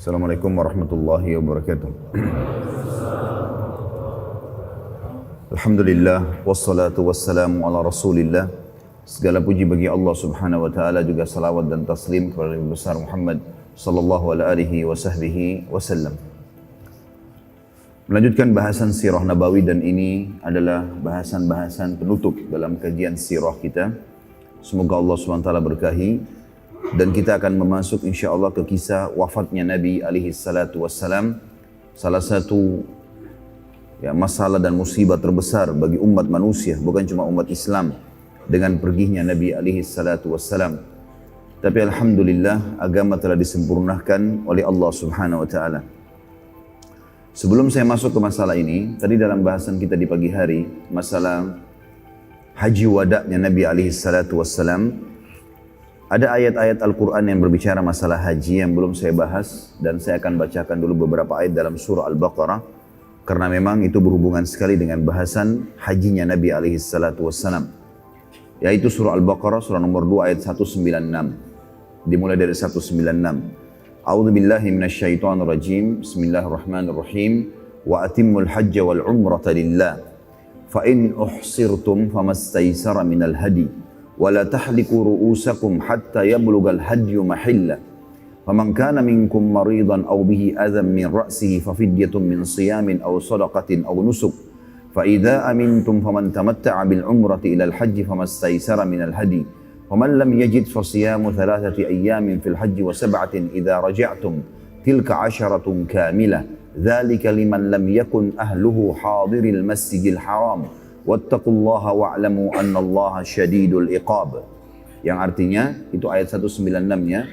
Assalamualaikum warahmatullahi wabarakatuh. Alhamdulillah, wassalatu wassalamu ala rasulillah. Segala puji bagi Allah subhanahu wa ta'ala, juga salawat dan taslim kepada Nabi besar Muhammad sallallahu alaihi wa sahbihi wasallam. Melanjutkan bahasan sirah nabawi, dan ini adalah bahasan-bahasan penutup dalam kajian sirah kita. Semoga Allah subhanahu wa ta'ala berkahi. Dan kita akan memasuk insyaAllah ke kisah wafatnya Nabi alaihi salatu wassalam. Salah satu masalah dan musibah terbesar bagi umat manusia, bukan cuma umat Islam, dengan perginya Nabi alaihi salatu wassalam. Tapi alhamdulillah agama telah disempurnakan oleh Allah subhanahu wa ta'ala. Sebelum saya masuk ke masalah ini, tadi dalam bahasan kita di pagi hari, masalah haji wada'nya Nabi alaihi salatu wassalam, ada ayat-ayat Al-Quran yang berbicara masalah haji yang belum saya bahas, dan saya akan bacakan dulu beberapa ayat dalam surah Al-Baqarah, karena memang itu berhubungan sekali dengan bahasan hajinya Nabi alaihi salatu wassalam. Yaitu surah Al-Baqarah, surah nomor 2 ayat 196. Dimulai dari 196. A'udzu billahi minasyaitonir rajim. Bismillahirrahmanirrahim. Wa atimmul hajja wal umrata lillah. Fa in uhsirtum famastaysara minal hadi. ولا تحلقوا رؤوسكم حتى يبلغ الهدي محله فمن كان منكم مريضا أو به أذى من رأسه ففدية من صيام أو صدقة أو نسك فإذا أمنتم فمن تمتع بالعمرة إلى الحج فما استيسر من الهدي ومن لم يجد فصيام 3 أيام في الحج و7 إذا رجعتم تلك 10 كاملة ذلك لمن لم يكن أهله حاضر المسجد الحرام wattaqullaha wa'lamu annallaha syadidul iqab. Yang artinya itu ayat 196-nya,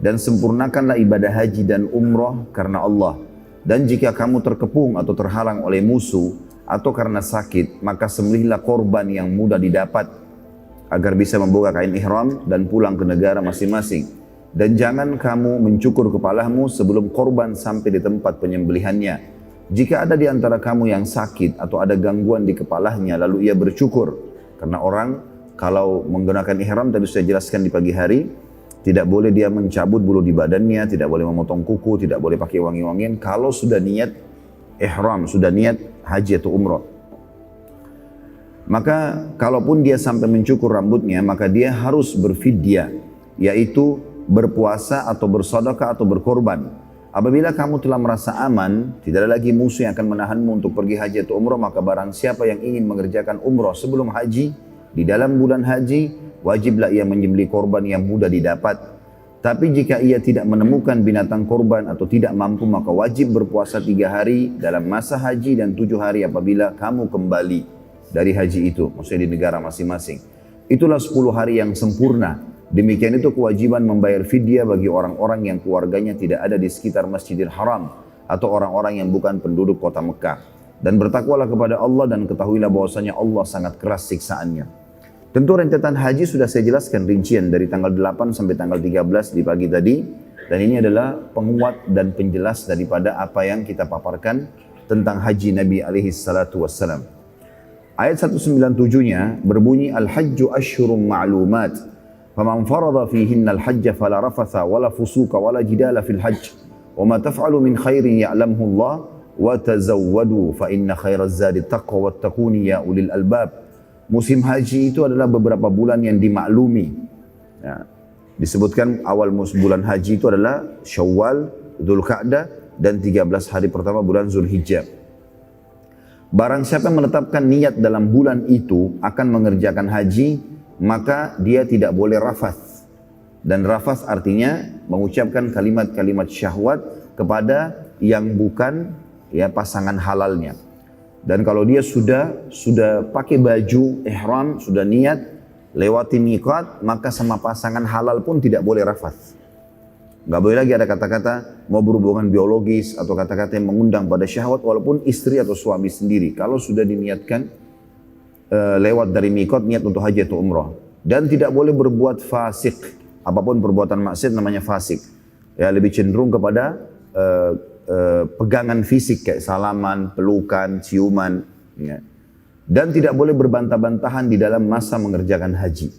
dan sempurnakanlah ibadah haji dan umrah karena Allah, dan jika kamu terkepung atau terhalang oleh musuh atau karena sakit, maka sembelihlah korban yang mudah didapat agar bisa membuka kain ihram dan pulang ke negara masing-masing, dan jangan kamu mencukur kepalamu sebelum korban sampai di tempat penyembelihannya. Jika ada di antara kamu yang sakit atau ada gangguan di kepalanya, lalu ia bercukur. Karena orang kalau menggunakan ihram, tadi saya jelaskan di pagi hari, tidak boleh dia mencabut bulu di badannya, tidak boleh memotong kuku, tidak boleh pakai wangi-wangian kalau sudah niat ihram, sudah niat haji atau umrah. Maka kalaupun dia sampai mencukur rambutnya, maka dia harus berfidyah, yaitu berpuasa atau bersedekah atau berkorban. Apabila kamu telah merasa aman, tidak ada lagi musuh yang akan menahanmu untuk pergi haji atau umrah, maka barang siapa yang ingin mengerjakan umrah sebelum haji, di dalam bulan haji, wajiblah ia menyembelih korban yang mudah didapat. Tapi jika ia tidak menemukan binatang korban atau tidak mampu, maka wajib berpuasa 3 hari dalam masa haji dan 7 hari apabila kamu kembali dari haji itu, maksudnya di negara masing-masing. Itulah 10 hari yang sempurna. Demikian itu kewajiban membayar fidyah bagi orang-orang yang keluarganya tidak ada di sekitar Masjidil Haram atau orang-orang yang bukan penduduk kota Mekah. Dan bertakwalah kepada Allah dan ketahuilah bahwasanya Allah sangat keras siksaannya. Tentu rentetan haji sudah saya jelaskan rincian dari tanggal 8 sampai tanggal 13 di pagi tadi. Dan ini adalah penguat dan penjelas daripada apa yang kita paparkan tentang haji Nabi alaihi salatu wassalam. Ayat 197-nya berbunyi Al-Hajju Ashhurum Ma'lumat. فَمَنْ فَرَضَ فِيهِنَّ الْحَجَّ فَلَا رَفَثَ وَلَا فُسُوقَ وَلَا جِدَالَ فِي الْحَجِّ وَمَا تَفْعَلُوا مِنْ خَيْرٍ يَعْلَمْهُ اللَّهُ وَتَزَوَّدُوا فَإِنَّ خَيْرَ الزَّادِ التَّقْوَى وَاتَّقُونِ يَا أُولِي الْأَلْبَابِ. Musim haji itu adalah beberapa bulan yang dimaklumi. Ya. Disebutkan awal bulan haji itu adalah Syawal, Dzulqa'dah, dan 13 hari pertama bulan Zulhijjah. Barang siapa yang menetapkan niat dalam bulan itu akan mengerjakan haji, maka dia tidak boleh rafath. Dan rafath artinya mengucapkan kalimat-kalimat syahwat kepada yang bukan pasangan halalnya. Dan kalau dia sudah pakai baju ihram, sudah niat lewati miqat, maka sama pasangan halal pun tidak boleh rafath. Gak boleh lagi ada kata-kata mau berhubungan biologis atau kata-kata yang mengundang pada syahwat, walaupun istri atau suami sendiri. Kalau sudah diniatkan lewat dari miqat, niat untuk haji atau umrah. Dan tidak boleh berbuat fasik. Apapun perbuatan maksiat namanya fasik. Ya, lebih cenderung kepada pegangan fisik kayak salaman, pelukan, ciuman. Ya. Dan tidak boleh berbantah-bantahan di dalam masa mengerjakan haji.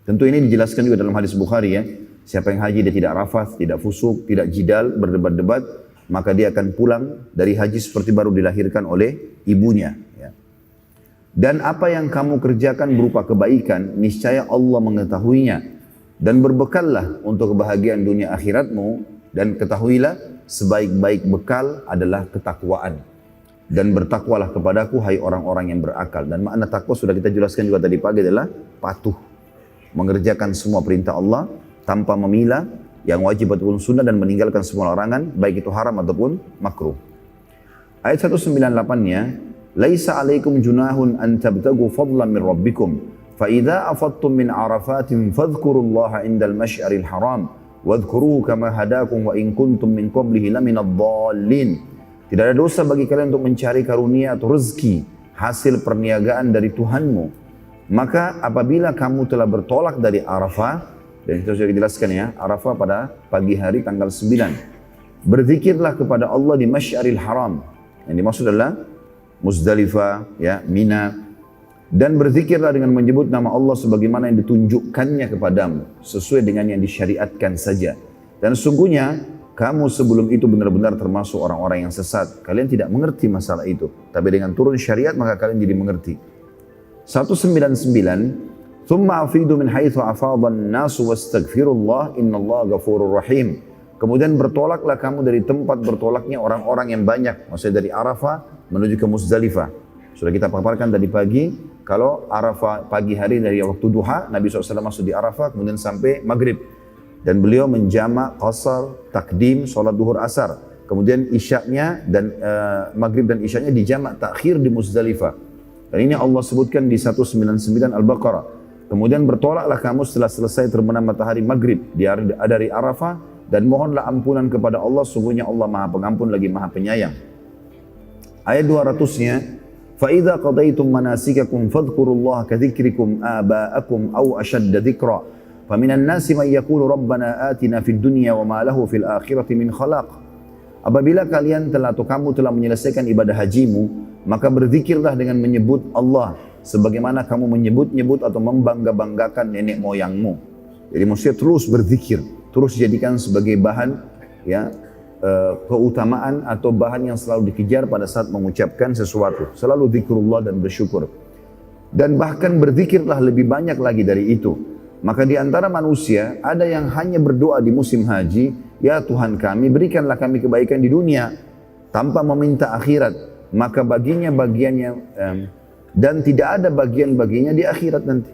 Tentu ini dijelaskan juga dalam hadis Bukhari ya. Siapa yang haji dia tidak rafath, tidak fusuk, tidak jidal, berdebat-debat, maka dia akan pulang dari haji seperti baru dilahirkan oleh ibunya. Ya. Dan apa yang kamu kerjakan berupa kebaikan, niscaya Allah mengetahuinya. Dan berbekallah untuk kebahagiaan dunia akhiratmu, dan ketahuilah sebaik-baik bekal adalah ketakwaan. Dan bertakwalah kepadaku hai orang-orang yang berakal. Dan makna takwa sudah kita jelaskan juga tadi pagi adalah patuh. Mengerjakan semua perintah Allah tanpa memilah yang wajib ataupun sunnah dan meninggalkan semua larangan baik itu haram ataupun makruh. Ayat 198-nya, "Laisa 'alaikum junahun an tabtagu fadlan min rabbikum, fa idza afattum min arafatin fadhkurullaha 'indal masy'aril haram, wadhkuruhu kama hadakum wa in kuntum min qablihi laminadh dhallin." Tidak ada dosa bagi kalian untuk mencari karunia atau rezeki hasil perniagaan dari Tuhanmu. Maka apabila kamu telah bertolak dari Arafah, dan itu sudah dijelaskan ya, Arafah pada pagi hari tanggal 9. Berzikirlah kepada Allah di Masy'aril Haram. Yang dimaksud adalah Muzdalifah, ya, Mina. Dan berzikirlah dengan menyebut nama Allah sebagaimana yang ditunjukkannya kepadamu, sesuai dengan yang disyariatkan saja. Dan sungguhnya kamu sebelum itu benar-benar termasuk orang-orang yang sesat. Kalian tidak mengerti masalah itu. Tapi dengan turun syariat maka kalian jadi mengerti. 199, "Tsumma afidu min haitsu afadhan nasu wastaghfirullah innallaha ghafurur rahim." Kemudian bertolaklah kamu dari tempat bertolaknya orang-orang yang banyak. Maksudnya dari Arafah menuju ke Muzdalifah. Sudah kita paparkan tadi pagi, kalau Arafah pagi hari dari waktu duha, Nabi SAW masuk di Arafah kemudian sampai maghrib. Dan beliau menjamak qasar, takdim, sholat duhur asar. Kemudian isyaknya dan maghrib dan isyaknya dijamak takhir di Muzdalifah. Dan ini Allah sebutkan di 199 Al-Baqarah. Kemudian bertolaklah kamu setelah selesai terbenam matahari maghrib dari Arafah dan mohonlah ampunan kepada Allah, sungguhnya Allah Maha Pengampun lagi Maha Penyayang. Ayat 200-nya, فَإِذَا قَضَيْتُمْ مَنَاسِكَكُمْ فَاذْكُرُوا اللَّهَ كَذِكْرِكُمْ آبَاءَكُمْ أَوْ أَشَدَّ ذِكْرًا فَمِنَ النَّاسِ مَنْ يَقُولُ رَبَّنَا آتِنَا فِي الدُّنْيَا وَمَا لَهُ فِي الْآخِرَةِ مِنْ خَلَاقٍ. Apabila kalian atau kamu telah menyelesaikan ibadah hajimu, maka berzikirlah dengan menyebut Allah sebagaimana kamu menyebut-nyebut atau membangga-banggakan nenek moyangmu. Jadi maksudnya terus berzikir, terus jadikan sebagai bahan ya keutamaan atau bahan yang selalu dikejar pada saat mengucapkan sesuatu. Selalu zikrullah dan bersyukur. Dan bahkan berzikirlah lebih banyak lagi dari itu. Maka di antara manusia ada yang hanya berdoa di musim haji, ya Tuhan kami berikanlah kami kebaikan di dunia tanpa meminta akhirat. Maka baginya bagiannya dan tidak ada bagian-bagiannya di akhirat nanti.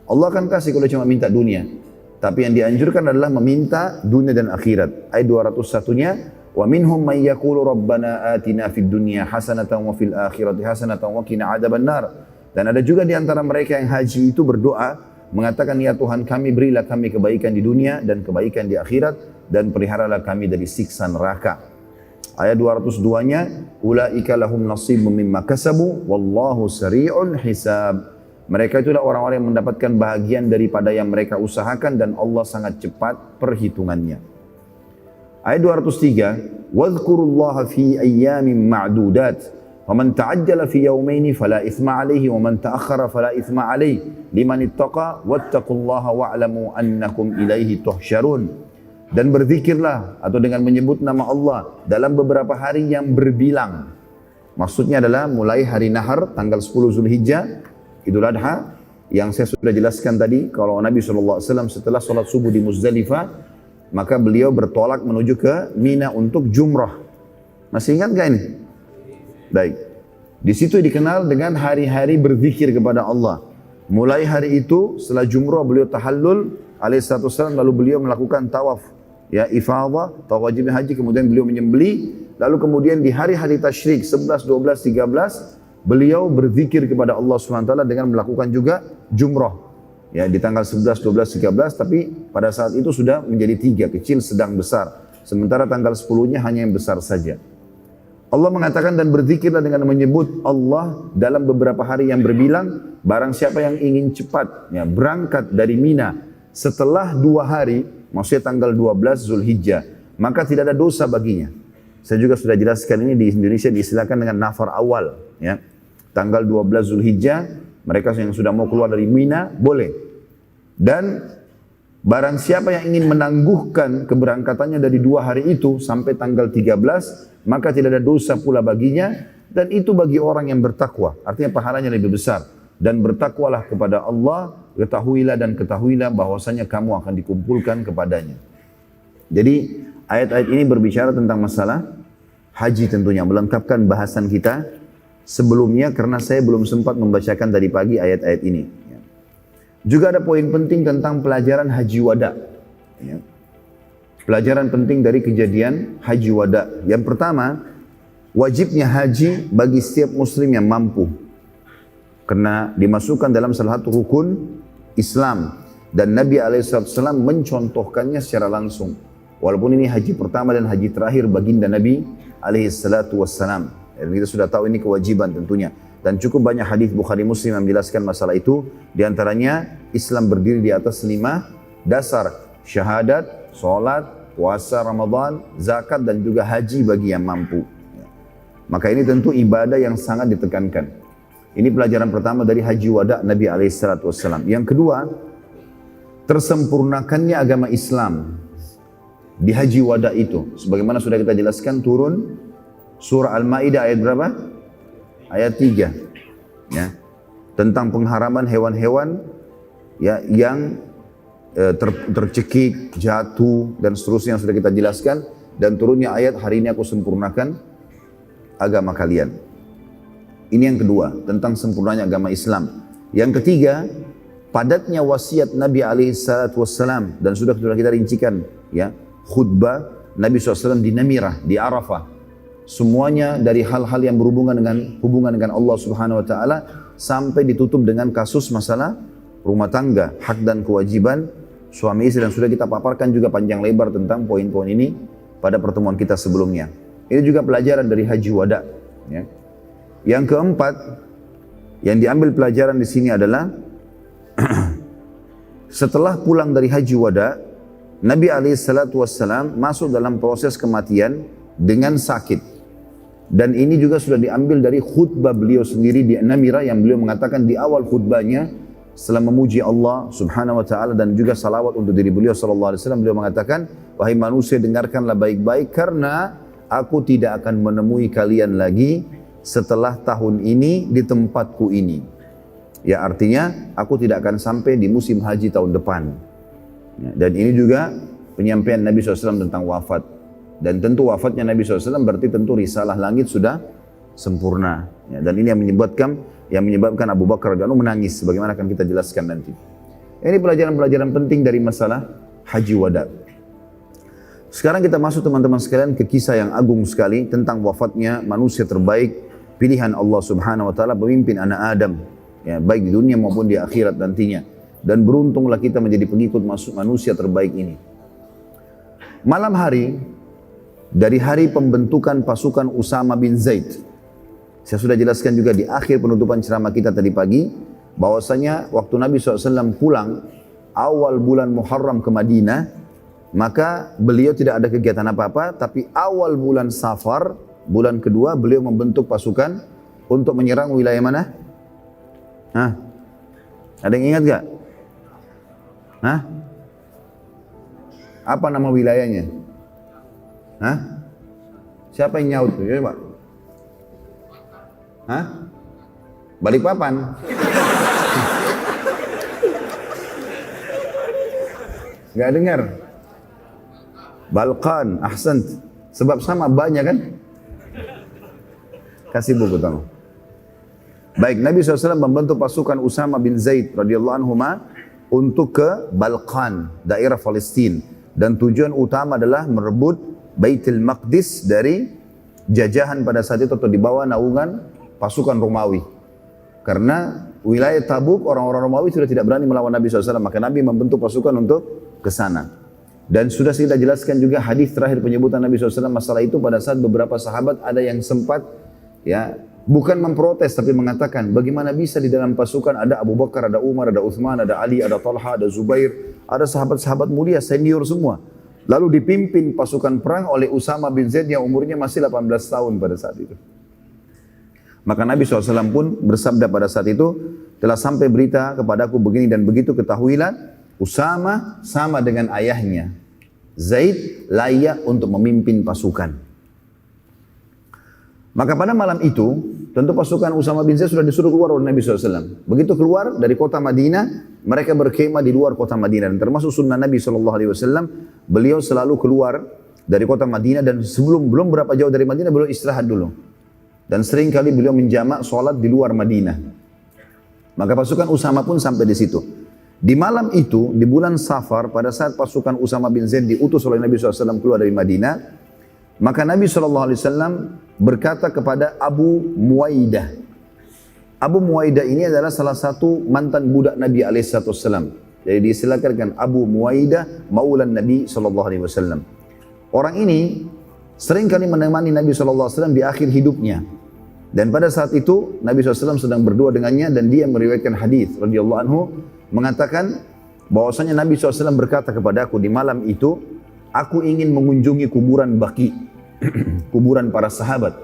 Allah akan kasih kalau cuma minta dunia. Tapi yang dianjurkan adalah meminta dunia dan akhirat. Ayat 201-nya, wa minhum may yaqulu rabbana atina fid dunya hasanatan wa fil akhirati hasanatan wa qina adzabannar. Dan ada juga di antara mereka yang haji itu berdoa mengatakan, ya Tuhan kami berilah kami kebaikan di dunia dan kebaikan di akhirat dan peliharalah kami dari siksa neraka. Ayat 202-nya, ulaika lahum nasibun mimma kasabu wallahu sari'ul hisab. Mereka itulah orang-orang yang mendapatkan bahagian daripada yang mereka usahakan dan Allah sangat cepat perhitungannya. Ayat 203, wadhkurullaha fi ayyamin ma'dudat. Faman ta'ajjala fi yawmaini fala ithma alayhi wa man ta'akhkhara fala ithma alayhi liman ittaqa wattaqullaha wa'lamu annakum ilaihi tuhsyarun. Dan berzikirlah atau dengan menyebut nama Allah dalam beberapa hari yang berbilang. Maksudnya adalah mulai hari Nahar tanggal 10 Zulhijjah, Idul Adha, yang saya sudah jelaskan tadi. Kalau Nabi SAW setelah sholat subuh di Muzdalifah, maka beliau bertolak menuju ke Mina untuk jumrah. Masih ingat gak ini? Baik. Di situ dikenal dengan hari-hari berzikir kepada Allah. Mulai hari itu setelah jumrah beliau tahallul alaihissalam, lalu beliau melakukan tawaf. Ya, ifadah, tawaf wajib haji, kemudian beliau menyembelih, lalu kemudian di hari-hari tasyrik 11, 12, 13 beliau berzikir kepada Allah SWT dengan melakukan juga jumrah. Ya, di tanggal 11, 12, 13, tapi pada saat itu sudah menjadi 3, kecil, sedang, besar. Sementara tanggal 10-nya hanya yang besar saja. Allah mengatakan dan berzikirlah dengan menyebut Allah dalam beberapa hari yang berbilang, barang siapa yang ingin cepat ya, berangkat dari Mina setelah 2 hari, maksudnya tanggal 12 Zulhijjah, maka tidak ada dosa baginya. Saya juga sudah jelaskan ini di Indonesia diistilahkan dengan nafar awal. Ya. Tanggal 12 Zulhijjah, mereka yang sudah mau keluar dari Mina, boleh. Dan Barang siapa yang ingin menangguhkan keberangkatannya dari 2 hari itu sampai tanggal 13, maka tidak ada dosa pula baginya, dan itu bagi orang yang bertakwa. Artinya pahalanya lebih besar. Dan bertakwalah kepada Allah, ketahuilah bahwasanya kamu akan dikumpulkan kepadanya. Jadi ayat-ayat ini berbicara tentang masalah haji tentunya, melengkapkan bahasan kita sebelumnya karena saya belum sempat membacakan tadi pagi ayat-ayat ini. Juga ada poin penting tentang pelajaran haji wada. Pelajaran penting dari kejadian haji wada. Yang pertama, wajibnya haji bagi setiap muslim yang mampu. Karena dimasukkan dalam salah satu rukun Islam. Dan Nabi SAW mencontohkannya secara langsung. Walaupun ini haji pertama dan haji terakhir baginda Nabi SAW. Kita sudah tahu ini kewajiban tentunya. Dan cukup banyak hadis Bukhari Muslim yang menjelaskan masalah itu. Di antaranya Islam berdiri di atas 5 dasar. Syahadat, sholat, puasa Ramadan, zakat dan juga haji bagi yang mampu. Maka ini tentu ibadah yang sangat ditekankan. Ini pelajaran pertama dari haji wada Nabi SAW. Yang kedua, tersempurnakannya agama Islam di haji wada itu. Sebagaimana sudah kita jelaskan turun surah Al-Ma'idah ayat berapa? Ayat 3 ya, tentang pengharaman hewan-hewan ya, yang tercekik, jatuh dan seterusnya yang sudah kita jelaskan, dan turunnya ayat hari ini aku sempurnakan agama kalian. Ini yang kedua, tentang sempurnanya agama Islam. Yang ketiga, padatnya wasiat Nabi SAW, dan sudah kita rincikan ya, khutbah Nabi SAW di Namirah, di Arafah. Semuanya dari hal-hal yang berhubungan dengan Allah Subhanahu wa taala sampai ditutup dengan kasus masalah rumah tangga, hak dan kewajiban suami istri, dan sudah kita paparkan juga panjang lebar tentang poin-poin ini pada pertemuan kita sebelumnya. Ini juga pelajaran dari haji wada ya. Yang keempat yang diambil pelajaran di sini adalah setelah pulang dari haji wada, Nabi SAW masuk dalam proses kematian dengan sakit. Dan ini juga sudah diambil dari khutbah beliau sendiri di Namirah, yang beliau mengatakan di awal khutbahnya setelah memuji Allah Subhanahu wa taala dan juga salawat untuk diri beliau sallallahu alaihi wasallam, beliau mengatakan, wahai manusia, dengarkanlah baik-baik karena aku tidak akan menemui kalian lagi setelah tahun ini di tempatku ini. Ya, artinya aku tidak akan sampai di musim haji tahun depan. Ya, dan ini juga penyampaian Nabi SAW tentang wafat. Dan tentu wafatnya Nabi SAW berarti tentu risalah langit sudah sempurna. Ya, dan ini yang menyebabkan Abu Bakar radhiyallahu anhu menangis, sebagaimana akan kita jelaskan nanti. Ini pelajaran-pelajaran penting dari masalah haji wada. Sekarang kita masuk teman-teman sekalian ke kisah yang agung sekali tentang wafatnya manusia terbaik, pilihan Allah Subhanahu wa taala, pemimpin anak Adam, ya, baik di dunia maupun di akhirat nantinya. Dan beruntunglah kita menjadi pengikut manusia terbaik ini. Malam hari dari hari pembentukan pasukan Usama bin Zaid, saya sudah jelaskan juga di akhir penutupan ceramah kita tadi pagi, bahwasanya waktu Nabi SAW pulang awal bulan Muharram ke Madinah, maka beliau tidak ada kegiatan apa-apa, tapi awal bulan Safar, bulan kedua, beliau membentuk pasukan untuk menyerang wilayah mana? Hah? Ada yang ingat gak? Hah? Apa nama wilayahnya? Hah? Siapa yang nyaut tuh? Coba. Hah? Balikpapan. Gak dengar? Balkan, ahsant. Sebab sama banyak kan? Kasih buku tahu. Baik, Nabi SAW membentuk pasukan Usama bin Zaid radhiyallahu anhu untuk ke Balkan, daerah Palestina. Dan tujuan utama adalah merebut Baitul Maqdis dari jajahan pada saat itu, atau di bawah naungan pasukan Romawi. Karena wilayah Tabuk orang-orang Romawi sudah tidak berani melawan Nabi SAW, maka Nabi membentuk pasukan untuk ke sana. Dan sudah kita jelaskan juga hadis terakhir penyebutan Nabi SAW masalah itu, pada saat beberapa sahabat ada yang sempat ya bukan memprotes tapi mengatakan, bagaimana bisa di dalam pasukan ada Abu Bakar, ada Umar, ada Uthman, ada Ali, ada Talha, ada Zubair, ada sahabat-sahabat mulia senior semua. Lalu dipimpin pasukan perang oleh Usama bin Zaid yang umurnya masih 18 tahun pada saat itu. Maka Nabi SAW pun bersabda pada saat itu, telah sampai berita kepadaku begini dan begitu, ketahuilah Usama sama dengan ayahnya. Zaid layak untuk memimpin pasukan. Maka pada malam itu, tentu pasukan Usama bin Zaid sudah disuruh keluar oleh Nabi SAW. Begitu keluar dari kota Madinah, mereka berkemah di luar kota Madinah. Dan termasuk sunnah Nabi SAW, beliau selalu keluar dari kota Madinah dan belum berapa jauh dari Madinah, beliau istirahat dulu. Dan sering kali beliau menjamak sholat di luar Madinah. Maka pasukan Usama pun sampai di situ. Di malam itu, di bulan Safar, pada saat pasukan Usama bin Zaid diutus oleh Nabi SAW keluar dari Madinah, maka Nabi SAW berkata kepada Abu Muwaidah. Abu Muwaidah ini adalah salah satu mantan budak Nabi SAW. Jadi disilakan Abu Muwaidah maulan Nabi SAW. Orang ini sering kali menemani Nabi SAW di akhir hidupnya. Dan pada saat itu Nabi SAW sedang berdua dengannya dan dia meriwayatkan hadis radhiyallahu anhu mengatakan bahwasanya Nabi SAW berkata kepadaku di malam itu, aku ingin mengunjungi kuburan Baqi, kuburan para sahabat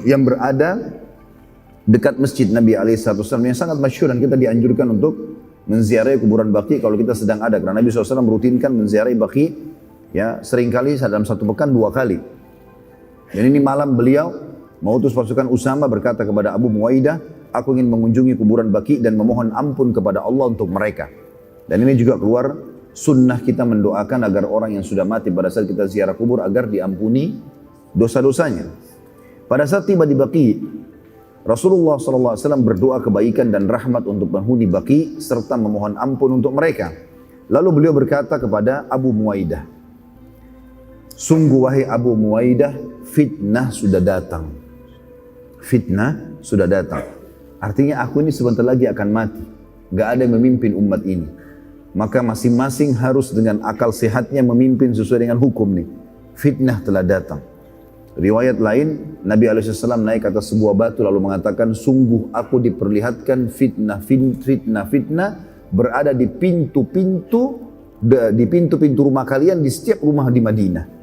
yang berada dekat masjid Nabi SAW yang sangat masyhur dan kita dianjurkan untuk menziarahi kuburan Baqi kalau kita sedang ada, karena Nabi SAW merutinkan menziarahi Baqi ya seringkali dalam satu pekan 2 kali. Dan ini malam beliau mengutus pasukan Usama berkata kepada Abu Muwaidah, aku ingin mengunjungi kuburan Baqi dan memohon ampun kepada Allah untuk mereka. Dan ini juga keluar sunnah kita mendoakan agar orang yang sudah mati pada saat kita ziarah kubur agar diampuni dosa-dosanya. Pada saat tiba di Baqi, Rasulullah SAW berdoa kebaikan dan rahmat untuk penghuni Baqi serta memohon ampun untuk mereka. Lalu beliau berkata kepada Abu Muwaidah, sungguh wahai Abu Muwaidah, fitnah sudah datang. Fitnah sudah datang. Artinya aku ini sebentar lagi akan mati. Gak ada yang memimpin umat ini. Maka masing-masing harus dengan akal sehatnya memimpin sesuai dengan hukum nih. Fitnah telah datang. Riwayat lain, Nabi SAW naik ke atas sebuah batu lalu mengatakan, sungguh aku diperlihatkan fitnah berada di pintu-pintu rumah kalian di setiap rumah di Madinah.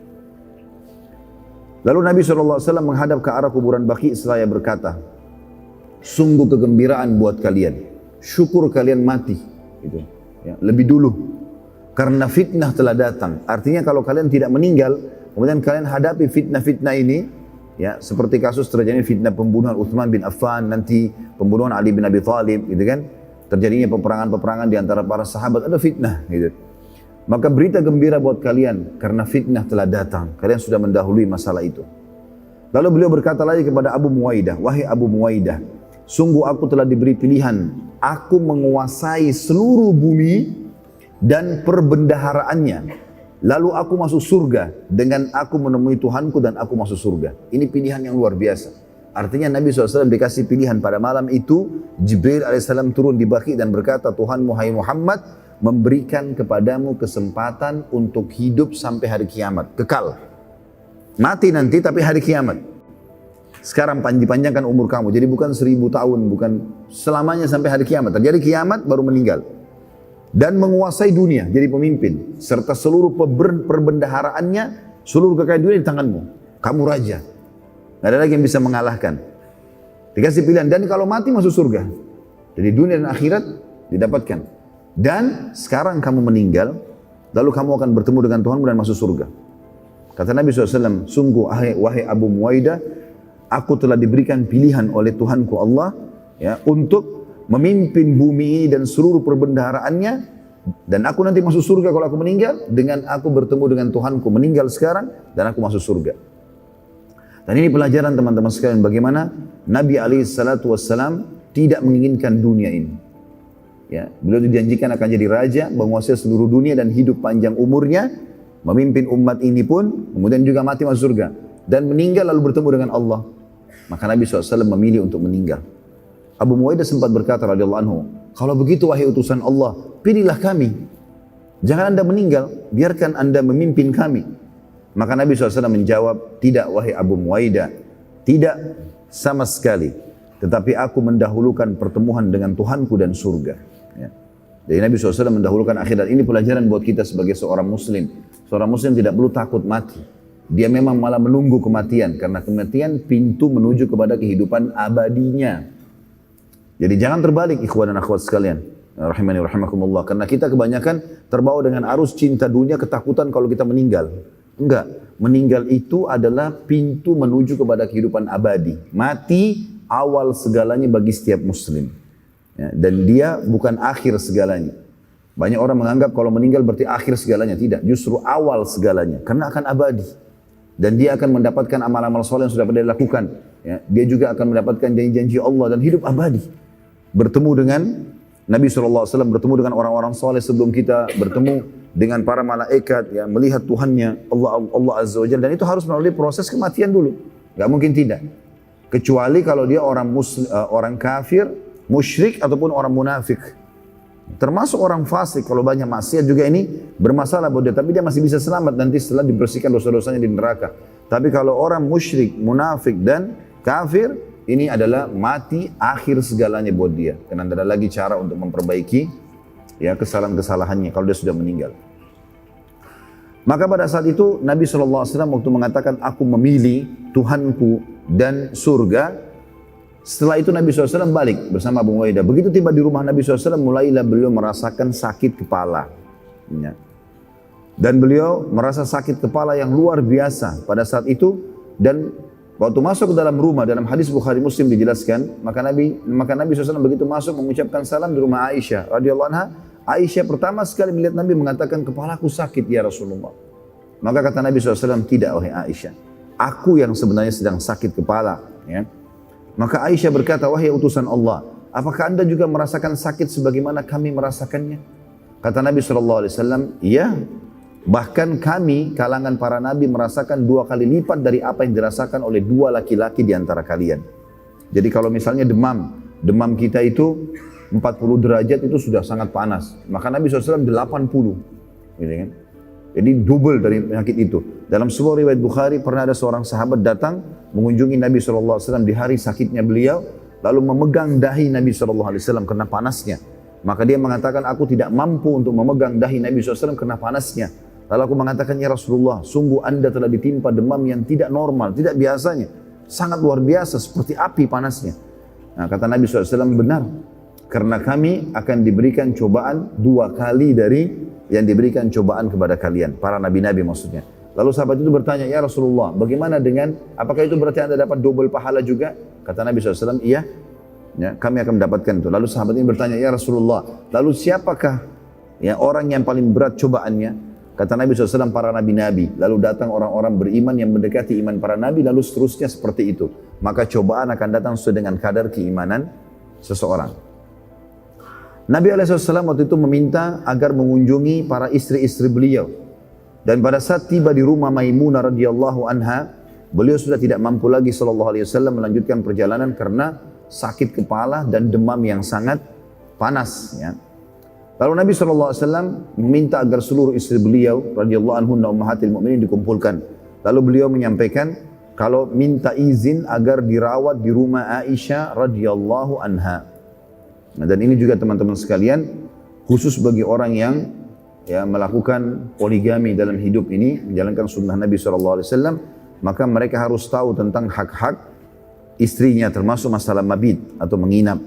Lalu Nabi SAW menghadap ke arah kuburan Baqi seraya berkata, sungguh kegembiraan buat kalian, syukur kalian mati gitu, ya, lebih dulu karena fitnah telah datang. Artinya kalau kalian tidak meninggal, kemudian kalian hadapi fitnah-fitnah ini, ya seperti kasus terjadi fitnah pembunuhan Uthman bin Affan, nanti pembunuhan Ali bin Abi Thalib, gitu kan? Terjadinya peperangan-peperangan di antara para sahabat, ada fitnah, gitu. Maka berita gembira buat kalian karena fitnah telah datang. Kalian sudah mendahului masalah itu. Lalu beliau berkata lagi kepada Abu Muwaidah, wahai Abu Muwaidah, sungguh aku telah diberi pilihan. Aku menguasai seluruh bumi dan perbendaharaannya. Lalu aku masuk surga dengan aku menemui Tuhanku dan aku masuk surga. Ini pilihan yang luar biasa. Artinya Nabi SAW dikasih pilihan pada malam itu. Jibril AS turun di Baqi dan berkata, Tuhanmu hai Muhammad memberikan kepadamu kesempatan untuk hidup sampai hari kiamat. Kekal. Mati nanti tapi hari kiamat. Sekarang dipanjangkan umur kamu. Jadi bukan 1000 tahun, bukan selamanya sampai hari kiamat. Terjadi kiamat baru meninggal. Dan menguasai dunia, jadi pemimpin. Serta seluruh perbendaharaannya, seluruh kekayaan dunia di tanganmu. Kamu raja. Tidak ada lagi yang bisa mengalahkan. Dikasih pilihan. Dan kalau mati masuk surga. Jadi dunia dan akhirat didapatkan. Dan sekarang kamu meninggal, lalu kamu akan bertemu dengan Tuhanmu dan masuk surga. Kata Nabi SAW, sungguh wahai Abu Muwaidah, aku telah diberikan pilihan oleh Tuhanku Allah ya, untuk memimpin bumi ini dan seluruh perbendaharaannya. Dan aku nanti masuk surga kalau aku meninggal, dengan aku bertemu dengan Tuhanku meninggal sekarang, dan aku masuk surga. Dan ini pelajaran teman-teman sekalian, bagaimana Nabi SAW tidak menginginkan dunia ini. Ya, beliau dijanjikan akan jadi raja, menguasai seluruh dunia dan hidup panjang umurnya, memimpin umat ini pun, kemudian juga mati masuk surga. Dan meninggal lalu bertemu dengan Allah. Maka Nabi SAW memilih untuk meninggal. Abu Muwaidah sempat berkata radhiyallahu anhu, kalau begitu wahai utusan Allah, pilihlah kami. Jangan anda meninggal, biarkan anda memimpin kami. Maka Nabi SAW menjawab, tidak wahai Abu Muwaidah, tidak sama sekali. Tetapi aku mendahulukan pertemuan dengan Tuhanku dan surga. Ya. Jadi Nabi SAW mendahulukan akhirat. Ini pelajaran buat kita sebagai seorang muslim. Seorang muslim tidak perlu takut mati. Dia memang malah menunggu kematian. Karena kematian pintu menuju kepada kehidupan abadinya. Jadi jangan terbalik ikhwan dan akhwat sekalian. Rahimani rahimakumullah. Karena kita kebanyakan terbawa dengan arus cinta dunia, ketakutan kalau kita meninggal. Enggak. Meninggal itu adalah pintu menuju kepada kehidupan abadi. Mati awal segalanya bagi setiap muslim. Ya, dan dia bukan akhir segalanya. Banyak orang menganggap kalau meninggal berarti akhir segalanya. Tidak, justru awal segalanya. Karena akan abadi. Dan dia akan mendapatkan amal-amal soleh yang sudah pernah dilakukan. Ya, dia juga akan mendapatkan janji-janji Allah dan hidup abadi. Bertemu dengan Nabi SAW, bertemu dengan orang-orang soleh sebelum kita, bertemu dengan para malaikat, ya, melihat Tuhannya, Allah Azza wa Jalla. Dan itu harus melalui proses kematian dulu. Gak mungkin tidak. Kecuali kalau dia orang orang kafir, musyrik, ataupun orang munafik. Termasuk orang fasik, kalau banyak maksiat juga ini bermasalah buat dia. Tapi dia masih bisa selamat nanti setelah dibersihkan dosa-dosanya di neraka. Tapi kalau orang musyrik, munafik, dan kafir, ini adalah mati akhir segalanya buat dia. Karena tidak ada lagi cara untuk memperbaiki ya kesalahan-kesalahannya kalau dia sudah meninggal. Maka pada saat itu Nabi SAW waktu mengatakan aku memilih Tuhanku dan surga. Setelah itu Nabi SAW balik bersama Abu Ubaidah. Begitu tiba di rumah Nabi SAW mulailah beliau merasakan sakit kepala. Ya. Dan beliau merasa sakit kepala yang luar biasa pada saat itu. Dan waktu masuk ke dalam rumah, dalam hadis Bukhari Muslim dijelaskan, maka Nabi SAW begitu masuk mengucapkan salam di rumah Aisyah radhiyallahu anha. Aisyah pertama sekali melihat Nabi mengatakan, kepalaku sakit ya Rasulullah. Maka kata Nabi SAW, tidak wahai Aisyah, aku yang sebenarnya sedang sakit kepala. Ya. Maka Aisyah berkata, wahai utusan Allah, apakah anda juga merasakan sakit sebagaimana kami merasakannya? Kata Nabi SAW, iya. Bahkan kami, kalangan para nabi, merasakan 2 kali lipat dari apa yang dirasakan oleh 2 laki-laki di antara kalian. Jadi kalau misalnya demam kita itu 40 derajat itu sudah sangat panas. Maka Nabi SAW 80. Gitu kan? Jadi double dari penyakit itu. Dalam sebuah riwayat Bukhari, pernah ada seorang sahabat datang mengunjungi Nabi SAW di hari sakitnya beliau, lalu memegang dahi Nabi SAW karena panasnya. Maka dia mengatakan, aku tidak mampu untuk memegang dahi Nabi SAW karena panasnya. Lalu aku mengatakan, ya Rasulullah, sungguh anda telah ditimpa demam yang tidak normal, tidak biasanya. Sangat luar biasa, seperti api panasnya. Nah, kata Nabi SAW, benar. Karena kami akan diberikan cobaan 2 kali dari yang diberikan cobaan kepada kalian. Para nabi-nabi maksudnya. Lalu sahabat itu bertanya, ya Rasulullah, bagaimana dengan, apakah itu berarti anda dapat double pahala juga? Kata Nabi SAW, iya. Ya, kami akan mendapatkan itu. Lalu sahabat ini bertanya, ya Rasulullah, lalu siapakah ya orang yang paling berat cobaannya? Kata Nabi SAW, para nabi-nabi. Lalu datang orang-orang beriman yang mendekati iman para nabi, lalu seterusnya seperti itu. Maka cobaan akan datang sesuai dengan kadar keimanan seseorang. Nabi SAW waktu itu meminta agar mengunjungi para istri-istri beliau. Dan pada saat tiba di rumah Maimunah radhiyallahu anha, beliau sudah tidak mampu lagi SAW melanjutkan perjalanan karena sakit kepala dan demam yang sangat panas. Ya. Lalu Nabi SAW meminta agar seluruh istri beliau radhiyallahu anhunna ummahatil mu'minin dikumpulkan. Lalu beliau menyampaikan kalau minta izin agar dirawat di rumah Aisyah radhiyallahu anha. Nah, dan ini juga teman-teman sekalian khusus bagi orang yang ya melakukan poligami dalam hidup ini, menjalankan sunnah Nabi SAW, maka mereka harus tahu tentang hak-hak istrinya termasuk masalah mabit atau menginap.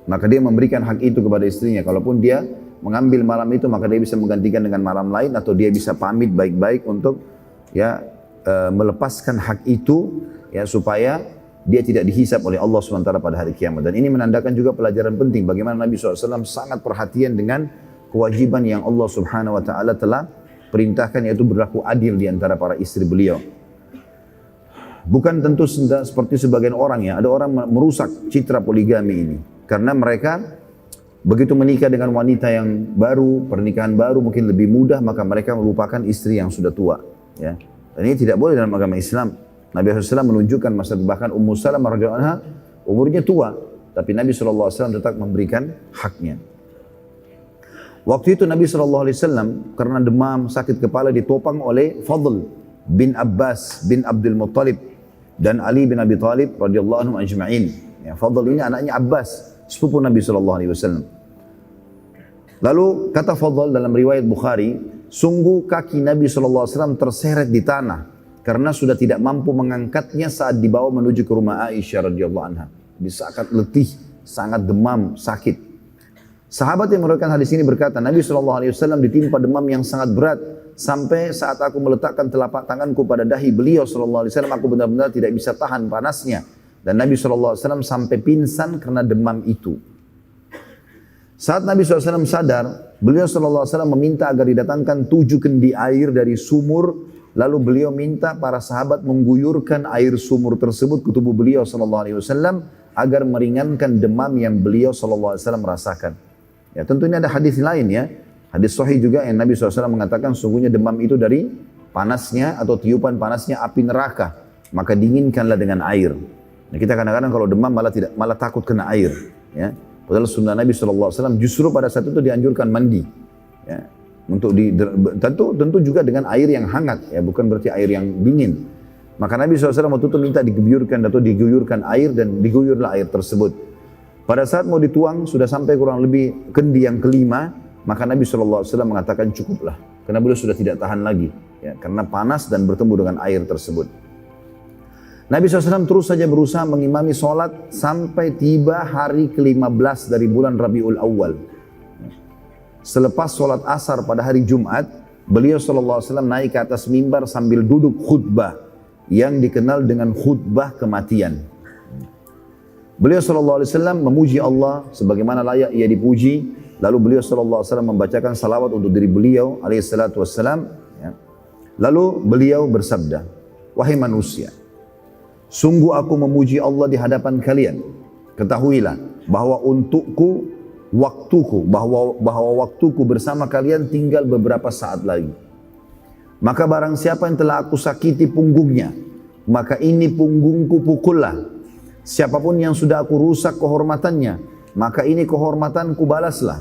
Maka dia memberikan hak itu kepada istrinya. Kalaupun dia mengambil malam itu, maka dia bisa menggantikan dengan malam lain atau dia bisa pamit baik-baik untuk ya melepaskan hak itu ya supaya dia tidak dihisap oleh Allah SWT pada hari kiamat. Dan ini menandakan juga pelajaran penting bagaimana Nabi SAW sangat perhatian dengan kewajiban yang Allah Subhanahu Wa Taala telah perintahkan, yaitu berlaku adil di antara para istri beliau. Bukan tentu seperti sebagian orang ya, ada orang merusak citra poligami ini. Karena mereka begitu menikah dengan wanita yang baru, pernikahan baru mungkin lebih mudah, maka mereka melupakan istri yang sudah tua. Ya. Dan ini tidak boleh dalam agama Islam. Nabi SAW menunjukkan masa bahkan Ummu Salamah radhiyallahu anha umurnya tua, tapi Nabi SAW tetap memberikan haknya. Waktu itu Nabi SAW karena demam, sakit kepala ditopang oleh Fadl bin Abbas bin Abdul Muttalib dan Ali bin Abi Thalib radhiyallahu anhum ajma'in. Ya, Fadl ini anaknya Abbas, sepupu Nabi SAW. Lalu kata Fadl dalam riwayat Bukhari, sungguh kaki Nabi SAW terseret di tanah karena sudah tidak mampu mengangkatnya saat dibawa menuju ke rumah Aisyah radhiyallahu anha. Di saat letih, sangat demam, sakit. Sahabat yang meriwayatkan hadis ini berkata, Nabi SAW ditimpa demam yang sangat berat. Sampai saat aku meletakkan telapak tanganku pada dahi beliau SAW, aku benar-benar tidak bisa tahan panasnya. Dan Nabi SAW sampai pingsan karena demam itu. Saat Nabi SAW sadar, beliau SAW meminta agar didatangkan 7 kendi air dari sumur. Lalu beliau minta para sahabat mengguyurkan air sumur tersebut ke tubuh beliau SAW agar meringankan demam yang beliau SAW rasakan. Ya, tentu ini ada hadis lain ya. Hadis sahih juga yang Nabi SAW mengatakan sungguhnya demam itu dari panasnya atau tiupan panasnya api neraka. Maka dinginkanlah dengan air. Nah, kita kadang-kadang kalau demam malah takut kena air. Ya. Padahal sunnah Nabi SAW justru pada saat itu dianjurkan mandi. Ya. Tentu juga dengan air yang hangat. Ya, bukan berarti air yang dingin. Maka Nabi SAW waktu itu minta diguyurkan air dan diguyurlah air tersebut. Pada saat mau dituang sudah sampai kurang lebih kendi yang kelima. Maka Nabi SAW mengatakan cukuplah. Karena beliau sudah tidak tahan lagi. Ya, karena panas dan bertemu dengan air tersebut. Nabi SAW terus saja berusaha mengimami sholat sampai tiba hari ke-15 dari bulan Rabiul Awal. Selepas sholat asar pada hari Jumat, beliau SAW naik ke atas mimbar sambil duduk khutbah yang dikenal dengan khutbah kematian. Beliau SAW memuji Allah sebagaimana layak ia dipuji. Lalu beliau SAW membacakan salawat untuk diri beliau alaihissalam. Ya. Lalu beliau bersabda, wahai manusia, sungguh aku memuji Allah di hadapan kalian. Ketahuilah bahwa untukku waktuku, bahwa waktuku bersama kalian tinggal beberapa saat lagi. Maka barang siapa yang telah aku sakiti punggungnya, maka ini punggungku pukullah. Siapapun yang sudah aku rusak kehormatannya, maka ini kehormatanku balaslah.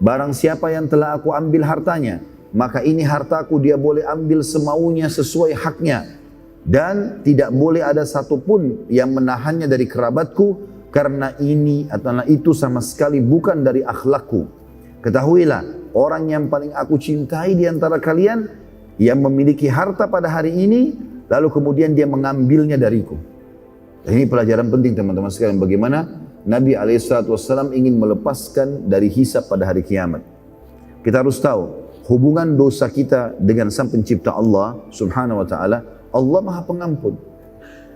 Barang siapa yang telah aku ambil hartanya, maka ini hartaku dia boleh ambil semaunya sesuai haknya. Dan tidak boleh ada satupun yang menahannya dari kerabatku, karena ini atau itu sama sekali bukan dari akhlakku. Ketahuilah, orang yang paling aku cintai di antara kalian, yang memiliki harta pada hari ini, lalu kemudian dia mengambilnya dariku. Dan ini pelajaran penting teman-teman sekalian, bagaimana Nabi SAW ingin melepaskan dari hisab pada hari kiamat. Kita harus tahu hubungan dosa kita dengan Sang Pencipta Allah Subhanahu wa taala. Allah Maha Pengampun.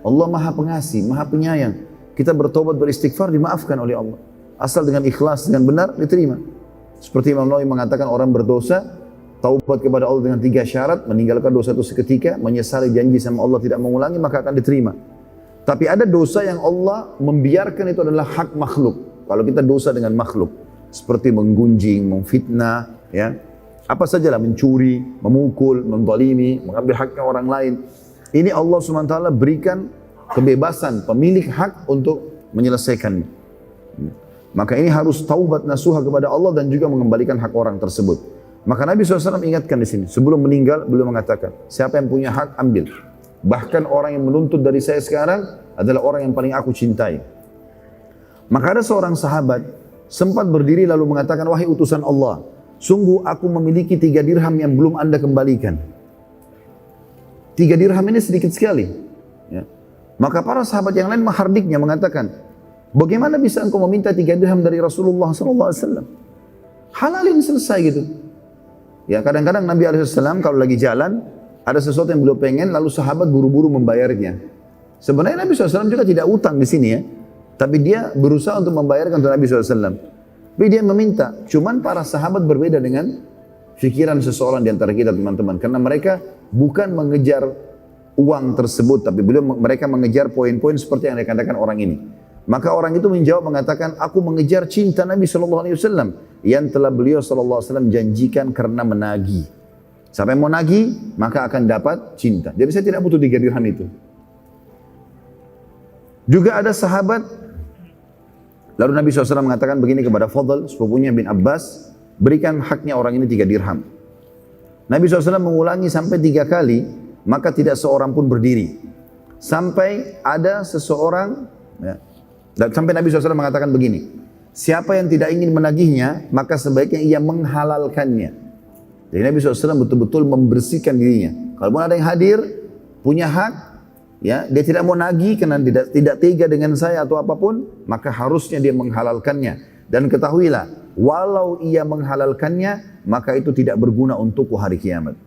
Allah Maha Pengasih, Maha Penyayang. Kita bertobat beristighfar dimaafkan oleh Allah. Asal dengan ikhlas, dengan benar diterima. Seperti Imam Nawawi mengatakan orang berdosa taubat kepada Allah dengan 3 syarat, meninggalkan dosa itu seketika, menyesali janji sama Allah tidak mengulangi, maka akan diterima. Tapi ada dosa yang Allah membiarkan itu adalah hak makhluk. Kalau kita dosa dengan makhluk, seperti menggunjing, memfitnah, ya, apa sajalah, mencuri, memukul, menzalimi, mengambil haknya orang lain. Ini Allah SWT berikan kebebasan pemilik hak untuk menyelesaikannya. Maka ini harus taubat nasuha kepada Allah dan juga mengembalikan hak orang tersebut. Maka Nabi SAW ingatkan di sini, sebelum meninggal beliau mengatakan, siapa yang punya hak ambil. Bahkan orang yang menuntut dari saya sekarang adalah orang yang paling aku cintai. Maka ada seorang sahabat sempat berdiri lalu mengatakan, wahai utusan Allah, sungguh aku memiliki 3 dirham yang belum Anda kembalikan. 3 dirham ini sedikit sekali. Ya. Maka para sahabat yang lain menghardiknya mengatakan, bagaimana bisa engkau meminta 3 dirham dari Rasulullah SAW? Halalin selesai gitu. Ya, kadang-kadang Nabi SAW kalau lagi jalan, ada sesuatu yang beliau pengen, lalu sahabat buru-buru membayarnya. Sebenarnya Nabi SAW juga tidak utang di sini ya, tapi dia berusaha untuk membayarkan untuk Nabi SAW. Tapi dia meminta. Cuman para sahabat berbeda dengan fikiran seseorang di antara kita teman-teman, karena mereka bukan mengejar uang tersebut, tapi mereka mengejar poin-poin seperti yang dikatakan orang ini. Maka orang itu menjawab mengatakan, aku mengejar cinta Nabi SAW yang telah beliau SAW janjikan karena menagih. Siapa yang mau nagih, maka akan dapat cinta. Jadi saya tidak butuh 3 dirham itu. Juga ada sahabat, lalu Nabi SAW mengatakan begini kepada Fadl, sepupunya bin Abbas, berikan haknya orang ini 3 dirham. Nabi SAW mengulangi sampai 3 kali, maka tidak seorang pun berdiri. Sampai ada seseorang, ya, dan sampai Nabi SAW mengatakan begini, siapa yang tidak ingin menagihnya, maka sebaiknya ia menghalalkannya. Jadi Nabi SAW betul-betul membersihkan dirinya. Kalau ada yang hadir, punya hak, ya, dia tidak mau nagih karena tidak tega dengan saya atau apapun, maka harusnya dia menghalalkannya. Dan ketahuilah, walau ia menghalalkannya, maka itu tidak berguna untukku hari kiamat.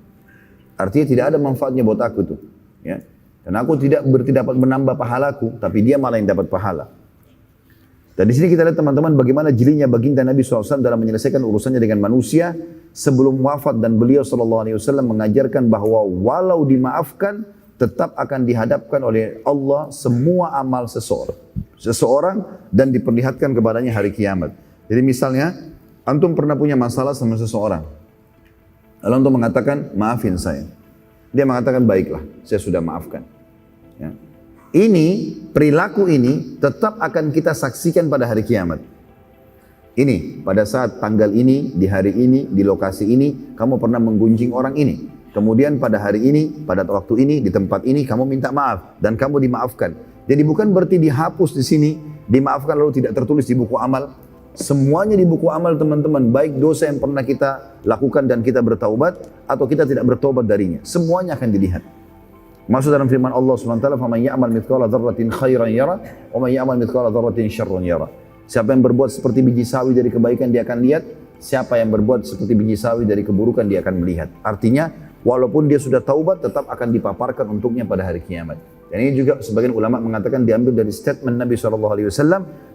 Artinya tidak ada manfaatnya buat aku tuh. Ya. Karena aku tidak dapat menambah pahalaku, tapi dia malah yang dapat pahala. Dan di sini kita lihat teman-teman bagaimana jelinya baginda Nabi SAW dalam menyelesaikan urusannya dengan manusia sebelum wafat, dan beliau SAW mengajarkan bahwa walau dimaafkan tetap akan dihadapkan oleh Allah semua amal seseorang dan diperlihatkan kepadanya hari kiamat. Jadi misalnya antum pernah punya masalah sama seseorang, lalu antum mengatakan maafin saya, dia mengatakan baiklah saya sudah maafkan. Ya. Ini, perilaku ini tetap akan kita saksikan pada hari kiamat. Ini, pada saat tanggal ini, di hari ini, di lokasi ini, kamu pernah menggunjing orang ini. Kemudian pada hari ini, pada waktu ini, di tempat ini, kamu minta maaf. Dan kamu dimaafkan. Jadi bukan berarti dihapus di sini, dimaafkan lalu tidak tertulis di buku amal. Semuanya di buku amal teman-teman, baik dosa yang pernah kita lakukan dan kita bertaubat, atau kita tidak bertaubat darinya. Semuanya akan dilihat. Maksud dalam firman Allah SWT, فَمَنْ يَعْمَلْ مِثْقَالَ ذَرَّةٍ خَيْرًا يَرَى وَمَنْ يَعْمَلْ مِثْقَالَ ذَرَّةٍ شَرًّا يَرَى. Siapa yang berbuat seperti biji sawi dari kebaikan dia akan lihat, siapa yang berbuat seperti biji sawi dari keburukan dia akan melihat. Artinya, walaupun dia sudah taubat tetap akan dipaparkan untuknya pada hari kiamat. Dan ini juga sebagian ulama mengatakan diambil dari statement Nabi SAW,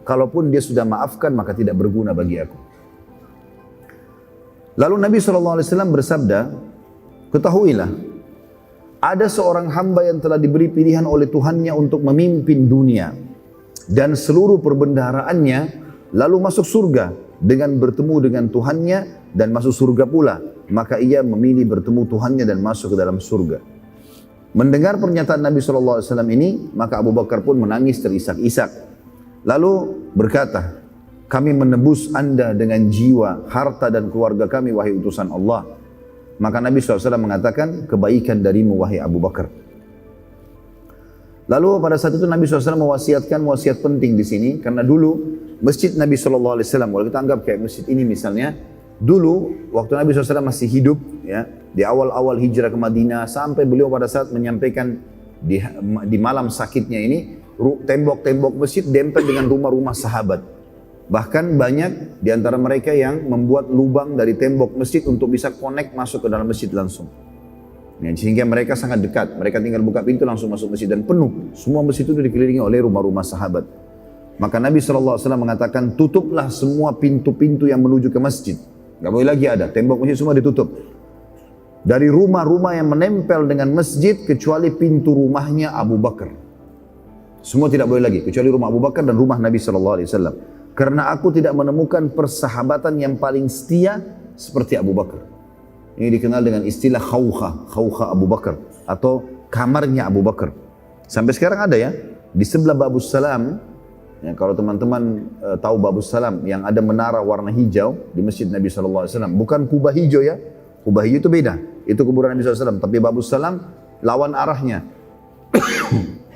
kalaupun dia sudah maafkan maka tidak berguna bagi aku. Lalu Nabi SAW bersabda, ketahuilah, ada seorang hamba yang telah diberi pilihan oleh Tuhannya untuk memimpin dunia dan seluruh perbendaharaannya, lalu masuk surga dengan bertemu dengan Tuhannya dan masuk surga pula. Maka ia memilih bertemu Tuhannya dan masuk ke dalam surga. Mendengar pernyataan Nabi SAW ini, maka Abu Bakar pun menangis terisak-isak. Lalu berkata, kami menebus anda dengan jiwa, harta dan keluarga kami, wahai utusan Allah. Maka Nabi SAW mengatakan, kebaikan darimu wahai Abu Bakar. Lalu pada saat itu Nabi SAW mewasiatkan wasiat penting di sini, karena dulu masjid Nabi SAW, kalau kita anggap kayak masjid ini misalnya, dulu waktu Nabi SAW masih hidup, ya, di awal-awal hijrah ke Madinah, sampai beliau pada saat menyampaikan di malam sakitnya ini, tembok-tembok masjid dempel dengan rumah-rumah sahabat. Bahkan banyak di antara mereka yang membuat lubang dari tembok masjid untuk bisa connect masuk ke dalam masjid langsung. Ya, sehingga mereka sangat dekat, mereka tinggal buka pintu langsung masuk masjid dan penuh. Semua masjid itu dikelilingi oleh rumah-rumah sahabat. Maka Nabi SAW mengatakan, tutuplah semua pintu-pintu yang menuju ke masjid. Gak boleh lagi ada, tembok masjid semua ditutup. Dari rumah-rumah yang menempel dengan masjid, kecuali pintu rumahnya Abu Bakar. Semua tidak boleh lagi, kecuali rumah Abu Bakar dan rumah Nabi SAW. Karena aku tidak menemukan persahabatan yang paling setia seperti Abu Bakar. Ini dikenal dengan istilah khawkha Abu Bakar, atau kamarnya Abu Bakar. Sampai sekarang ada ya, di sebelah Babus Salam, ya, kalau teman-teman tahu Babus Salam yang ada menara warna hijau di masjid Nabi SAW, bukan kubah hijau ya, kubah hijau itu beda, itu kuburan Nabi SAW, tapi Babus Salam lawan arahnya.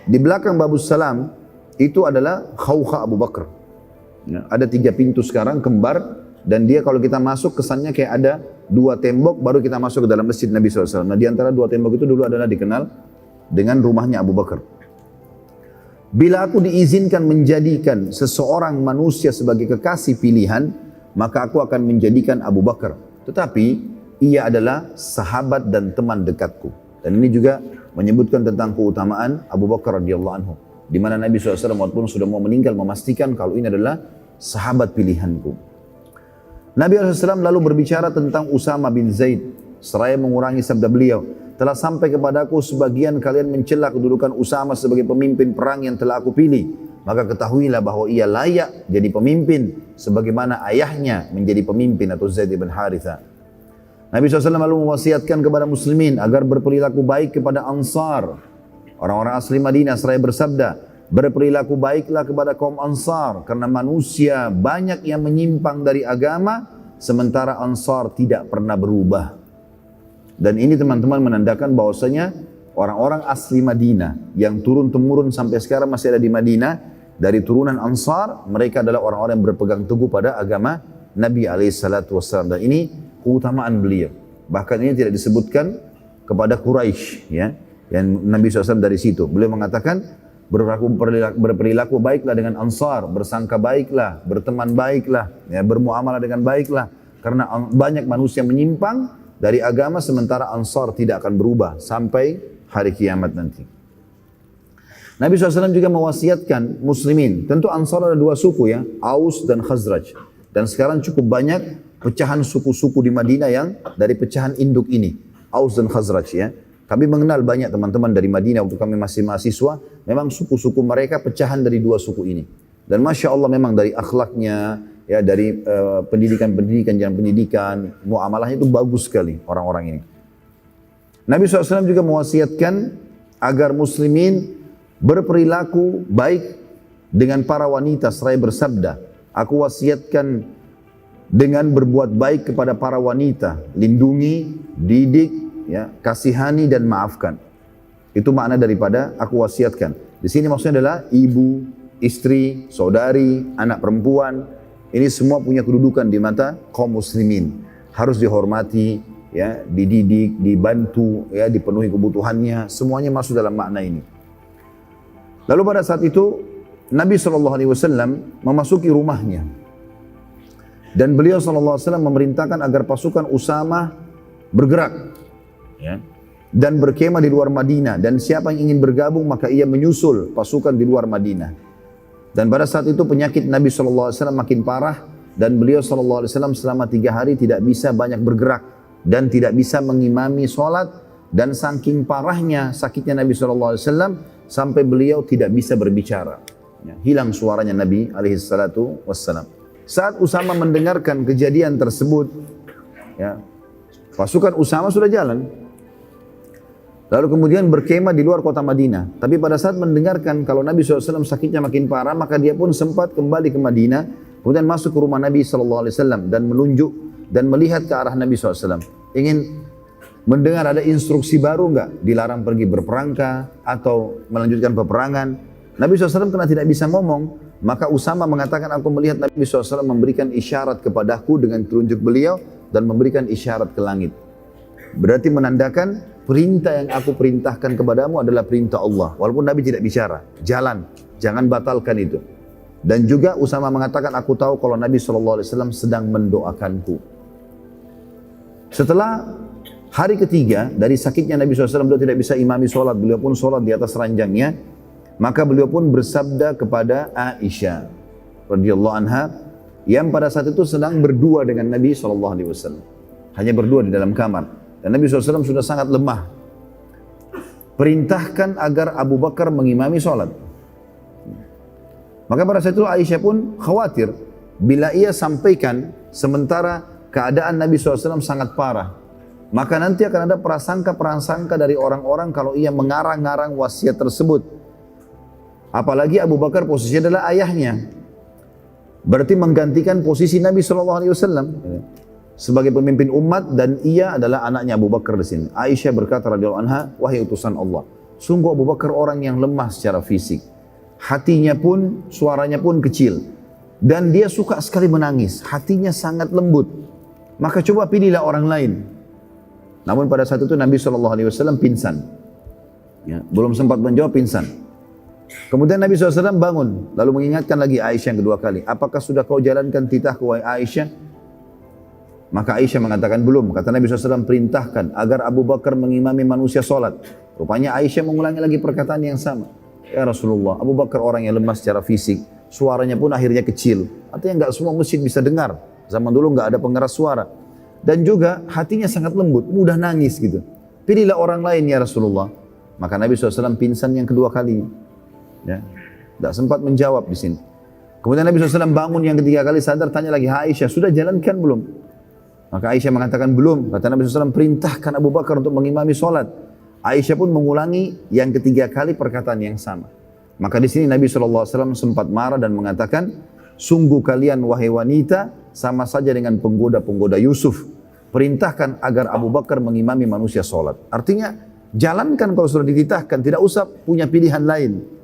Di belakang Babus Salam itu adalah khawkha Abu Bakar. Ya, ada 3 pintu sekarang kembar, dan dia kalau kita masuk kesannya kayak ada 2 tembok baru kita masuk ke dalam masjid Nabi SAW. Nah di antara 2 tembok itu dulu adalah dikenal dengan rumahnya Abu Bakar. Bila aku diizinkan menjadikan seseorang manusia sebagai kekasih pilihan, maka aku akan menjadikan Abu Bakar. Tetapi ia adalah sahabat dan teman dekatku. Dan ini juga menyebutkan tentang keutamaan Abu Bakar radhiyallahu anhu, di mana Nabi SAW walaupun sudah mau meninggal memastikan kalau ini adalah sahabat pilihanku. Nabi SAW lalu berbicara tentang Usama bin Zaid, seraya mengurangi sabda beliau, telah sampai kepadaku sebagian kalian mencela kedudukan Usama sebagai pemimpin perang yang telah aku pilih. Maka ketahuilah bahwa ia layak jadi pemimpin sebagaimana ayahnya menjadi pemimpin, atau Zaid bin Haritha. Nabi SAW lalu mewasiatkan kepada muslimin agar berperilaku baik kepada Ansar, orang-orang asli Madinah, seraya bersabda, berperilaku baiklah kepada kaum Ansar, karena manusia banyak yang menyimpang dari agama, sementara Ansar tidak pernah berubah. Dan ini teman-teman menandakan bahwasanya orang-orang asli Madinah yang turun-temurun sampai sekarang masih ada di Madinah, dari turunan Ansar, mereka adalah orang-orang yang berpegang teguh pada agama Nabi SAW. Dan ini keutamaan beliau. Bahkan ini tidak disebutkan kepada Quraisy, ya. Yang Nabi SAW dari situ. Beliau mengatakan, berperilaku baiklah dengan Ansar, bersangka baiklah, berteman baiklah, ya, bermuamalah dengan baiklah. Karena banyak manusia menyimpang dari agama sementara Ansar tidak akan berubah sampai hari kiamat nanti. Nabi SAW juga mewasiatkan muslimin, tentu Ansar ada dua suku ya, Aus dan Khazraj. Dan sekarang cukup banyak pecahan suku-suku di Madinah yang dari pecahan induk ini, Aus dan Khazraj ya. Kami mengenal banyak teman-teman dari Madinah waktu kami masih mahasiswa, memang suku-suku mereka pecahan dari dua suku ini. Dan Masya Allah memang dari akhlaknya, ya dari pendidikan, jalan pendidikan, muamalahnya itu bagus sekali orang-orang ini. Nabi SAW juga mewasiatkan agar muslimin berperilaku baik dengan para wanita seraya bersabda, aku wasiatkan dengan berbuat baik kepada para wanita, lindungi, didik, ya, kasihani dan maafkan. Itu makna daripada aku wasiatkan. Di sini maksudnya adalah ibu, istri, saudari, anak perempuan. Ini semua punya kedudukan di mata kaum muslimin. Harus dihormati, ya, dididik, dibantu, ya, dipenuhi kebutuhannya. Semuanya masuk dalam makna ini. Lalu pada saat itu Nabi SAW memasuki rumahnya. Dan beliau SAW memerintahkan agar pasukan Usamah bergerak, ya, dan berkemah di luar Madinah. Dan siapa yang ingin bergabung maka ia menyusul pasukan di luar Madinah. Dan pada saat itu penyakit Nabi SAW makin parah. Dan beliau SAW selama 3 hari tidak bisa banyak bergerak. Dan tidak bisa mengimami sholat. Dan saking parahnya sakitnya Nabi SAW sampai beliau tidak bisa berbicara. Ya, hilang suaranya Nabi SAW. Saat Usama mendengarkan kejadian tersebut, ya, pasukan Usama sudah jalan. Lalu kemudian berkemah di luar kota Madinah. Tapi pada saat mendengarkan kalau Nabi SAW sakitnya makin parah, maka dia pun sempat kembali ke Madinah. Kemudian masuk ke rumah Nabi SAW dan menunjuk dan melihat ke arah Nabi SAW. Ingin mendengar ada instruksi baru enggak? Dilarang pergi berperang atau melanjutkan peperangan. Nabi SAW karena tidak bisa ngomong, maka Usama mengatakan, aku melihat Nabi SAW memberikan isyarat kepadaku dengan telunjuk beliau dan memberikan isyarat ke langit. Berarti menandakan perintah yang aku perintahkan kepadamu adalah perintah Allah. Walaupun Nabi tidak bicara, jalan, jangan batalkan itu. Dan juga Usama mengatakan, aku tahu kalau Nabi SAW sedang mendoakanku. Setelah hari ketiga dari sakitnya Nabi SAW, beliau tidak bisa imami sholat, beliau pun sholat di atas ranjangnya. Maka beliau pun bersabda kepada Aisyah radhiyallahu anha yang pada saat itu sedang berdua dengan Nabi SAW. Hanya berdua di dalam kamar. Dan Nabi SAW sudah sangat lemah. Perintahkan agar Abu Bakar mengimami sholat. Maka pada saat itu Aisyah pun khawatir. Bila ia sampaikan sementara keadaan Nabi SAW sangat parah, maka nanti akan ada prasangka-prasangka dari orang-orang kalau ia mengarang-ngarang wasiat tersebut. Apalagi Abu Bakar posisinya adalah ayahnya. Berarti menggantikan posisi Nabi SAW sebagai pemimpin umat dan ia adalah anaknya Abu Bakar di sini. Aisyah berkata radhiyallahu anha, wahai utusan Allah, sungguh Abu Bakar orang yang lemah secara fisik. Hatinya pun, suaranya pun kecil. Dan dia suka sekali menangis. Hatinya sangat lembut. Maka coba pilihlah orang lain. Namun pada saat itu Nabi SAW pingsan. Ya, belum sempat menjawab, pingsan. Kemudian Nabi SAW bangun, lalu mengingatkan lagi Aisyah yang kedua kali. Apakah sudah kau jalankan titahku wahai Aisyah? Maka Aisyah mengatakan belum. Kata Nabi SAW, perintahkan agar Abu Bakar mengimami manusia sholat. Rupanya Aisyah mengulangi lagi perkataan yang sama. Ya Rasulullah, Abu Bakar orang yang lemah secara fisik. Suaranya pun akhirnya kecil. Artinya enggak semua masjid bisa dengar. Zaman dulu enggak ada pengeras suara. Dan juga hatinya sangat lembut, mudah nangis gitu. Pilihlah orang lain ya Rasulullah. Maka Nabi SAW pingsan yang kedua kali. Ya, tidak sempat menjawab di sini. Kemudian Nabi SAW bangun yang ketiga kali, sadar, tanya lagi, Aisyah, sudah jalankan belum? Maka Aisyah mengatakan belum. Kata Nabi SAW, perintahkan Abu Bakar untuk mengimami sholat. Aisyah pun mengulangi yang ketiga kali perkataan yang sama. Maka di sini Nabi SAW sempat marah dan mengatakan, sungguh kalian wahai wanita sama saja dengan penggoda-penggoda Yusuf. Perintahkan agar Abu Bakar mengimami manusia sholat. Artinya, jalankan kalau sudah dititahkan, tidak usah punya pilihan lain.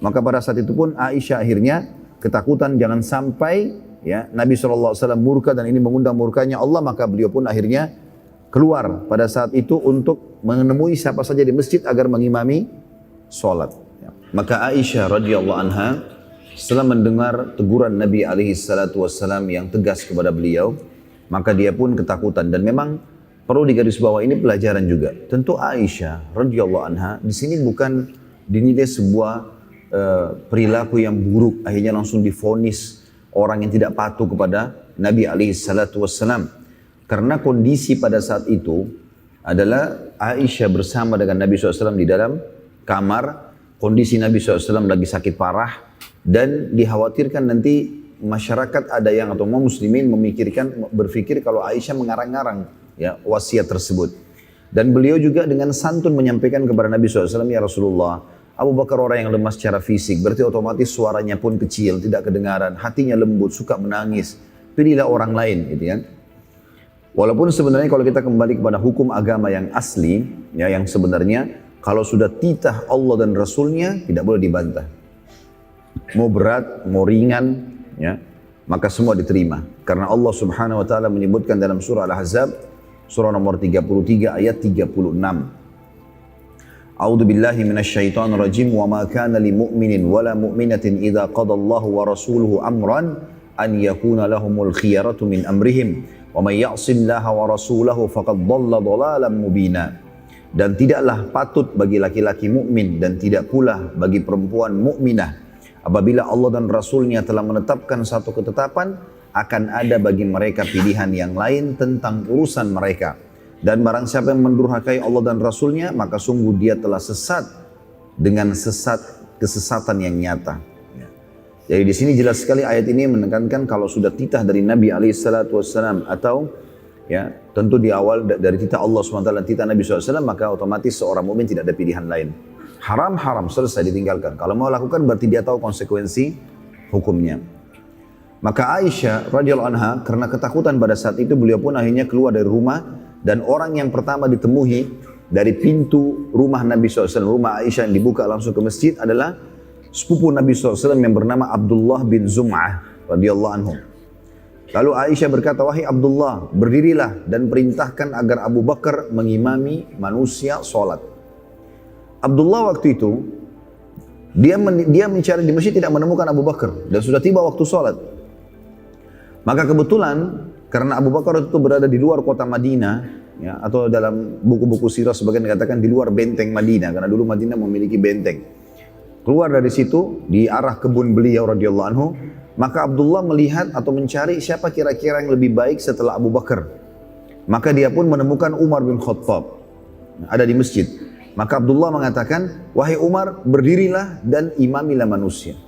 Maka pada saat itu pun Aisyah akhirnya ketakutan jangan sampai ya Nabi SAW murka dan ini mengundang murkanya Allah, maka beliau pun akhirnya keluar pada saat itu untuk menemui siapa saja di masjid agar mengimami sholat. Ya. Maka Aisyah radhiyallahu anha setelah mendengar teguran Nabi alaihi salatu wassalam yang tegas kepada beliau, maka dia pun ketakutan. Dan memang perlu digarisbawahi ini pelajaran juga. Tentu Aisyah radhiyallahu anha di sini bukan dinilai sebuah perilaku yang buruk, akhirnya langsung divonis orang yang tidak patuh kepada Nabi alaihi salatu wassalam. Karena kondisi pada saat itu adalah Aisyah bersama dengan Nabi SAW di dalam kamar. Kondisi Nabi SAW lagi sakit parah dan dikhawatirkan nanti masyarakat ada yang atau muslimin berpikir kalau Aisyah mengarang-arang ya wasiat tersebut. Dan beliau juga dengan santun menyampaikan kepada Nabi SAW, ya Rasulullah, Abu Bakar orang yang lemah secara fisik, berarti otomatis suaranya pun kecil, tidak kedengaran, hatinya lembut, suka menangis. Pilihlah orang lain, gitu kan. Walaupun sebenarnya kalau kita kembali kepada hukum agama yang asli, ya yang sebenarnya kalau sudah titah Allah dan Rasulnya tidak boleh dibantah. Mau berat, mau ringan, ya maka semua diterima. Karena Allah Subhanahu Wa Taala menyebutkan dalam surah Al-Ahzab, surah nomor 33 ayat 36. A'udzu billahi minasyaitonir rajim wa ma kana lil mu'minin wala mu'minatin idza qadallahu wa rasuluhu amran an yakuna lahumul khiyaratu min amrihim. Wa may ya'sillaha wa rasulahu faqad dhalla dhalalan mubina. Dan tidaklah patut bagi laki-laki mukmin dan tidak pula bagi perempuan mukminah apabila Allah dan Rasulnya telah menetapkan satu ketetapan, akan ada bagi mereka pilihan yang lain tentang urusan mereka. Dan barang siapa yang mendurhakai Allah dan Rasulnya, maka sungguh dia telah sesat dengan kesesatan yang nyata. Jadi di sini jelas sekali ayat ini menekankan kalau sudah titah dari Nabi SAW atau ya tentu di awal dari titah Allah SWT dan titah Nabi SAW, maka otomatis seorang mukmin tidak ada pilihan lain. Haram, selesai ditinggalkan. Kalau mau lakukan berarti dia tahu konsekuensi hukumnya. Maka Aisyah radhiyallahu anha karena ketakutan pada saat itu, beliau pun akhirnya keluar dari rumah, dan orang yang pertama ditemui dari pintu rumah Nabi SAW, rumah Aisyah yang dibuka langsung ke masjid adalah sepupu Nabi SAW yang bernama Abdullah bin Zum'ah radhiyallahu anhu. Lalu Aisyah berkata, wahai Abdullah, berdirilah dan perintahkan agar Abu Bakar mengimami manusia sholat. Abdullah waktu itu, dia mencari di masjid tidak menemukan Abu Bakar dan sudah tiba waktu sholat. Maka kebetulan karena Abu Bakar itu berada di luar kota Madinah, ya, atau dalam buku-buku sirah sebagian dikatakan di luar benteng Madinah, karena dulu Madinah memiliki benteng. Keluar dari situ di arah kebun beliau radhiyallahu anhu, maka Abdullah melihat atau mencari siapa kira-kira yang lebih baik setelah Abu Bakar. Maka dia pun menemukan Umar bin Khattab ada di masjid. Maka Abdullah mengatakan, wahai Umar, berdirilah dan imamilah manusia.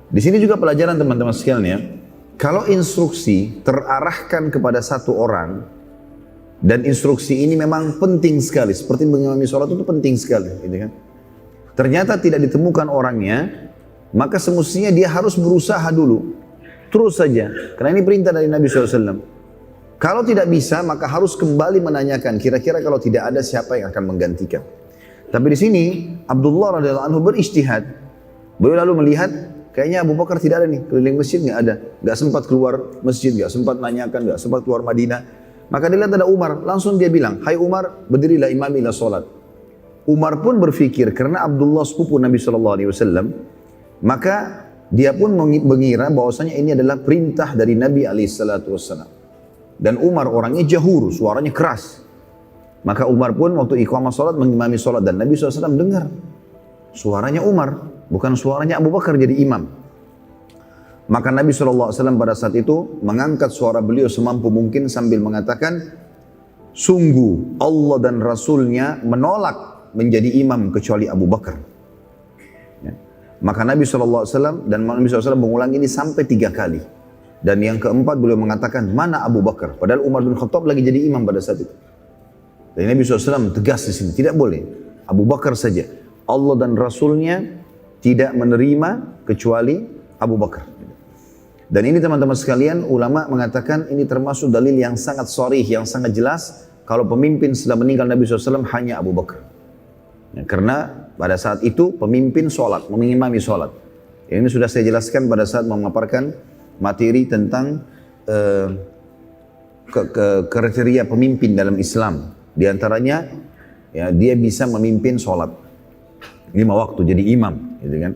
Di sini juga pelajaran teman-teman sekalian ya. Kalau instruksi terarahkan kepada satu orang, dan instruksi ini memang penting sekali, seperti mengimami sholat itu penting sekali, gitu kan? Ternyata tidak ditemukan orangnya, maka semestinya dia harus berusaha dulu, terus saja, karena ini perintah dari Nabi SAW. Kalau tidak bisa, maka harus kembali menanyakan, kira-kira kalau tidak ada siapa yang akan menggantikan. Tapi di sini Abdullah radhiyallahu anhu berijtihad. Beliau lalu melihat, kayaknya Abu Bakar tidak ada nih, keliling masjid nggak ada, nggak sempat keluar masjid, nggak sempat nanyakan, nggak sempat keluar Madinah. Maka dia lihat ada Umar, langsung dia bilang, hai Umar, berdirilah imamilah sholat. Umar pun berfikir, karena Abdullah sepupu Nabi SAW, maka dia pun mengira bahwasanya ini adalah perintah dari Nabi SAW. Dan Umar orangnya jahur, suaranya keras. Maka Umar pun waktu iqamah sholat mengimami sholat, dan Nabi SAW dengar suaranya Umar, bukan suaranya Abu Bakar jadi imam. Maka Nabi SAW pada saat itu mengangkat suara beliau semampu mungkin sambil mengatakan, sungguh Allah dan Rasulnya menolak menjadi imam kecuali Abu Bakar. Ya. Maka Nabi SAW dan Nabi SAW mengulang ini sampai 3 kali. Dan yang keempat beliau mengatakan, mana Abu Bakar? Padahal Umar bin Khattab lagi jadi imam pada saat itu. Dan Nabi SAW tegas di sini, tidak boleh. Abu Bakar saja. Allah dan Rasulnya tidak menerima kecuali Abu Bakar. Dan ini teman-teman sekalian, ulama mengatakan ini termasuk dalil yang sangat sharih, yang sangat jelas. Kalau pemimpin setelah meninggal Nabi SAW hanya Abu Bakar. Ya, karena pada saat itu pemimpin sholat, mengimami sholat. Ini sudah saya jelaskan pada saat memaparkan materi tentang kriteria pemimpin dalam Islam. Di antaranya, ya, dia bisa memimpin sholat. 5 waktu jadi imam, gitu kan.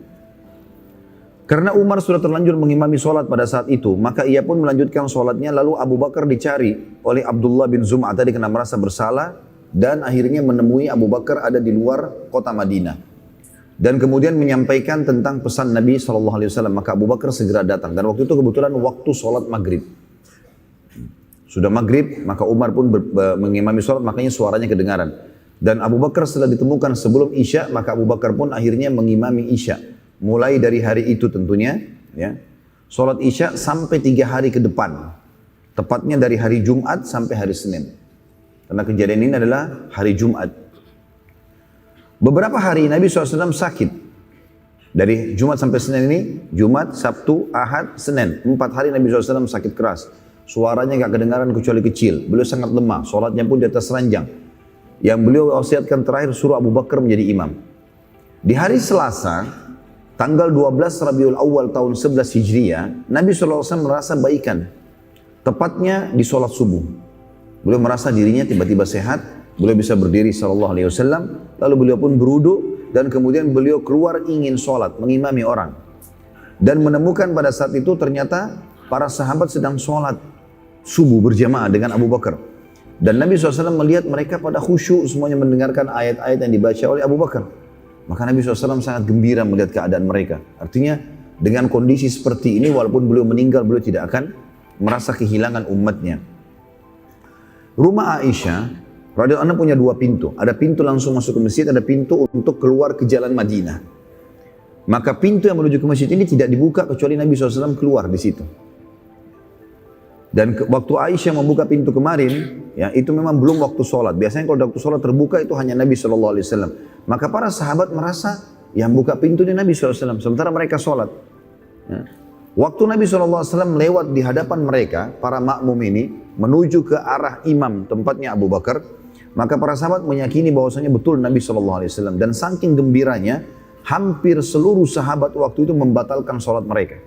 Karena Umar sudah terlanjur mengimami sholat pada saat itu, maka ia pun melanjutkan sholatnya, lalu Abu Bakar dicari oleh Abdullah bin Zum'ah tadi karena merasa bersalah, dan akhirnya menemui Abu Bakar ada di luar kota Madinah. Dan kemudian menyampaikan tentang pesan Nabi SAW, maka Abu Bakar segera datang. Dan waktu itu kebetulan waktu sholat maghrib. Sudah maghrib, maka Umar pun mengimami sholat, makanya suaranya kedengaran. Dan Abu Bakar setelah ditemukan sebelum Isya, maka Abu Bakar pun akhirnya mengimami Isya. Mulai dari hari itu tentunya, ya, sholat Isya sampai 3 hari ke depan. Tepatnya dari hari Jumat sampai hari Senin. Karena kejadian ini adalah hari Jumat. Beberapa hari Nabi SAW sakit. Dari Jumat sampai Senin ini, Jumat, Sabtu, Ahad, Senin. 4 hari Nabi SAW sakit keras. Suaranya gak kedengaran kecuali kecil. Beliau sangat lemah, sholatnya pun di atas ranjang. Yang beliau wasiatkan terakhir suruh Abu Bakar menjadi imam. Di hari Selasa, tanggal 12 Rabiul Awal tahun 11 Hijriah, Nabi SAW merasa baikan. Tepatnya di sholat subuh. Beliau merasa dirinya tiba-tiba sehat, beliau bisa berdiri SAW, lalu beliau pun berwudu, dan kemudian beliau keluar ingin sholat, mengimami orang. Dan menemukan pada saat itu ternyata para sahabat sedang sholat subuh berjamaah dengan Abu Bakar. Dan Nabi SAW melihat mereka pada khusyuk semuanya mendengarkan ayat-ayat yang dibaca oleh Abu Bakar. Maka Nabi SAW sangat gembira melihat keadaan mereka. Artinya dengan kondisi seperti ini walaupun beliau meninggal beliau tidak akan merasa kehilangan umatnya. Rumah Aisyah radhiyallahu anha punya 2 pintu. Ada pintu langsung masuk ke masjid, ada pintu untuk keluar ke jalan Madinah. Maka pintu yang menuju ke masjid ini tidak dibuka kecuali Nabi SAW keluar di situ. Dan waktu Aisyah membuka pintu kemarin, ya itu memang belum waktu sholat. Biasanya kalau waktu sholat terbuka itu hanya Nabi SAW. Maka para sahabat merasa yang buka pintu ini Nabi SAW. Sementara mereka sholat. Ya. Waktu Nabi SAW lewat di hadapan mereka, para makmum ini, menuju ke arah imam tempatnya Abu Bakar. Maka para sahabat meyakini bahwasanya betul Nabi SAW. Dan saking gembiranya, hampir seluruh sahabat waktu itu membatalkan sholat mereka.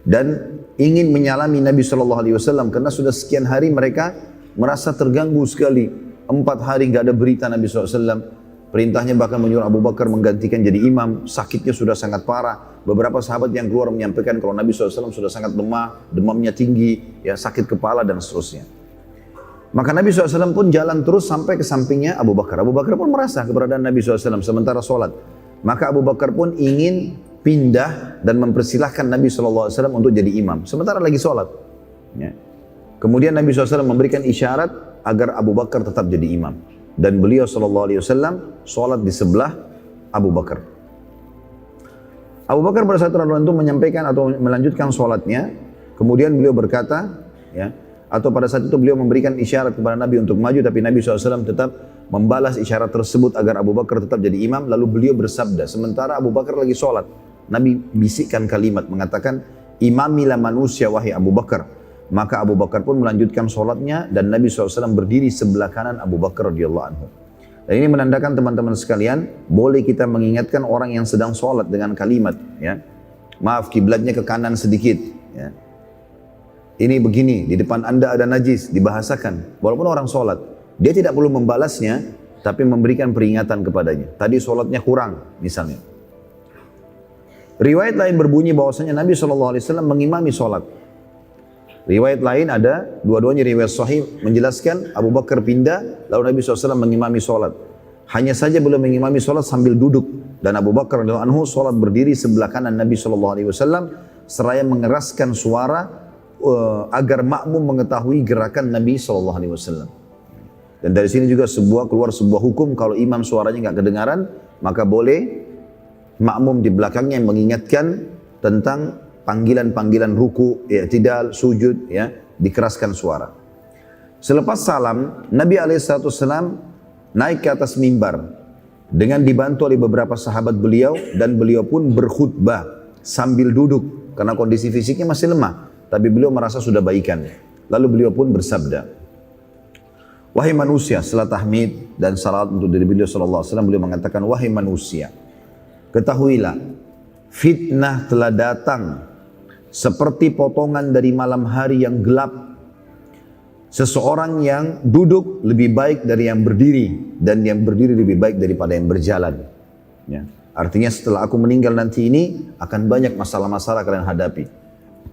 Dan ingin menyalami Nabi SAW karena sudah sekian hari mereka merasa terganggu sekali. 4 hari nggak ada berita Nabi SAW. Perintahnya bahkan menyuruh Abu Bakar menggantikan jadi imam. Sakitnya sudah sangat parah. Beberapa sahabat yang keluar menyampaikan kalau Nabi SAW sudah sangat lemah, demamnya tinggi, ya sakit kepala dan seterusnya. Maka Nabi SAW pun jalan terus sampai ke sampingnya Abu Bakar. Abu Bakar pun merasa keberadaan Nabi SAW sementara sholat. Maka Abu Bakar pun ingin pindah dan mempersilahkan Nabi SAW untuk jadi imam. Sementara lagi sholat. Ya. Kemudian Nabi SAW memberikan isyarat agar Abu Bakar tetap jadi imam. Dan beliau SAW sholat di sebelah Abu Bakar. Abu Bakar pada saat itu menyampaikan atau melanjutkan sholatnya. Kemudian beliau berkata, ya, atau pada saat itu beliau memberikan isyarat kepada Nabi untuk maju. Tapi Nabi SAW tetap membalas isyarat tersebut agar Abu Bakar tetap jadi imam. Lalu beliau bersabda, sementara Abu Bakar lagi sholat. Nabi bisikkan kalimat mengatakan, imamilah manusia wahai Abu Bakar. Maka Abu Bakar pun melanjutkan sholatnya dan Nabi SAW berdiri sebelah kanan Abu Bakar radhiyallahu anhu. Dan ini menandakan teman-teman sekalian, boleh kita mengingatkan orang yang sedang sholat dengan kalimat, ya. Maaf, kiblatnya ke kanan sedikit, ya. Ini begini, di depan anda ada najis, dibahasakan. Walaupun orang sholat, dia tidak perlu membalasnya, tapi memberikan peringatan kepadanya. Tadi sholatnya kurang, misalnya. Riwayat lain berbunyi bahwasanya Nabi SAW mengimami sholat. Riwayat lain ada, dua-duanya riwayat sahih menjelaskan Abu Bakar pindah, lalu Nabi SAW mengimami sholat. Hanya saja beliau mengimami sholat sambil duduk. Dan Abu Bakar radhiyallahu anhu sholat berdiri sebelah kanan Nabi SAW, seraya mengeraskan suara agar makmum mengetahui gerakan Nabi SAW. Dan dari sini juga keluar sebuah hukum, kalau imam suaranya nggak kedengaran, maka boleh makmum di belakangnya yang mengingatkan tentang panggilan-panggilan ruku, i'tidal, sujud, ya, dikeraskan suara. Selepas salam, Nabi SAW naik ke atas mimbar dengan dibantu oleh beberapa sahabat beliau dan beliau pun berkhutbah sambil duduk karena kondisi fisiknya masih lemah, tapi beliau merasa sudah baikan. Lalu beliau pun bersabda, wahai manusia, setelah tahmid dan salat untuk diri beliau SAW, beliau mengatakan, wahai manusia, ketahuilah, fitnah telah datang seperti potongan dari malam hari yang gelap. Seseorang yang duduk lebih baik dari yang berdiri, dan yang berdiri lebih baik daripada yang berjalan. Ya. Artinya setelah aku meninggal nanti ini akan banyak masalah-masalah kalian hadapi.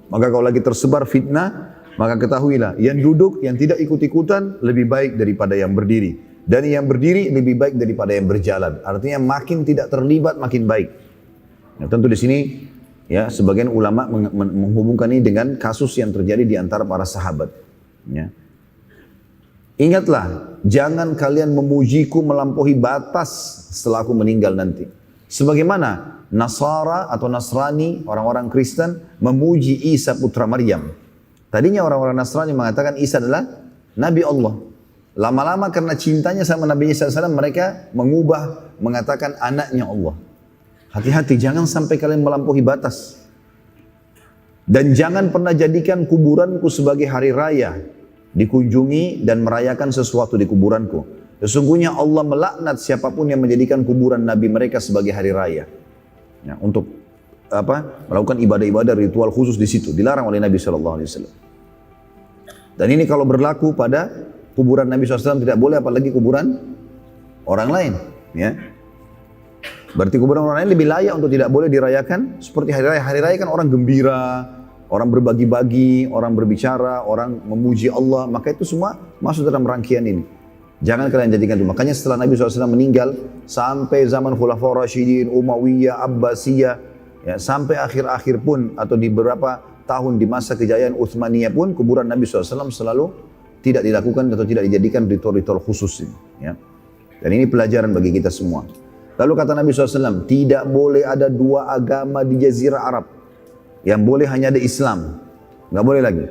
Maka kalau lagi tersebar fitnah, maka ketahuilah yang duduk, yang tidak ikut-ikutan lebih baik daripada yang berdiri. Dan yang berdiri lebih baik daripada yang berjalan. Artinya makin tidak terlibat makin baik. Nah, tentu di sini ya sebagian ulama menghubungkan ini dengan kasus yang terjadi di antara para sahabat. Ya. Ingatlah, jangan kalian memujiku melampaui batas setelah aku meninggal nanti. Sebagaimana Nasara atau Nasrani, orang-orang Kristen, memuji Isa putra Maryam. Tadinya orang-orang Nasrani mengatakan Isa adalah Nabi Allah. Lama-lama karena cintanya sama Nabi Isa SAW, mereka mengubah, mengatakan anaknya Allah. Hati-hati, jangan sampai kalian melampaui batas. Dan jangan pernah jadikan kuburanku sebagai hari raya, dikunjungi dan merayakan sesuatu di kuburanku. Sesungguhnya Allah melaknat siapapun yang menjadikan kuburan Nabi mereka sebagai hari raya. Ya, untuk melakukan ibadah-ibadah ritual khusus di situ, dilarang oleh Nabi SAW. Dan ini kalau berlaku pada kuburan Nabi SAW tidak boleh, apalagi kuburan orang lain. Ya. Berarti kuburan orang lain lebih layak untuk tidak boleh dirayakan seperti hari raya. Hari raya kan orang gembira, orang berbagi-bagi, orang berbicara, orang memuji Allah. Maka itu semua masuk dalam rangkaian ini. Jangan kalian jadikan itu. Makanya setelah Nabi SAW meninggal, sampai zaman Khulafaur Rasyidin, Umayyah, Abbasiyah, ya, sampai akhir-akhir pun, atau di beberapa tahun di masa kejayaan Utsmaniyah pun, kuburan Nabi SAW selalu tidak dilakukan atau tidak dijadikan ritual-ritual khusus. Ya. Dan ini pelajaran bagi kita semua. Lalu kata Nabi SAW, tidak boleh ada dua agama di Jazirah Arab. Yang boleh hanya ada Islam. Nggak boleh lagi.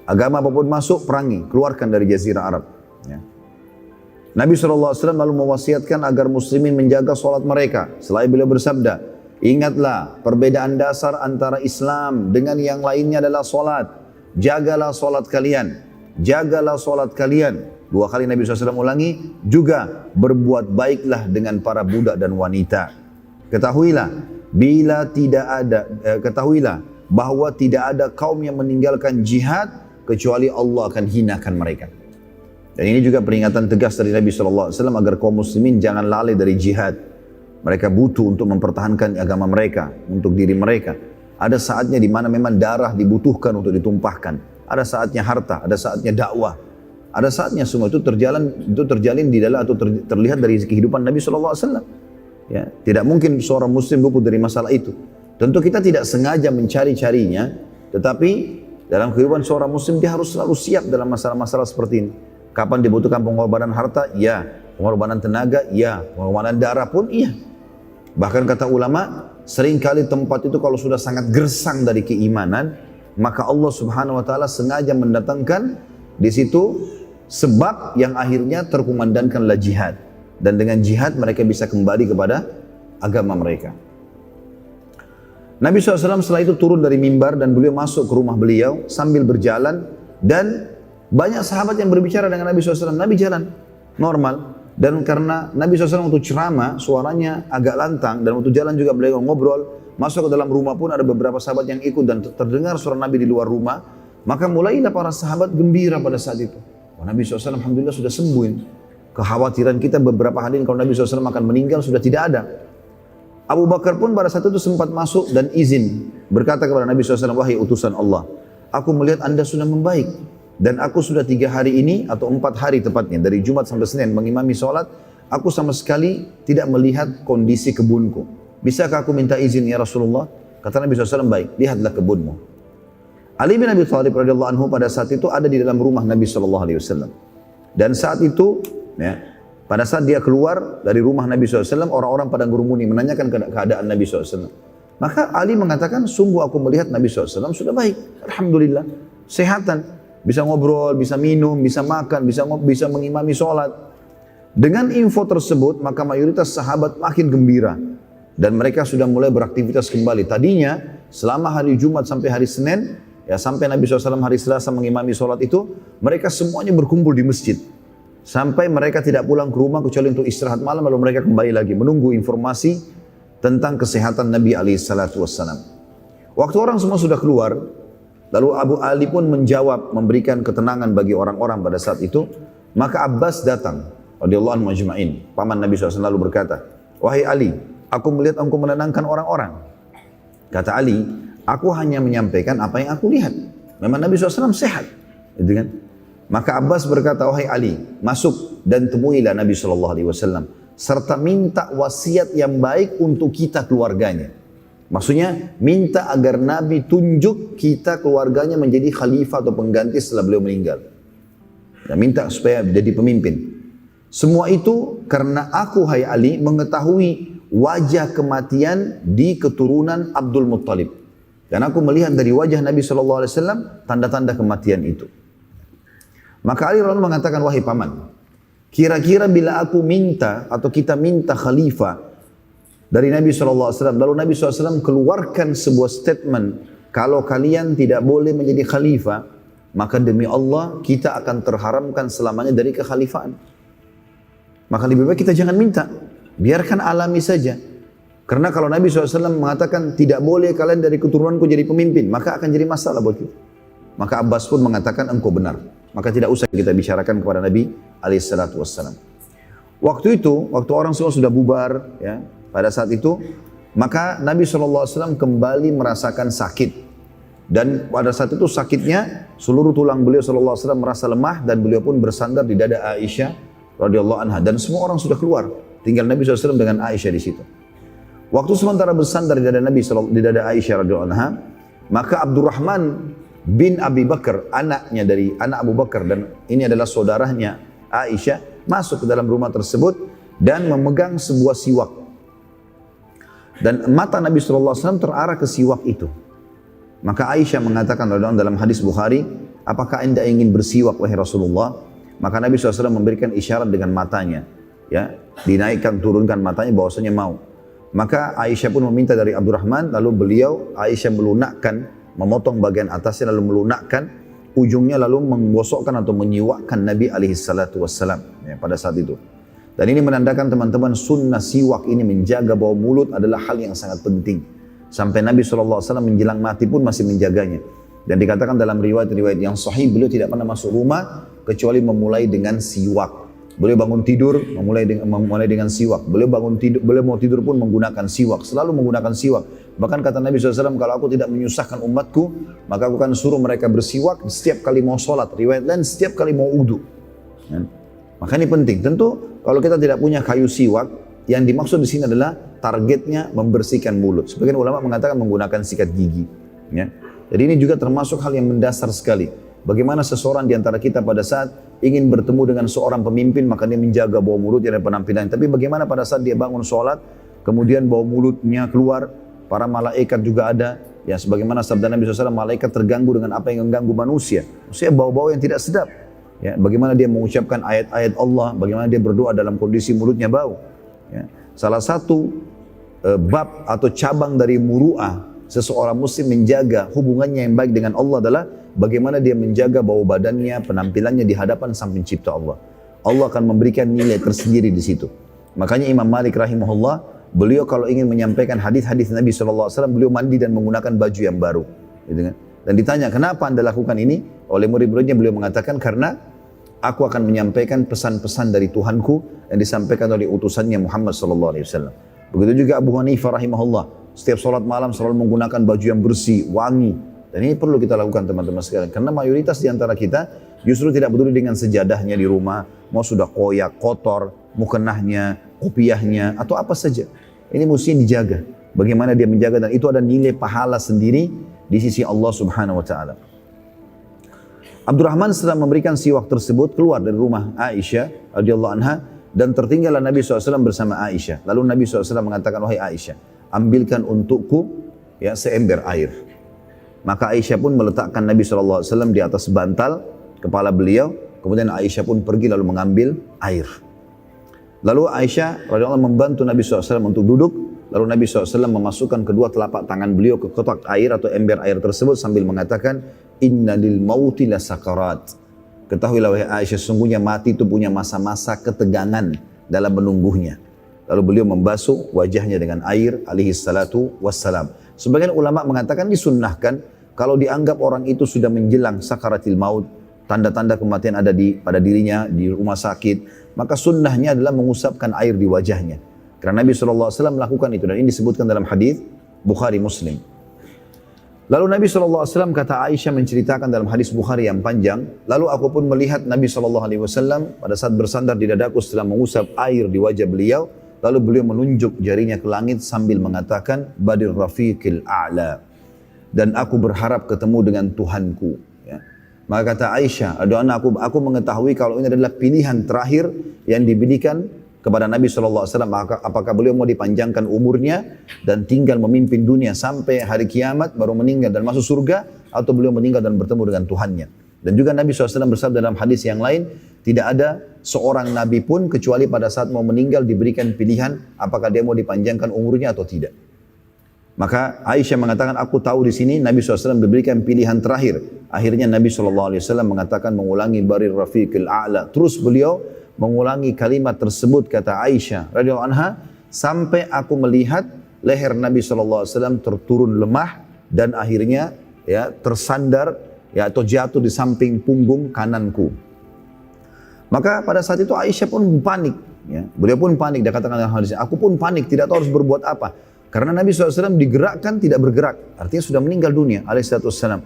Agama apapun masuk, perangi, keluarkan dari Jazirah Arab. Ya. Nabi SAW lalu mewasiatkan agar muslimin menjaga sholat mereka. Selain beliau bersabda, ingatlah perbedaan dasar antara Islam dengan yang lainnya adalah sholat. Jagalah sholat kalian. Jagalah sholat kalian. 2 kali Nabi SAW ulangi, juga berbuat baiklah dengan para budak dan wanita. Ketahuilah, ketahuilah bahwa tidak ada kaum yang meninggalkan jihad kecuali Allah akan hinakan mereka. Dan ini juga peringatan tegas dari Nabi SAW agar kaum muslimin jangan lalai dari jihad. Mereka butuh untuk mempertahankan agama mereka, untuk diri mereka. Ada saatnya di mana memang darah dibutuhkan untuk ditumpahkan. Ada saatnya harta, ada saatnya dakwah. Ada saatnya semua itu terjalin di dalam atau terlihat dari kehidupan Nabi SAW. Ya, tidak mungkin seorang muslim luput dari masalah itu. Tentu kita tidak sengaja mencari-carinya, tetapi dalam kehidupan seorang muslim dia harus selalu siap dalam masalah-masalah seperti ini. Kapan dibutuhkan pengorbanan harta? Ya. Pengorbanan tenaga? Ya. Pengorbanan darah pun? Iya. Bahkan kata ulama, seringkali tempat itu kalau sudah sangat gersang dari keimanan, maka Allah Subhanahu wa taala sengaja mendatangkan di situ sebab yang akhirnya terkumandangkanlah jihad. Dan dengan jihad mereka bisa kembali kepada agama mereka. Nabi SAW setelah itu turun dari mimbar dan beliau masuk ke rumah beliau sambil berjalan, dan banyak sahabat yang berbicara dengan Nabi SAW. Nabi jalan normal, dan karena Nabi SAW untuk ceramah suaranya agak lantang, dan untuk jalan juga beliau ngobrol. Masuk ke dalam rumah pun ada beberapa sahabat yang ikut dan terdengar suara Nabi di luar rumah. Maka mulailah para sahabat gembira pada saat itu. Oh, Nabi SAW alhamdulillah sudah sembuh. Kekhawatiran kita beberapa hari ini kalau Nabi SAW akan meninggal sudah tidak ada. Abu Bakar pun pada saat itu sempat masuk dan izin, berkata kepada Nabi SAW, wahai utusan Allah, aku melihat anda sudah membaik. Dan aku sudah 3 hari ini, atau 4 hari tepatnya, dari Jumat sampai Senin mengimami sholat, aku sama sekali tidak melihat kondisi kebunku. Bisakah aku minta izin ya Rasulullah? Kata Nabi SAW, baik, lihatlah kebunmu. Ali bin Abi Thalib radhiyallahu anhu pada saat itu ada di dalam rumah Nabi SAW. Dan saat itu, ya, pada saat dia keluar dari rumah Nabi SAW, orang-orang pada ngurumuni menanyakan keadaan Nabi SAW. Maka Ali mengatakan, sungguh aku melihat Nabi SAW sudah baik. Alhamdulillah, sehatan. Bisa ngobrol, bisa minum, bisa makan, bisa mengimami sholat. Dengan info tersebut, maka mayoritas sahabat makin gembira. Dan mereka sudah mulai beraktivitas kembali. Tadinya, selama hari Jumat sampai hari Senin, ya sampai Nabi SAW hari Selasa mengimami sholat itu, mereka semuanya berkumpul di masjid. Sampai mereka tidak pulang ke rumah kecuali untuk istirahat malam, lalu mereka kembali lagi menunggu informasi tentang kesehatan Nabi SAW. Waktu orang semua sudah keluar, lalu Abu Ali pun menjawab, memberikan ketenangan bagi orang-orang pada saat itu. Maka Abbas datang, radhiyallahu anhu majma'in. Paman Nabi SAW lalu berkata, wahai Ali, Aku melihat engkau menenangkan orang-orang. Kata Ali, aku hanya menyampaikan apa yang aku lihat. Memang Nabi SAW sehat. Gitu kan? Maka Abbas berkata, wahai Ali, masuk dan temuilah Nabi SAW. Serta minta wasiat yang baik untuk kita keluarganya. Maksudnya, minta agar Nabi tunjuk kita keluarganya menjadi khalifah atau pengganti setelah beliau meninggal. Dan minta supaya jadi pemimpin. Semua itu karena aku, hai Ali, mengetahui wajah kematian di keturunan Abdul Muttalib. Dan aku melihat dari wajah Nabi SAW tanda-tanda kematian itu. Maka Ali lalu mengatakan, wahai paman, kira-kira bila aku minta atau kita minta khalifah dari Nabi SAW, lalu Nabi SAW keluarkan sebuah statement, kalau kalian tidak boleh menjadi khalifah, maka demi Allah kita akan terharamkan selamanya dari kekhalifahan. Maka lebih baik kita jangan minta, biarkan alami saja. Karena kalau Nabi SAW mengatakan tidak boleh kalian dari keturunanku jadi pemimpin, maka akan jadi masalah buat kita. Maka Abbas pun mengatakan engkau benar. Maka tidak usah kita bicarakan kepada Nabi SAW. Waktu itu, waktu orang semua sudah bubar, ya, pada saat itu, maka Nabi SAW kembali merasakan sakit. Dan pada saat itu sakitnya, seluruh tulang beliau SAW merasa lemah dan beliau pun bersandar di dada Aisyah radhiyallahu anha. Dan semua orang sudah keluar, tinggal Nabi SAW dengan Aisyah di situ. Waktu sementara bersandar di dada Nabi di dada Aisyah radhiyallahu anha, maka Abdurrahman bin Abi Bakar, anaknya dari anak Abu Bakar dan ini adalah saudaranya Aisyah, masuk ke dalam rumah tersebut dan memegang sebuah siwak. Dan mata Nabi SAW terarah ke siwak itu. Maka Aisyah mengatakan dalam hadis Bukhari, apakah anda ingin bersiwak wahai Rasulullah? Maka Nabi SAW memberikan isyarat dengan matanya, ya, dinaikkan turunkan matanya bahwasanya mau. Maka Aisyah pun meminta dari Abdurrahman, lalu beliau Aisyah melunakkan, memotong bagian atasnya lalu melunakkan ujungnya lalu menggosokkan atau menyiwakkan Nabi SAW ya, pada saat itu. Dan ini menandakan teman-teman sunnah siwak ini menjaga bau mulut adalah hal yang sangat penting. Sampai Nabi SAW menjelang mati pun masih menjaganya. Dan dikatakan dalam riwayat-riwayat yang sahih beliau tidak pernah masuk rumah kecuali memulai dengan siwak. Beliau bangun tidur memulai dengan siwak. Beliau mau tidur pun menggunakan siwak. Selalu menggunakan siwak. Bahkan kata Nabi SAW, kalau aku tidak menyusahkan umatku, maka aku akan suruh mereka bersiwak setiap kali mau sholat. Riwayat lain setiap kali mau wudu. Ya. Maka ini penting. Tentu kalau kita tidak punya kayu siwak, yang dimaksud di sini adalah targetnya membersihkan mulut. Sebagian ulama mengatakan menggunakan sikat gigi. Ya. Jadi ini juga termasuk hal yang mendasar sekali. Bagaimana seseorang di antara kita pada saat ingin bertemu dengan seorang pemimpin, maka dia menjaga bau mulutnya dan penampilannya. Tapi bagaimana pada saat dia bangun sholat, kemudian bau mulutnya keluar, para malaikat juga ada. Ya, sebagaimana sabda Nabi SAW, malaikat terganggu dengan apa yang mengganggu manusia. Maksudnya bau-bau yang tidak sedap. Ya, bagaimana dia mengucapkan ayat-ayat Allah, bagaimana dia berdoa dalam kondisi mulutnya bau. Ya. Salah satu bab atau cabang dari muru'ah, seseorang muslim menjaga hubungannya yang baik dengan Allah adalah bagaimana dia menjaga bau badannya, penampilannya di hadapan Sang Pencipta Allah. Allah akan memberikan nilai tersendiri di situ. Makanya Imam Malik rahimahullah, beliau kalau ingin menyampaikan hadis-hadis Nabi SAW, beliau mandi dan menggunakan baju yang baru. Gitu kan? Dan ditanya, kenapa anda lakukan ini? Oleh murid-muridnya beliau mengatakan, karena aku akan menyampaikan pesan-pesan dari Tuhanku yang disampaikan oleh utusannya Muhammad SAW. Begitu juga Abu Hanifah rahimahullah, setiap sholat malam selalu menggunakan baju yang bersih, wangi. Dan ini perlu kita lakukan teman-teman sekalian. Karena mayoritas di antara kita justru tidak peduli dengan sejadahnya di rumah. Mau sudah koyak, kotor, mukenahnya, kopiahnya, atau apa saja. Ini mesti dijaga. Bagaimana dia menjaga, dan itu ada nilai pahala sendiri di sisi Allah Subhanahu wa Ta'ala. Abdurrahman setelah memberikan siwak tersebut keluar dari rumah Aisyah radhiyallahu anha dan tertinggallah Nabi SAW bersama Aisyah. Lalu Nabi SAW mengatakan, wahai Aisyah, ambilkan untukku ya seember air. Maka Aisyah pun meletakkan Nabi SAW di atas bantal kepala beliau. Kemudian Aisyah pun pergi lalu mengambil air. Lalu Aisyah radhiyallahu anha membantu Nabi SAW untuk duduk. Lalu Nabi SAW memasukkan kedua telapak tangan beliau ke kotak air atau ember air tersebut sambil mengatakan, Inna lil mauti la sakarat. Ketahuilah wahai Aisyah, sesungguhnya mati itu punya masa-masa ketegangan dalam menunggunya. Lalu beliau membasuh wajahnya dengan air alaihi salatu wassalam. Sebagian ulama mengatakan disunnahkan kalau dianggap orang itu sudah menjelang sakaratil maut, tanda-tanda kematian ada pada dirinya di rumah sakit, maka sunnahnya adalah mengusapkan air di wajahnya. Karena Nabi SAW melakukan itu, dan ini disebutkan dalam hadis Bukhari Muslim. Lalu Nabi SAW, kata Aisyah menceritakan dalam hadis Bukhari yang panjang, lalu aku pun melihat Nabi SAW pada saat bersandar di dadaku setelah mengusap air di wajah beliau, lalu beliau menunjuk jarinya ke langit sambil mengatakan, Badir Rafiqil A'la, dan aku berharap ketemu dengan Tuhanku. Ya. Maka kata Aisyah, aku mengetahui kalau ini adalah pilihan terakhir yang diberikan kepada Nabi SAW, apakah beliau mau dipanjangkan umurnya dan tinggal memimpin dunia sampai hari kiamat baru meninggal dan masuk surga, atau beliau meninggal dan bertemu dengan Tuhannya. Dan juga Nabi SAW bersabda dalam hadis yang lain, tidak ada seorang Nabi pun kecuali pada saat mau meninggal diberikan pilihan apakah dia mau dipanjangkan umurnya atau tidak. Maka Aisyah mengatakan, aku tahu di sini Nabi SAW diberikan pilihan terakhir. Akhirnya Nabi SAW mengatakan, mengulangi Barir Rafiqil A'la. Terus beliau mengulangi kalimat tersebut, kata Aisyah radhiyallahu anha, sampai aku melihat leher Nabi SAW terturun lemah dan akhirnya ya tersandar ya atau jatuh di samping punggung kananku. Maka pada saat itu Aisyah pun panik, ya. Beliau pun panik. Dia katakan dalam hadis, aku pun panik, tidak tahu harus berbuat apa. Karena Nabi SAW digerakkan tidak bergerak, artinya sudah meninggal dunia alaihissalam.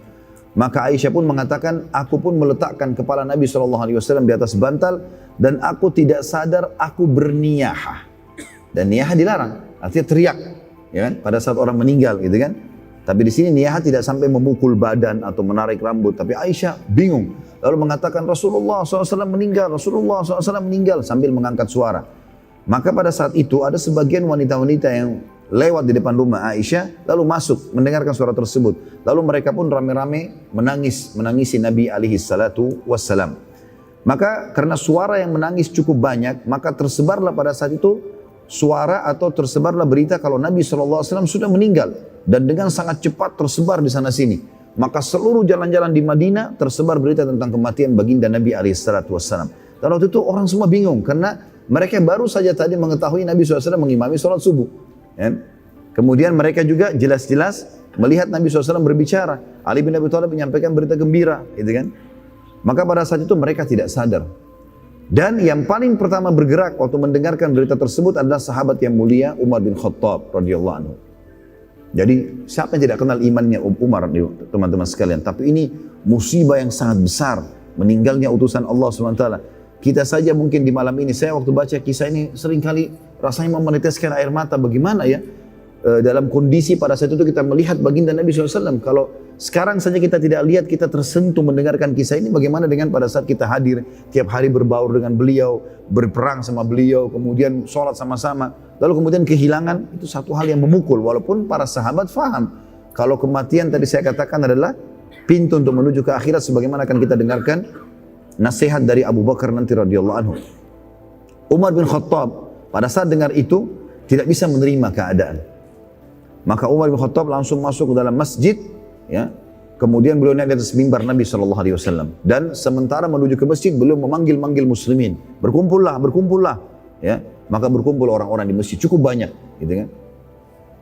Maka Aisyah pun mengatakan, aku pun meletakkan kepala Nabi SAW di atas bantal dan aku tidak sadar aku berniyahah. Dan niyahah dilarang, artinya teriak, ya kan? Pada saat orang meninggal, gitu kan? Tapi di sini niyahah tidak sampai memukul badan atau menarik rambut. Tapi Aisyah bingung, lalu mengatakan Rasulullah SAW meninggal, Rasulullah SAW meninggal sambil mengangkat suara. Maka pada saat itu ada sebagian wanita-wanita yang lewat di depan rumah Aisyah, lalu masuk mendengarkan suara tersebut. Lalu mereka pun rame-rame menangisi Nabi alaihi salatu wassalam. Maka karena suara yang menangis cukup banyak, maka tersebarlah pada saat itu suara atau tersebarlah berita kalau Nabi SAW sudah meninggal. Dan dengan sangat cepat tersebar di sana sini. Maka seluruh jalan-jalan di Madinah tersebar berita tentang kematian baginda Nabi alaihi salatu wassalam. Dan waktu itu orang semua bingung karena mereka baru saja tadi mengetahui Nabi SAW mengimami sholat subuh. Ya. Kemudian mereka juga jelas-jelas melihat Nabi SAW berbicara. Ali bin Abi Thalib menyampaikan berita gembira, gitu kan? Maka pada saat itu mereka tidak sadar. Dan yang paling pertama bergerak waktu mendengarkan berita tersebut adalah sahabat yang mulia Umar bin Khattab radhiyallahu anhu. Jadi siapa yang tidak kenal imannya Umar, teman-teman sekalian? Tapi ini musibah yang sangat besar, meninggalnya utusan Allah SWT. Kita saja mungkin di malam ini, saya waktu baca kisah ini seringkali rasanya mau meneteskan air mata. Bagaimana ya dalam kondisi pada saat itu kita melihat baginda Nabi SAW. Kalau sekarang saja kita tidak lihat, kita tersentuh mendengarkan kisah ini, bagaimana dengan pada saat kita hadir tiap hari berbaur dengan beliau, berperang sama beliau, kemudian sholat sama-sama, lalu kemudian kehilangan, itu satu hal yang memukul. Walaupun para sahabat faham kalau kematian tadi saya katakan adalah pintu untuk menuju ke akhirat, sebagaimana akan kita dengarkan nasihat dari Abu Bakar nanti radhiyallahu anhu. Umar bin Khattab pada saat dengar itu tidak bisa menerima keadaan. Maka Umar bin Khattab langsung masuk ke dalam masjid, ya. Kemudian beliau naik di atas mimbar Nabi SAW. Dan sementara menuju ke masjid, beliau memanggil-manggil muslimin. Berkumpullah, berkumpullah. Ya. Maka berkumpul orang-orang di masjid, cukup banyak. Gitu kan.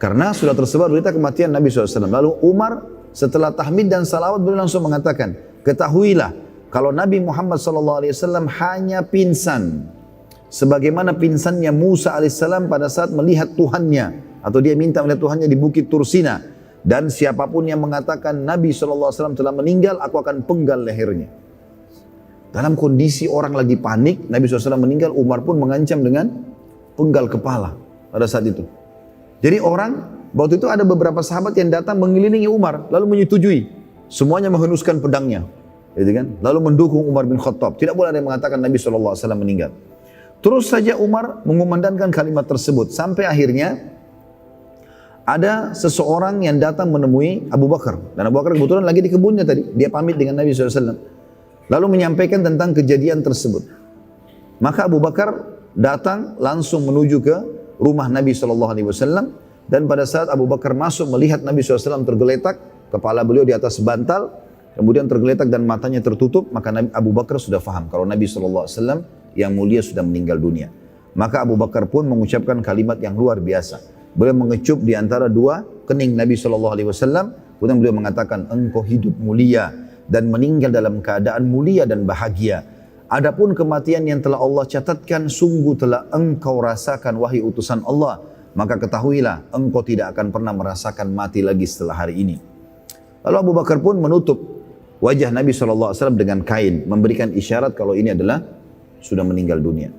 Karena sudah tersebar berita kematian Nabi SAW. Lalu Umar setelah tahmid dan salawat, beliau langsung mengatakan, ketahuilah, kalau Nabi Muhammad SAW hanya pingsan, sebagaimana pingsannya Musa AS pada saat melihat Tuhannya, atau dia minta melihat Tuhannya di Bukit Tursina. Dan siapapun yang mengatakan Nabi SAW telah meninggal, aku akan penggal lehernya. Dalam kondisi orang lagi panik, Nabi SAW meninggal, Umar pun mengancam dengan penggal kepala pada saat itu. Jadi orang, waktu itu ada beberapa sahabat yang datang mengelilingi Umar, lalu menyetujui. Semuanya menghunuskan pedangnya. Gitu kan? Lalu mendukung Umar bin Khattab. Tidak boleh ada yang mengatakan Nabi SAW meninggal. Terus saja Umar mengumandangkan kalimat tersebut. Sampai akhirnya ada seseorang yang datang menemui Abu Bakar. Dan Abu Bakar kebetulan lagi di kebunnya tadi. Dia pamit dengan Nabi SAW. Lalu menyampaikan tentang kejadian tersebut. Maka Abu Bakar datang langsung menuju ke rumah Nabi SAW. Dan pada saat Abu Bakar masuk melihat Nabi SAW tergeletak. Kepala beliau di atas bantal. Kemudian tergeletak dan matanya tertutup, maka Abu Bakar sudah faham kalau Nabi SAW yang mulia sudah meninggal dunia. Maka Abu Bakar pun mengucapkan kalimat yang luar biasa. Beliau mengecup di antara dua kening Nabi SAW, kemudian beliau mengatakan, engkau hidup mulia dan meninggal dalam keadaan mulia dan bahagia. Adapun kematian yang telah Allah catatkan, sungguh telah engkau rasakan wahai utusan Allah. Maka ketahuilah, engkau tidak akan pernah merasakan mati lagi setelah hari ini. Lalu Abu Bakar pun menutup wajah Nabi SAW dengan kain, memberikan isyarat kalau ini adalah sudah meninggal dunia.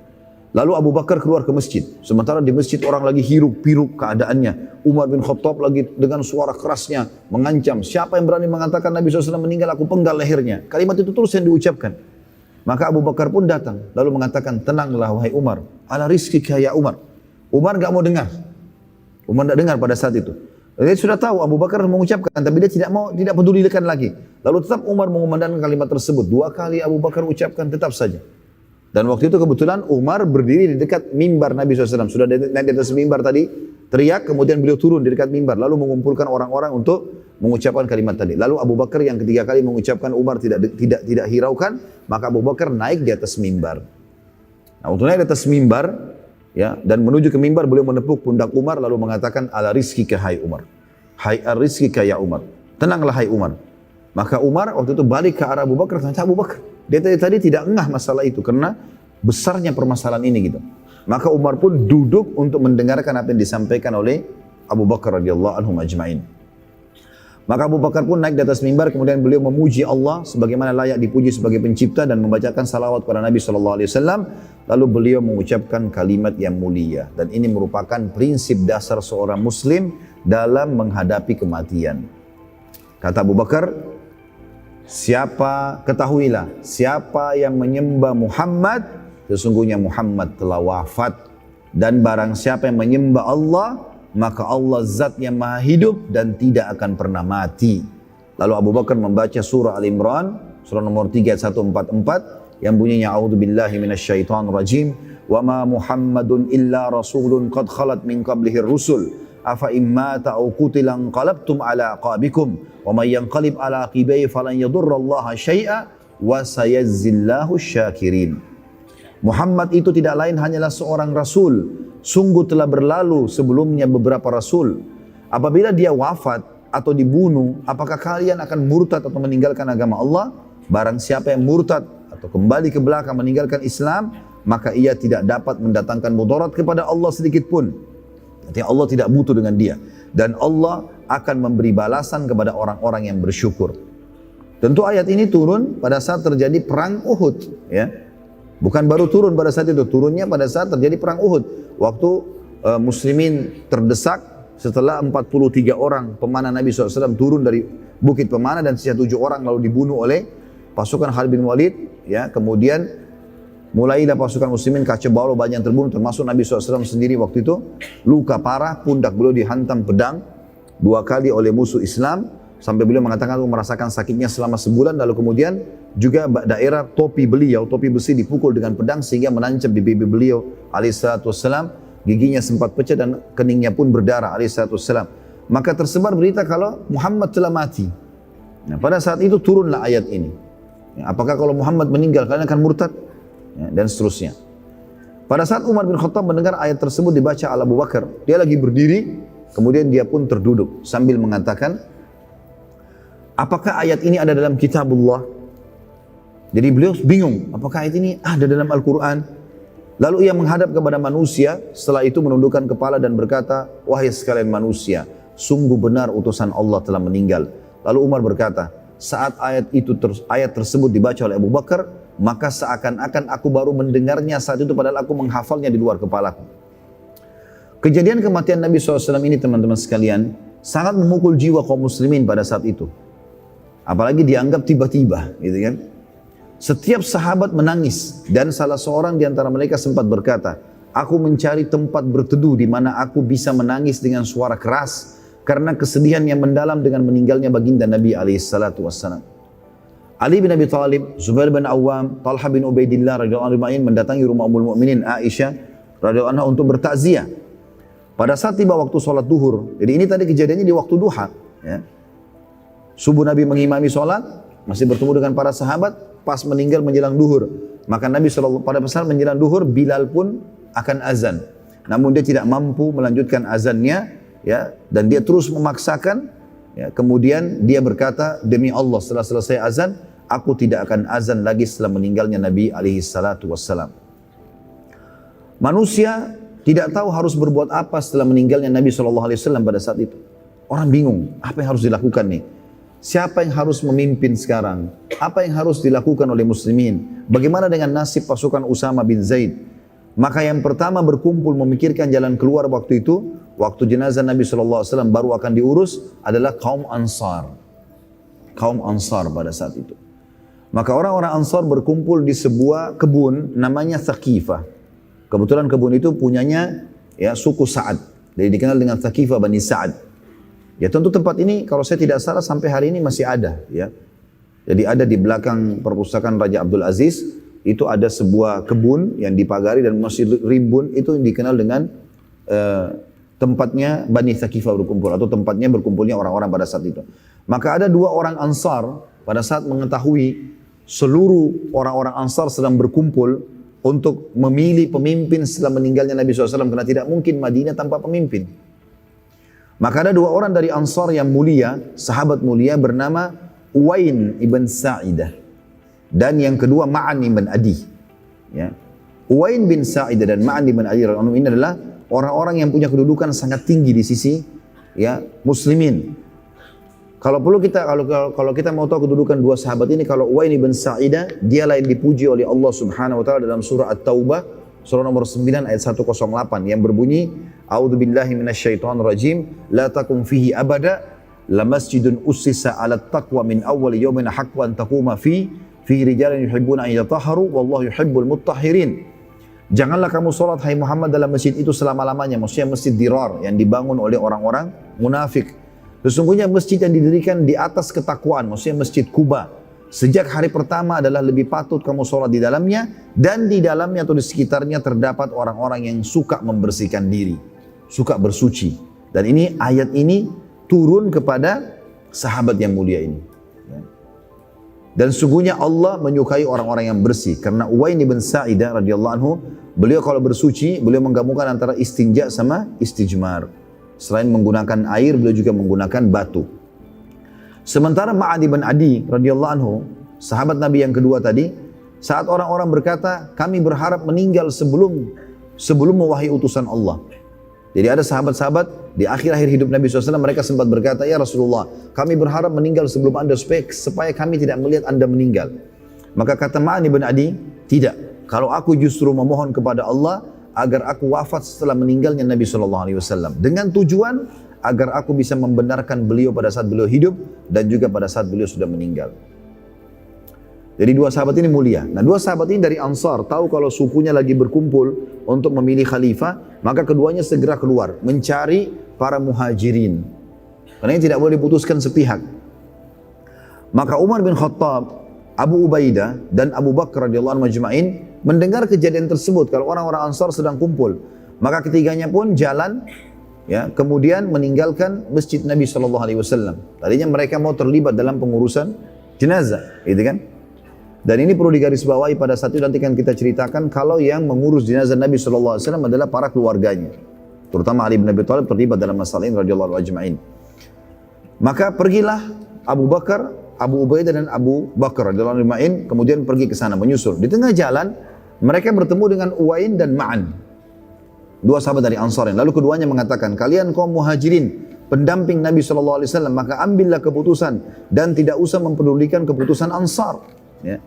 Lalu Abu Bakar keluar ke masjid. Sementara di masjid orang lagi hiruk-pikuk keadaannya. Umar bin Khattab lagi dengan suara kerasnya mengancam, siapa yang berani mengatakan Nabi SAW meninggal, aku penggal lehernya. Kalimat itu terus yang diucapkan. Maka Abu Bakar pun datang, lalu mengatakan, tenanglah wahai Umar, ala rizkika ya Umar. Umar gak mau dengar. Umar tidak dengar pada saat itu. Dia sudah tahu Abu Bakar mengucapkan, tapi dia tidak pedulikan lagi. Lalu tetap Umar mengumandangkan kalimat tersebut. 2 kali Abu Bakar ucapkan, tetap saja. Dan waktu itu kebetulan Umar berdiri di dekat mimbar Nabi SAW. Sudah naik di atas mimbar tadi, teriak, kemudian beliau turun di dekat mimbar, lalu mengumpulkan orang-orang untuk mengucapkan kalimat tadi. Lalu Abu Bakar yang ketiga kali mengucapkan, Umar tidak hiraukan, maka Abu Bakar naik di atas mimbar. Nah, untuk naik di atas mimbar, ya, dan menuju ke mimbar, beliau menepuk pundak Umar lalu mengatakan, ala rizkika hai Umar. Hai ar-rizkika ya Umar. Tenanglah hai Umar. Maka Umar waktu itu balik ke arah Abu Bakar, tanya Abu Bakar. Dia tadi tidak engah masalah itu karena besarnya permasalahan ini gitu. Maka Umar pun duduk untuk mendengarkan apa yang disampaikan oleh Abu Bakar radhiyallahu anhu ajma'in. Maka Abu Bakar pun naik di atas mimbar, kemudian beliau memuji Allah sebagaimana layak dipuji sebagai pencipta dan membacakan salawat kepada Nabi SAW. Lalu beliau mengucapkan kalimat yang mulia. Dan ini merupakan prinsip dasar seorang muslim dalam menghadapi kematian. Kata Abu Bakar, ketahuilah, siapa yang menyembah Muhammad, sesungguhnya Muhammad telah wafat. Dan barang siapa yang menyembah Allah, maka Allah zat yang maha hidup dan tidak akan pernah mati. Lalu Abu Bakar membaca surah Al-Imran, surah nomor 3 ayat 144 yang bunyinya a'udzubillahi minasyaitonir rajim, wa ma Muhammadun illa rasulun qad khalat min qablihi rusul afa imma aw qutila qalabtum ala aqabikum wa may yanqalib ala aqibihi falan yadurrallaha syai'a wa sayazzillahu syakirin. Muhammad itu tidak lain hanyalah seorang rasul. Sungguh telah berlalu sebelumnya beberapa rasul. Apabila dia wafat atau dibunuh, apakah kalian akan murtad atau meninggalkan agama Allah? Barang siapa yang murtad atau kembali ke belakang meninggalkan Islam, maka ia tidak dapat mendatangkan mudarat kepada Allah sedikit pun. Artinya Allah tidak butuh dengan dia. Dan Allah akan memberi balasan kepada orang-orang yang bersyukur. Tentu ayat ini turun pada saat terjadi perang Uhud, ya. Bukan baru turun pada saat itu, turunnya pada saat terjadi perang Uhud. Waktu muslimin terdesak setelah 43 orang pemanah Nabi SAW turun dari bukit pemanah dan sisa 7 orang lalu dibunuh oleh pasukan Khalid bin Walid. Ya, kemudian mulailah pasukan muslimin kacau balau, banyak yang terbunuh termasuk Nabi SAW sendiri waktu itu. Luka parah, pundak beliau dihantam pedang 2 kali oleh musuh Islam. Sampai beliau mengatakan aku merasakan sakitnya selama sebulan. Lalu kemudian juga daerah topi beliau, topi besi dipukul dengan pedang sehingga menancap di pipi beliau alaihissalam. Giginya sempat pecah dan keningnya pun berdarah alaihissalam. Maka tersebar berita kalau Muhammad telah mati. Nah, pada saat itu turunlah ayat ini. Ya, apakah kalau Muhammad meninggal kalian akan murtad? Ya, dan seterusnya. Pada saat Umar bin Khattab mendengar ayat tersebut dibaca oleh Abu Bakar, dia lagi berdiri, kemudian dia pun terduduk sambil mengatakan, apakah ayat ini ada dalam kitabullah? Jadi beliau bingung, apakah ayat ini ada dalam Al-Quran? Lalu ia menghadap kepada manusia, setelah itu menundukkan kepala dan berkata, wahai sekalian manusia, sungguh benar utusan Allah telah meninggal. Lalu Umar berkata, saat ayat tersebut dibaca oleh Abu Bakar, maka seakan-akan aku baru mendengarnya saat itu padahal aku menghafalnya di luar kepalaku. Kejadian kematian Nabi SAW ini teman-teman sekalian, sangat memukul jiwa kaum muslimin pada saat itu. Apalagi dianggap tiba-tiba, gitu kan. Setiap sahabat menangis dan salah seorang di antara mereka sempat berkata, aku mencari tempat berteduh di mana aku bisa menangis dengan suara keras karena kesedihan yang mendalam dengan meninggalnya baginda Nabi SAW. Ali bin Abi Thalib, Zubair bin Awam, Talha bin Ubaidillah radhiyallahu anhu mendatangi rumah Ummul Mukminin Aisyah radhiyallahu anha untuk bertakziah. Pada saat tiba waktu sholat duhur, jadi ini tadi kejadiannya di waktu duha, ya. Subuh Nabi mengimami sholat, masih bertemu dengan para sahabat, pas meninggal menjelang duhur. Maka Nabi SAW pada saat menjelang duhur, Bilal pun akan azan. Namun dia tidak mampu melanjutkan azannya, ya, dan dia terus memaksakan. Ya, kemudian dia berkata, demi Allah setelah selesai azan, aku tidak akan azan lagi setelah meninggalnya Nabi alaihi salatu wassalam. Manusia tidak tahu harus berbuat apa setelah meninggalnya Nabi SAW pada saat itu. Orang bingung, apa yang harus dilakukan nih? Siapa yang harus memimpin sekarang? Apa yang harus dilakukan oleh muslimin? Bagaimana dengan nasib pasukan Usama bin Zaid? Maka yang pertama berkumpul memikirkan jalan keluar waktu itu, waktu jenazah Nabi SAW baru akan diurus, adalah kaum Ansar. Kaum Ansar pada saat itu. Maka orang-orang Ansar berkumpul di sebuah kebun namanya Thaqifah. Kebetulan kebun itu punyanya ya suku Sa'ad. Jadi dikenal dengan Thaqifah Bani Sa'ad. Ya tentu tempat ini kalau saya tidak salah sampai hari ini masih ada ya. Jadi ada di belakang perpustakaan Raja Abdul Aziz, itu ada sebuah kebun yang dipagari dan masih rimbun, itu yang dikenal dengan tempatnya Bani Thaqifah berkumpul atau tempatnya berkumpulnya orang-orang pada saat itu. Maka ada dua orang Ansar pada saat mengetahui seluruh orang-orang Ansar sedang berkumpul untuk memilih pemimpin setelah meninggalnya Nabi SAW, karena tidak mungkin Madinah tanpa pemimpin. Maka ada dua orang dari Ansar yang mulia, sahabat mulia bernama Uwain ibn Sa'idah dan yang kedua Ma'an ibn Adi. Ya. Uwain bin Sa'idah dan Ma'an ibn Adi ini adalah orang-orang yang punya kedudukan sangat tinggi di sisi ya muslimin. Kalau kita mau tahu kedudukan dua sahabat ini, kalau Uwain ibn Sa'idah, dialah yang dipuji oleh Allah Subhanahu wa taala dalam surah At-Taubah, surah nomor 9 ayat 108 yang berbunyi, A'udzubillahi minasyaitonirrajim, la takum fihi abada, la masjidun ussisa 'ala taqwa min awwal yawmin haqqu an taquma fi rijalun yuhibbuna an yatahharu wallahu yuhibbul mutahhirin. Janganlah kamu sholat hai Muhammad dalam masjid itu selama-lamanya, maksudnya masjid Dirar yang dibangun oleh orang-orang munafik. Sesungguhnya masjid yang didirikan di atas ketakwaan, maksudnya masjid Kuba. Sejak hari pertama adalah lebih patut kamu sholat di dalamnya, dan di dalamnya atau di sekitarnya terdapat orang-orang yang suka membersihkan diri, suka bersuci. Dan ini ayat ini turun kepada sahabat yang mulia ini. Dan sungguhnya Allah menyukai orang-orang yang bersih, karena Uwain bin Sa'idah radhiyallahu anhu, beliau kalau bersuci, beliau menggabungkan antara istinja sama istijmar. Selain menggunakan air, beliau juga menggunakan batu. Sementara Ma'ad bin Adi radhiyallahu anhu, sahabat Nabi yang kedua tadi, saat orang-orang berkata, kami berharap meninggal sebelum mewahi utusan Allah. Jadi ada sahabat-sahabat di akhir-akhir hidup Nabi SAW, mereka sempat berkata, ya Rasulullah, kami berharap meninggal sebelum anda supaya kami tidak melihat anda meninggal. Maka kata Ma'ad bin Adi, tidak. Kalau aku justru memohon kepada Allah agar aku wafat setelah meninggalnya Nabi SAW, dengan tujuan agar aku bisa membenarkan beliau pada saat beliau hidup dan juga pada saat beliau sudah meninggal. Jadi dua sahabat ini mulia. Nah, dua sahabat ini dari Ansar tahu kalau sukunya lagi berkumpul untuk memilih khalifah, maka keduanya segera keluar mencari para muhajirin. Karena ini tidak boleh diputuskan sepihak. Maka Umar bin Khattab, Abu Ubaidah dan Abu Bakar radhiyallahu anhu majma'in mendengar kejadian tersebut kalau orang-orang Ansar sedang kumpul, maka ketiganya pun jalan ya, kemudian meninggalkan masjid Nabi SAW. Tadinya mereka mau terlibat dalam pengurusan jenazah, gitu kan? Dan ini perlu digarisbawahi pada saat itu nanti kan kita ceritakan kalau yang mengurus jenazah Nabi SAW adalah para keluarganya, terutama Ali bin Abi Thalib terlibat dalam masalah ini radhiyallahu ajma'in. Maka pergilah Abu Bakar, Abu Ubaidah dan Abu Bakar radhiyallahu anhu kemudian pergi ke sana menyusul. Di tengah jalan mereka bertemu dengan Uwain dan Ma'an, dua sahabat dari Ansar. Lalu keduanya mengatakan, kalian kaum muhajirin, pendamping Nabi SAW, maka ambillah keputusan dan tidak usah mempedulikan keputusan Ansar. Ya.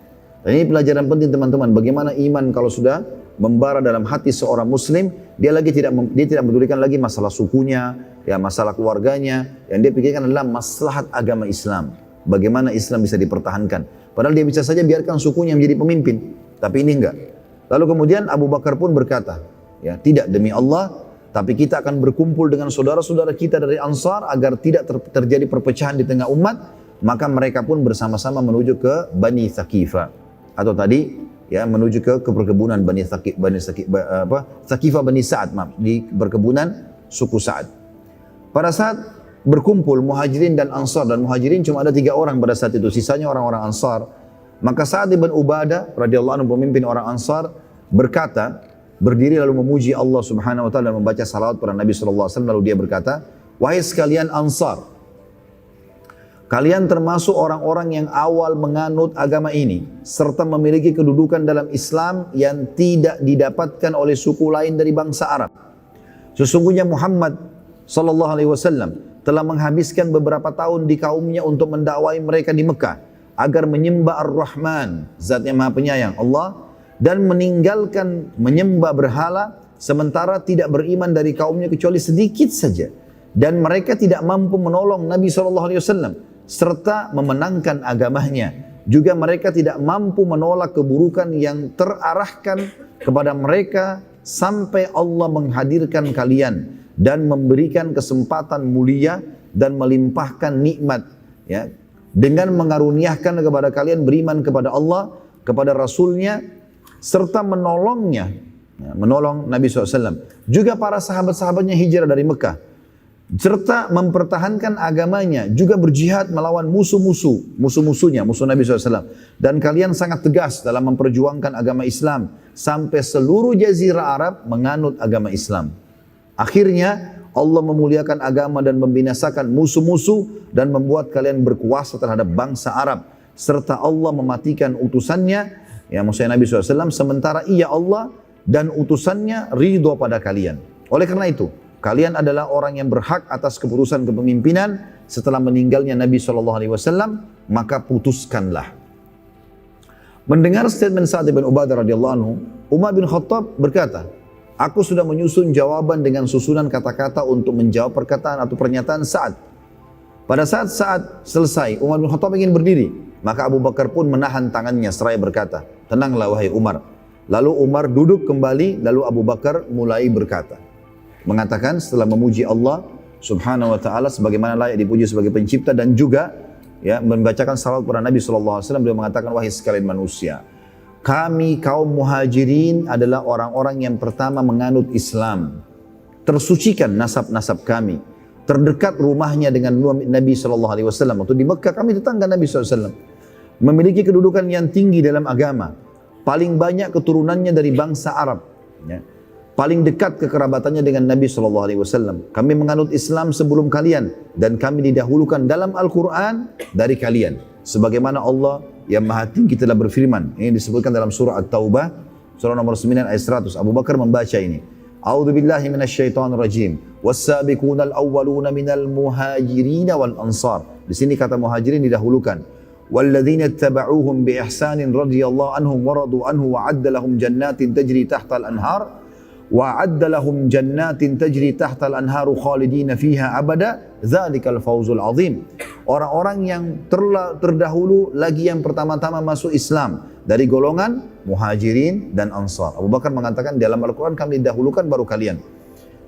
Dan ini pelajaran penting teman-teman, bagaimana iman kalau sudah membara dalam hati seorang muslim, dia tidak mempedulikan lagi masalah sukunya, ya masalah keluarganya, yang dia pikirkan adalah maslahat agama Islam. Bagaimana Islam bisa dipertahankan. Padahal dia bisa saja biarkan sukunya menjadi pemimpin, tapi ini enggak. Lalu kemudian Abu Bakar pun berkata, ya tidak, demi Allah, tapi kita akan berkumpul dengan saudara-saudara kita dari Ansar agar tidak terjadi perpecahan di tengah umat. Maka mereka pun bersama-sama menuju ke Bani Thaqifah, atau tadi ya menuju ke perkebunan Thaqifah Bani Sa'ad, di perkebunan suku Sa'ad. Pada saat berkumpul Muhajirin dan Ansar, dan Muhajirin cuma ada 3 orang pada saat itu, sisanya orang-orang Ansar. Maka Sa'ad bin Ubadah radhiyallahu anhu, pemimpin orang Ansar, berkata, berdiri lalu memuji Allah Subhanahu wa taala dan membaca salawat pada Nabi sallallahu alaihi wasallam. Lalu dia berkata, wahai sekalian Ansar, Kalian termasuk orang-orang yang awal menganut agama ini, serta memiliki kedudukan dalam Islam yang tidak didapatkan oleh suku lain dari bangsa Arab. Sesungguhnya Muhammad sallallahu alaihi wasallam telah menghabiskan beberapa tahun di kaumnya untuk mendakwai mereka di Mekah agar menyembah Ar-Rahman, Zat yang Maha Penyayang Allah, dan meninggalkan menyembah berhala, sementara tidak beriman dari kaumnya kecuali sedikit saja, dan mereka tidak mampu menolong Nabi SAW serta memenangkan agamanya. Juga mereka tidak mampu menolak keburukan yang terarahkan kepada mereka sampai Allah menghadirkan kalian dan memberikan kesempatan mulia dan melimpahkan nikmat, ya, dengan mengaruniakan kepada kalian beriman kepada Allah, kepada Rasulnya, serta menolongnya, ya, menolong Nabi SAW. Juga para sahabat-sahabatnya hijrah dari Mekah, serta mempertahankan agamanya, juga berjihad melawan musuh-musuhnya, musuh Nabi SAW. Dan kalian sangat tegas dalam memperjuangkan agama Islam, sampai seluruh jazirah Arab menganut agama Islam. Akhirnya Allah memuliakan agama dan membinasakan musuh-musuh dan membuat kalian berkuasa terhadap bangsa Arab. Serta Allah mematikan utusannya, ya maksudnya Nabi SAW, sementara ia Allah dan utusannya ridho pada kalian. Oleh karena itu, kalian adalah orang yang berhak atas keputusan kepemimpinan setelah meninggalnya Nabi SAW, maka putuskanlah. Mendengar statement Sa'ad bin Ubadah radhiyallahu anhu, Umar bin Khattab berkata, aku sudah menyusun jawaban dengan susunan kata-kata untuk menjawab perkataan atau pernyataan Sa'ad. Pada saat Sa'ad selesai, Umar bin Khattab ingin berdiri, maka Abu Bakar pun menahan tangannya seraya berkata, tenanglah wahai Umar. Lalu Umar duduk kembali, lalu Abu Bakar mulai berkata, mengatakan setelah memuji Allah Subhanahu wa taala sebagaimana layak dipuji sebagai pencipta, dan juga ya membacakan salawat kepada Nabi sallallahu alaihi wasallam, beliau mengatakan, wahai sekalian manusia, kami kaum Muhajirin adalah orang-orang yang pertama menganut Islam. Tersucikan nasab-nasab kami. Terdekat rumahnya dengan Nabi sallallahu alaihi wasallam. Waktu di Mekah kami tetangga Nabi sallallahu alaihi wasallam. Memiliki kedudukan yang tinggi dalam agama. Paling banyak keturunannya dari bangsa Arab, ya. Paling dekat kekerabatannya dengan Nabi SAW. Kami menganut Islam sebelum kalian, dan kami didahulukan dalam Al-Quran dari kalian. Sebagaimana Allah yang Maha Tinggi telah berfirman. Ini disebutkan dalam surah At-Taubah, surah nomor 9 ayat 100. Abu Bakar membaca ini. A'udzu billahi minasyaitonir rajim. Was-sabiqunal awwaluna minal muhajirin wal ansar. Di sini kata muhajirin didahulukan. Walladzina ittaba'uuhum bi ihsanin radhiyallahu anhum wa radu anhu wa 'adda lahum jannatin tajri tahtal anhar. وَعَدَّ لَهُمْ جَنَّاتٍ تَجْرِي تَحْتَ الْأَنْهَارُ خَالِدِينَ فِيهَا أَبَدًا ذَلِكَ الْفَوْزُ الْعَظِيمُ. Orang-orang yang terdahulu lagi yang pertama-tama masuk Islam dari golongan Muhajirin dan Ansar. Abu Bakar mengatakan dalam Al-Quran kami didahulukan baru kalian.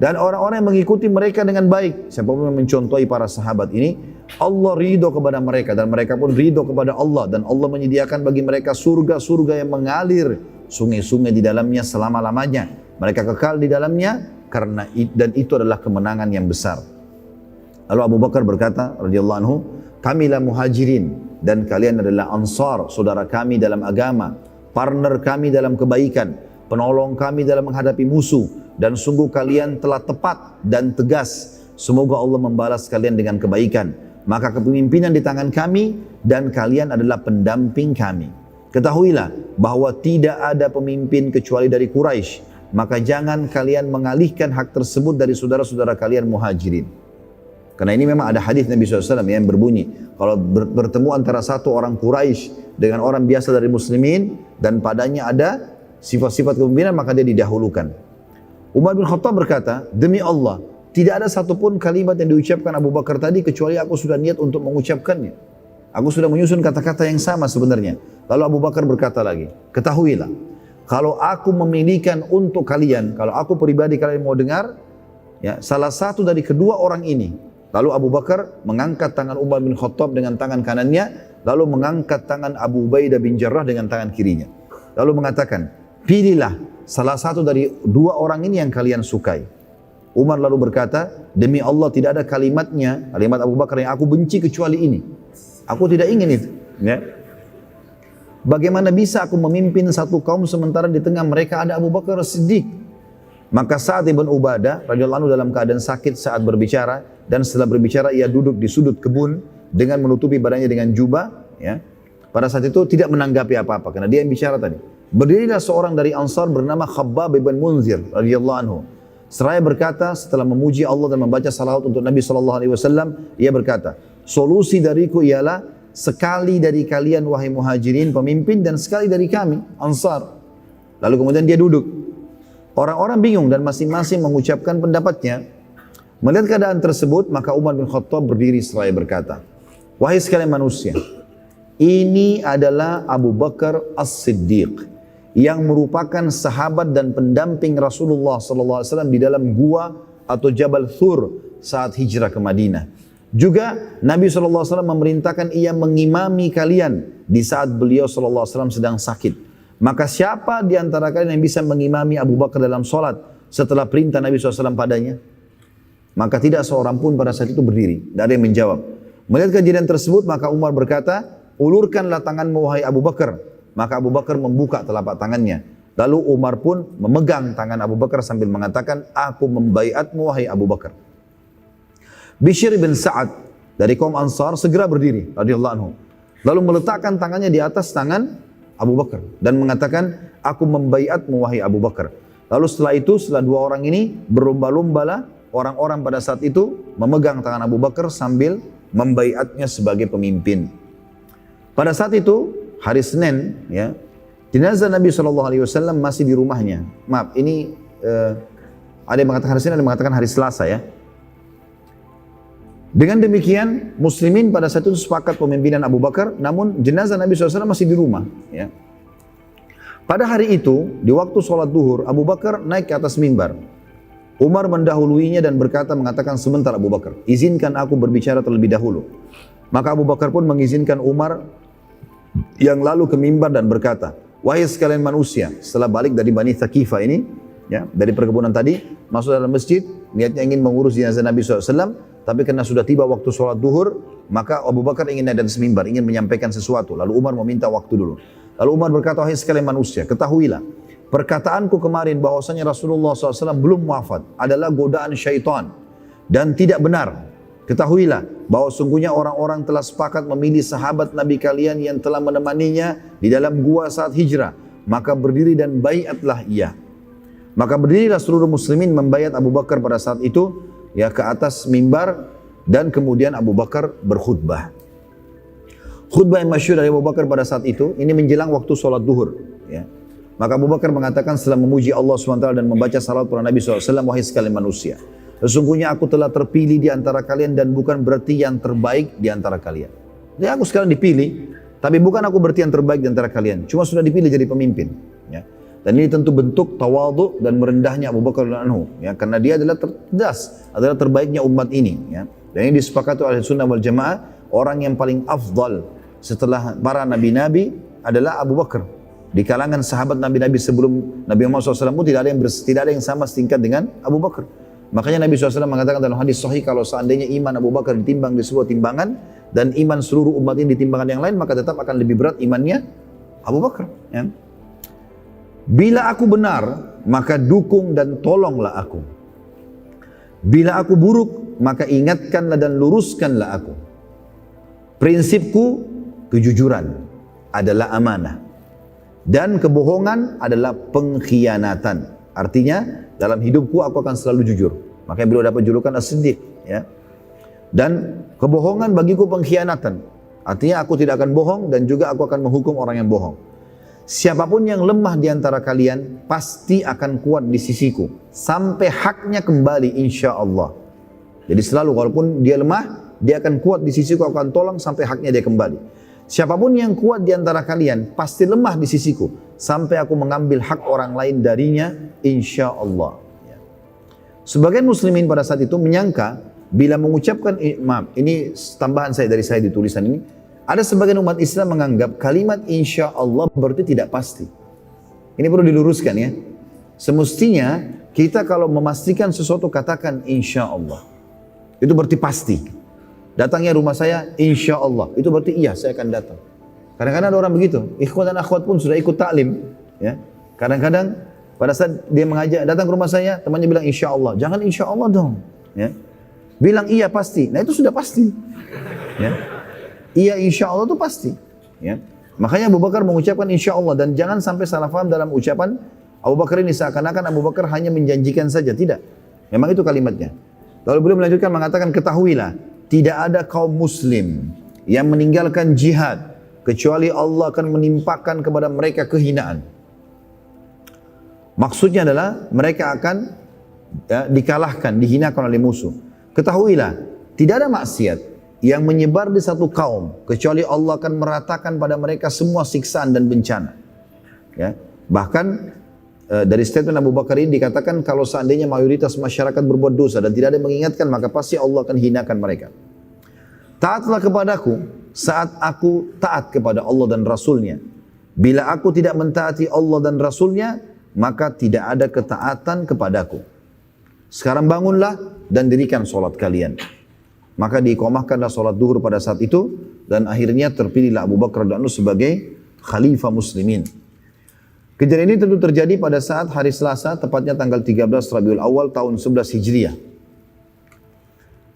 Dan orang-orang yang mengikuti mereka dengan baik, siapapun yang mencontohi para sahabat ini, Allah ridho kepada mereka dan mereka pun ridho kepada Allah, dan Allah menyediakan bagi mereka surga-surga yang mengalir sungai-sungai di dalamnya selama-lamanya. Mereka kekal di dalamnya karena dan itu adalah kemenangan yang besar. Lalu Abu Bakar berkata radhiyallahu anhu, kamilah Muhajirin dan kalian adalah Ansar, saudara kami dalam agama, partner kami dalam kebaikan, penolong kami dalam menghadapi musuh, dan sungguh kalian telah tepat dan tegas. Semoga Allah membalas kalian dengan kebaikan. Maka kepemimpinan di tangan kami dan kalian adalah pendamping kami. Ketahuilah bahwa tidak ada pemimpin kecuali dari Quraisy. Maka jangan kalian mengalihkan hak tersebut dari saudara-saudara kalian Muhajirin. Karena ini memang ada hadis Nabi SAW yang berbunyi, kalau bertemu antara satu orang Quraisy dengan orang biasa dari Muslimin dan padanya ada sifat-sifat kepemimpinan, maka dia didahulukan. Umar bin Khattab berkata, demi Allah, tidak ada satupun kalimat yang diucapkan Abu Bakar tadi kecuali aku sudah niat untuk mengucapkannya. Aku sudah menyusun kata-kata yang sama sebenarnya. Lalu Abu Bakar berkata lagi, ketahuilah, kalau aku memilihkan untuk kalian, kalau aku pribadi kalian mau dengar, ya, salah satu dari kedua orang ini. Lalu Abu Bakar mengangkat tangan Umar bin Khattab dengan tangan kanannya, lalu mengangkat tangan Abu Ubaidah bin Jarrah dengan tangan kirinya. Lalu mengatakan, pilihlah salah satu dari dua orang ini yang kalian sukai. Umar lalu berkata, demi Allah tidak ada kalimatnya, kalimat Abu Bakar yang aku benci kecuali ini. Aku tidak ingin itu. Ya. Bagaimana bisa aku memimpin satu kaum sementara di tengah mereka ada Abu Bakar Siddiq? Maka Sa'ad bin Ubadah radhiyallahu anhu dalam keadaan sakit saat berbicara, dan setelah berbicara ia duduk di sudut kebun dengan menutupi badannya dengan jubah, ya. Pada saat itu tidak menanggapi apa-apa karena dia yang bicara tadi. Berdirilah seorang dari Ansar bernama Khabbab bin Munzir radhiyallahu anhu. Seraya berkata setelah memuji Allah dan membaca salawat untuk Nabi SAW, ia berkata, solusi dariku ialah sekali dari kalian wahai muhajirin pemimpin dan sekali dari kami Ansar. Lalu kemudian dia duduk. Orang-orang bingung dan masing-masing mengucapkan pendapatnya. Melihat keadaan tersebut, maka Umar bin Khattab berdiri seraya berkata, wahai sekalian manusia, ini adalah Abu Bakar As-Siddiq yang merupakan sahabat dan pendamping Rasulullah SAW di dalam gua atau Jabal Thur saat hijrah ke Madinah. Juga Nabi SAW memerintahkan ia mengimami kalian di saat beliau SAW sedang sakit. Maka siapa di antara kalian yang bisa mengimami Abu Bakar dalam solat setelah perintah Nabi SAW padanya? Maka tidak seorang pun pada saat itu berdiri. Tidak ada yang menjawab. Melihat kejadian tersebut, maka Umar berkata, ulurkanlah tanganmu wahai Abu Bakar. Maka Abu Bakar membuka telapak tangannya. Lalu Umar pun memegang tangan Abu Bakar sambil mengatakan, aku membaiatmu wahai Abu Bakar. Bishr bin Sa'ad dari kaum Ansar segera berdiri radhiyallahu anhu. Lalu meletakkan tangannya di atas tangan Abu Bakar dan mengatakan, aku membaiatmu wahai Abu Bakar. Lalu setelah itu, setelah dua orang ini berlomba-lombalah orang-orang pada saat itu memegang tangan Abu Bakar sambil membaiatnya sebagai pemimpin. Pada saat itu hari Senin, ya, jenazah Nabi SAW masih di rumahnya. Maaf, ini ada yang mengatakan hari Senin, ada yang mengatakan hari Selasa, ya. Dengan demikian, muslimin pada saat itu sepakat pemimpinan Abu Bakar, namun jenazah Nabi SAW masih di rumah, ya. Pada hari itu, di waktu sholat duhur, Abu Bakar naik ke atas mimbar. Umar mendahuluinya dan mengatakan, sebentar Abu Bakar, izinkan aku berbicara terlebih dahulu. Maka Abu Bakar pun mengizinkan Umar yang lalu ke mimbar dan berkata, wahai sekalian manusia, setelah balik dari Bani Thaqifah ini, ya, dari perkebunan tadi, masuk dalam masjid, niatnya ingin mengurus jenazah Nabi SAW, tapi karena sudah tiba waktu sholat duhur, maka Abu Bakar ingin naik dari mimbar, ingin menyampaikan sesuatu. Lalu Umar meminta waktu dulu. Lalu Umar berkata, wahai sekalian manusia, ketahuilah, perkataanku kemarin bahwasanya Rasulullah SAW belum wafat adalah godaan syaitan dan tidak benar. Ketahuilah bahwa sungguhnya orang-orang telah sepakat memilih sahabat Nabi kalian yang telah menemaninya di dalam gua saat hijrah. Maka berdiri dan baiatlah ia. Maka berdirilah seluruh muslimin membaiat Abu Bakar pada saat itu, ya, ke atas mimbar, dan kemudian Abu Bakar berkhutbah. Khutbah yang masyhur dari Abu Bakar pada saat itu, ini menjelang waktu sholat duhur, ya. Maka Abu Bakar mengatakan setelah memuji Allah SWT dan membaca salawat pada Nabi SAW, wahai sekalian manusia, sesungguhnya aku telah terpilih di antara kalian dan bukan berarti yang terbaik di antara kalian. Jadi aku sekarang dipilih, tapi bukan aku berarti yang terbaik di antara kalian. Cuma sudah dipilih jadi pemimpin. Ya. Dan ini tentu bentuk tawadhu dan merendahnya Abu Bakar radhiyallahu anhu. Ya, karena dia adalah cerdas, adalah terbaiknya umat ini. Ya. Dan ini disepakati oleh Sunnah wal Jamaah, orang yang paling afdal setelah para nabi-nabi adalah Abu Bakar. Di kalangan sahabat Nabi-Nabi sebelum Nabi Muhammad SAW pun tidak ada yang sama setingkat dengan Abu Bakar. Makanya Nabi SAW mengatakan dalam hadis sahih, kalau seandainya iman Abu Bakar ditimbang di sebuah timbangan dan iman seluruh umat ini di timbangan yang lain, maka tetap akan lebih berat imannya Abu Bakar. Ya. Bila aku benar, maka dukung dan tolonglah aku. Bila aku buruk, maka ingatkanlah dan luruskanlah aku. Prinsipku, kejujuran adalah amanah. Dan kebohongan adalah pengkhianatan. Artinya, dalam hidupku aku akan selalu jujur. Makanya beliau dapat julukan As-Siddiq. Ya. Dan kebohongan bagiku pengkhianatan. Artinya aku tidak akan bohong dan juga aku akan menghukum orang yang bohong. Siapapun yang lemah di antara kalian, pasti akan kuat di sisiku. Sampai haknya kembali insya Allah. Jadi selalu walaupun dia lemah, dia akan kuat di sisiku, aku akan tolong sampai haknya dia kembali. Siapapun yang kuat di antara kalian pasti lemah di sisiku sampai aku mengambil hak orang lain darinya, insya Allah. Ya. Sebagian muslimin pada saat itu menyangka bila mengucapkan, maaf, ini tambahan dari saya di tulisan ini, ada sebagian umat Islam menganggap kalimat insya Allah berarti tidak pasti. Ini perlu diluruskan, ya. Semestinya kita kalau memastikan sesuatu katakan insya Allah. Itu berarti pasti. Datangnya rumah saya, insya Allah. Itu berarti iya, saya akan datang. Kadang-kadang ada orang begitu. Ikhwan dan akhwat pun sudah ikut taklim. Ya. Kadang-kadang pada saat dia mengajak datang ke rumah saya, temannya bilang insya Allah. Jangan insya Allah dong. Ya. Bilang iya pasti. Nah itu sudah pasti. Ya. iya insya Allah itu pasti. Ya. Makanya Abu Bakar mengucapkan insya Allah, dan jangan sampai salah faham dalam ucapan Abu Bakar ini seakan-akan Abu Bakar hanya menjanjikan saja. Tidak. Memang itu kalimatnya. Lalu beliau melanjutkan mengatakan, ketahuilah, tidak ada kaum muslim yang meninggalkan jihad kecuali Allah akan menimpakan kepada mereka kehinaan. Maksudnya adalah mereka akan dikalahkan, dihinakan oleh musuh. Ketahuilah, tidak ada maksiat yang menyebar di satu kaum kecuali Allah akan meratakan pada mereka semua siksaan dan bencana. Ya. Bahkan dari statement Abu Bakar ini dikatakan kalau seandainya mayoritas masyarakat berbuat dosa dan tidak ada yang mengingatkan, maka pasti Allah akan hinakan mereka. Taatlah kepadaku saat aku taat kepada Allah dan Rasulnya. Bila aku tidak mentaati Allah dan Rasulnya, maka tidak ada ketaatan kepadaku. Sekarang bangunlah dan dirikan solat kalian. Maka diiqamahkanlah solat duhur pada saat itu, dan akhirnya terpilihlah Abu Bakar radhiyallahu anhu sebagai khalifah muslimin. Kejadian ini tentu terjadi pada saat hari Selasa, tepatnya tanggal 13 Rabiul Awal tahun 11 Hijriah.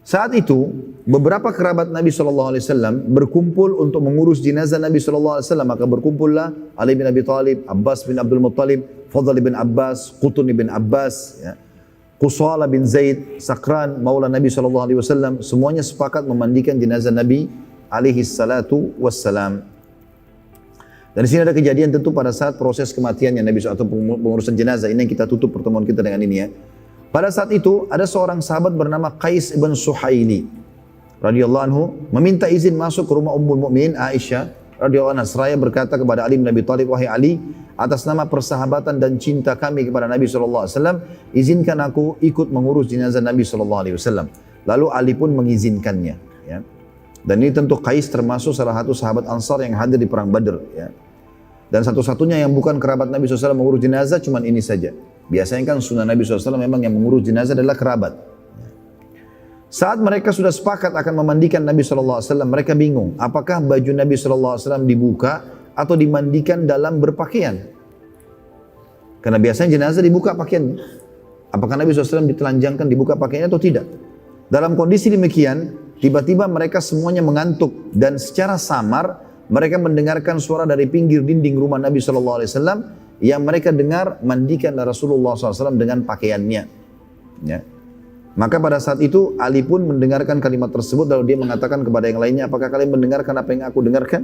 Saat itu, beberapa kerabat Nabi SAW berkumpul untuk mengurus jenazah Nabi SAW. Maka berkumpullah Ali bin Abi Thalib, Abbas bin Abdul Muttalib, Fadl bin Abbas, Qutun bin Abbas, ya, Qusala bin Zaid, Sakran, maula Nabi SAW. Semuanya sepakat memandikan jenazah Nabi SAW. Dan di sini ada kejadian tentu pada saat proses kematiannya Nabi SAW atau pengurusan jenazah. Ini yang kita tutup pertemuan kita dengan ini ya. Pada saat itu ada seorang sahabat bernama Qais ibn Suhaili radhiyallahu anhu meminta izin masuk ke rumah Ummul Mukminin Aisyah radhiyallahu anha seraya berkata kepada Ali bin Abi Thalib, wahai Ali, atas nama persahabatan dan cinta kami kepada Nabi SAW, izinkan aku ikut mengurus jenazah Nabi SAW. Lalu Ali pun mengizinkannya. Ya. Dan ini tentu Qais termasuk salah satu sahabat Ansar yang hadir di perang Badr. Ya. Dan satu-satunya yang bukan kerabat Nabi SAW mengurus jenazah cuma ini saja. Biasanya kan sunnah Nabi SAW memang yang mengurus jenazah adalah kerabat. Saat mereka sudah sepakat akan memandikan Nabi SAW, mereka bingung. Apakah baju Nabi SAW dibuka atau dimandikan dalam berpakaian? Karena biasanya jenazah dibuka pakaian. Apakah Nabi SAW ditelanjangkan dibuka pakaiannya atau tidak? Dalam kondisi demikian, tiba-tiba mereka semuanya mengantuk. Dan secara samar, mereka mendengarkan suara dari pinggir dinding rumah Nabi SAW yang mereka dengar mandikan Rasulullah SAW dengan pakaiannya. Ya. Maka pada saat itu Ali pun mendengarkan kalimat tersebut lalu dia mengatakan kepada yang lainnya, apakah kalian mendengarkan apa yang aku dengarkan?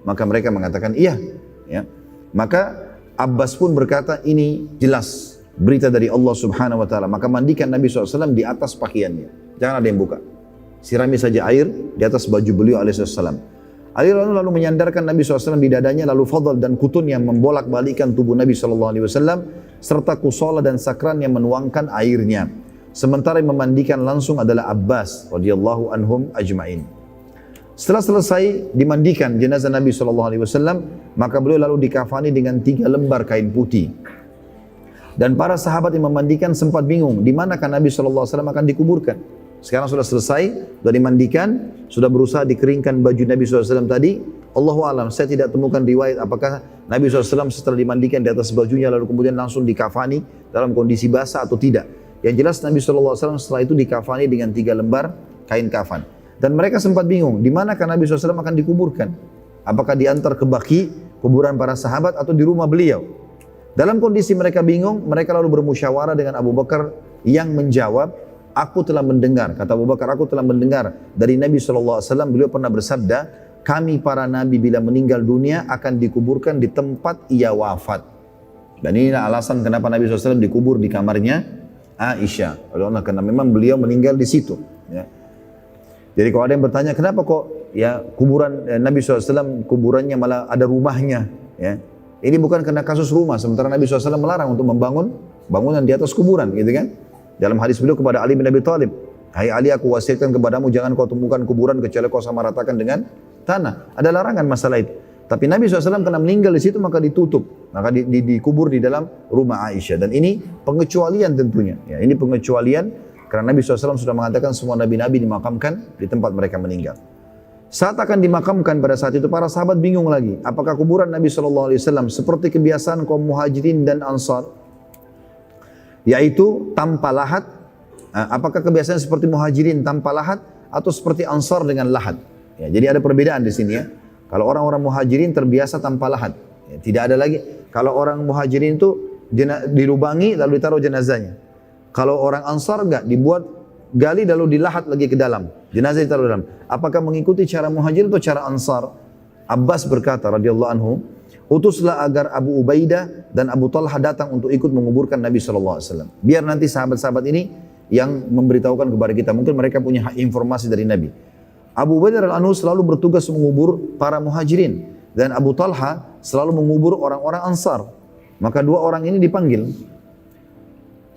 Maka mereka mengatakan iya. Ya. Maka Abbas pun berkata, ini jelas berita dari Allah Subhanahu Wa Taala. Maka mandikan Nabi SAW di atas pakaiannya. Jangan ada yang buka. Sirami saja air di atas baju beliau alaihissalam. Ali lalu menyandarkan Nabi SAW di dadanya, lalu Fadl dan Qutun yang membolak-balikan tubuh Nabi SAW, serta Qusala dan Sakran yang menuangkan airnya. Sementara yang memandikan langsung adalah Abbas radhiyallahu anhum ajma'in. Setelah selesai dimandikan jenazah Nabi SAW, maka beliau lalu dikafani dengan 3 lembar kain putih. Dan para sahabat yang memandikan sempat bingung, di manakah Nabi SAW akan dikuburkan. Sekarang sudah selesai, sudah dimandikan, sudah berusaha dikeringkan baju Nabi SAW tadi. Allahu a'lam, saya tidak temukan riwayat apakah Nabi SAW setelah dimandikan di atas bajunya lalu kemudian langsung dikafani dalam kondisi basah atau tidak. Yang jelas Nabi SAW setelah itu dikafani dengan 3 lembar kain kafan. Dan mereka sempat bingung, di manakah Nabi SAW akan dikuburkan? Apakah diantar ke Baqi, kuburan para sahabat, atau di rumah beliau? Dalam kondisi mereka bingung, mereka lalu bermusyawarah dengan Abu Bakar yang menjawab, aku telah mendengar, kata Abu Bakar, aku telah mendengar dari Nabi SAW, beliau pernah bersabda, kami para nabi bila meninggal dunia akan dikuburkan di tempat ia wafat. Dan inilah alasan kenapa Nabi SAW dikubur di kamarnya Aisyah. Karena memang beliau meninggal di situ. Ya. Jadi kalau ada yang bertanya, kenapa kok ya kuburan Nabi SAW kuburannya malah ada rumahnya? Ya. Ini bukan karena kasus rumah, sementara Nabi SAW melarang untuk membangun bangunan di atas kuburan, gitu kan? Dalam hadis beliau kepada Ali bin Abi Thalib, hai Ali, aku wasiatkan kepadamu jangan kau temukan kuburan kecuali kau samaratakan dengan tanah. Ada larangan masalah itu. Tapi Nabi SAW karena meninggal di situ maka ditutup, maka dikubur di dalam rumah Aisyah. Dan ini pengecualian tentunya. Ya, ini pengecualian karena Nabi SAW sudah mengatakan semua nabi-nabi dimakamkan di tempat mereka meninggal. Saat akan dimakamkan pada saat itu para sahabat bingung lagi. Apakah kuburan Nabi SAW seperti kebiasaan kaum muhajirin dan ansar? Yaitu tanpa lahat, apakah kebiasaan seperti muhajirin tanpa lahat atau seperti ansar dengan lahat? Ya, jadi ada perbedaan di sini ya. Kalau orang-orang muhajirin terbiasa tanpa lahat. Ya, tidak ada lagi. Kalau orang muhajirin itu dilubangi lalu ditaruh jenazahnya. Kalau orang ansar enggak, dibuat gali lalu dilahat lagi ke dalam. Jenazah ditaruh dalam. Apakah mengikuti cara muhajirin atau cara ansar? Abbas berkata radhiyallahu anhu, utuslah agar Abu Ubaidah dan Abu Talha datang untuk ikut menguburkan Nabi SAW. Biar nanti sahabat-sahabat ini yang memberitahukan kepada kita. Mungkin mereka punya informasi dari Nabi. Abu Ubaidah radhiyallahu anhu selalu bertugas mengubur para muhajirin. Dan Abu Talha selalu mengubur orang-orang ansar. Maka dua orang ini dipanggil.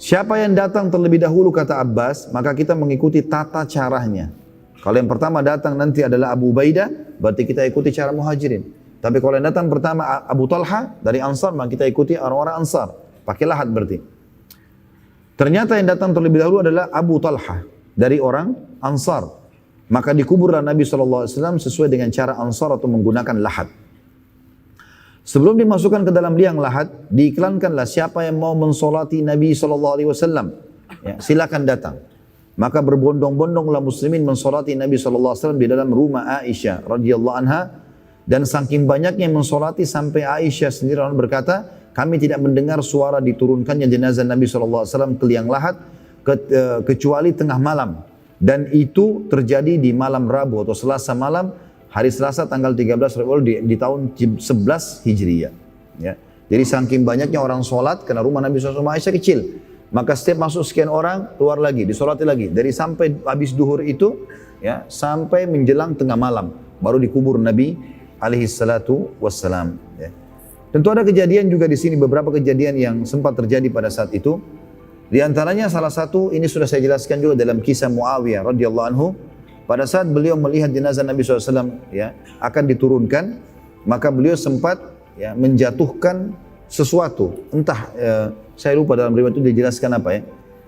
Siapa yang datang terlebih dahulu kata Abbas, maka kita mengikuti tata caranya. Kalau yang pertama datang nanti adalah Abu Ubaidah, berarti kita ikuti cara muhajirin. Tapi kalau yang datang pertama Abu Talha dari ansar, maka kita ikuti orang-orang ansar. Pakai lahat berarti. Ternyata yang datang terlebih dahulu adalah Abu Talha dari orang ansar. Maka dikuburlah Nabi SAW sesuai dengan cara ansar atau menggunakan lahat. Sebelum dimasukkan ke dalam liang lahat, diiklankanlah siapa yang mau mensolati Nabi SAW. Ya, silakan datang. Maka berbondong-bondonglah muslimin mensolati Nabi SAW di dalam rumah Aisyah radhiyallahu anha. Dan saking banyaknya yang mensolati sampai Aisyah sendiri berkata, kami tidak mendengar suara diturunkannya jenazah Nabi SAW ke liang lahat kecuali tengah malam. Dan itu terjadi di malam Rabu atau Selasa malam, hari Selasa tanggal 13 Rabiul di tahun 11 Hijriah. Ya. Jadi saking banyaknya orang sholat, karena rumah Nabi SAW Aisyah kecil. Maka setiap masuk sekian orang, keluar lagi, disolati lagi. Dari sampai habis duhur itu, ya, sampai menjelang tengah malam. Baru dikubur Nabi alaihissalatu-wassalam. Ya. Tentu ada kejadian juga di sini, beberapa kejadian yang sempat terjadi pada saat itu. Di antaranya salah satu, ini sudah saya jelaskan juga dalam kisah Muawiyah radhiyallahu anhu. Pada saat beliau melihat jenazah Nabi SAW ya, akan diturunkan, maka beliau sempat ya, menjatuhkan sesuatu. Entah, saya lupa dalam riwayat itu dijelaskan apa ya.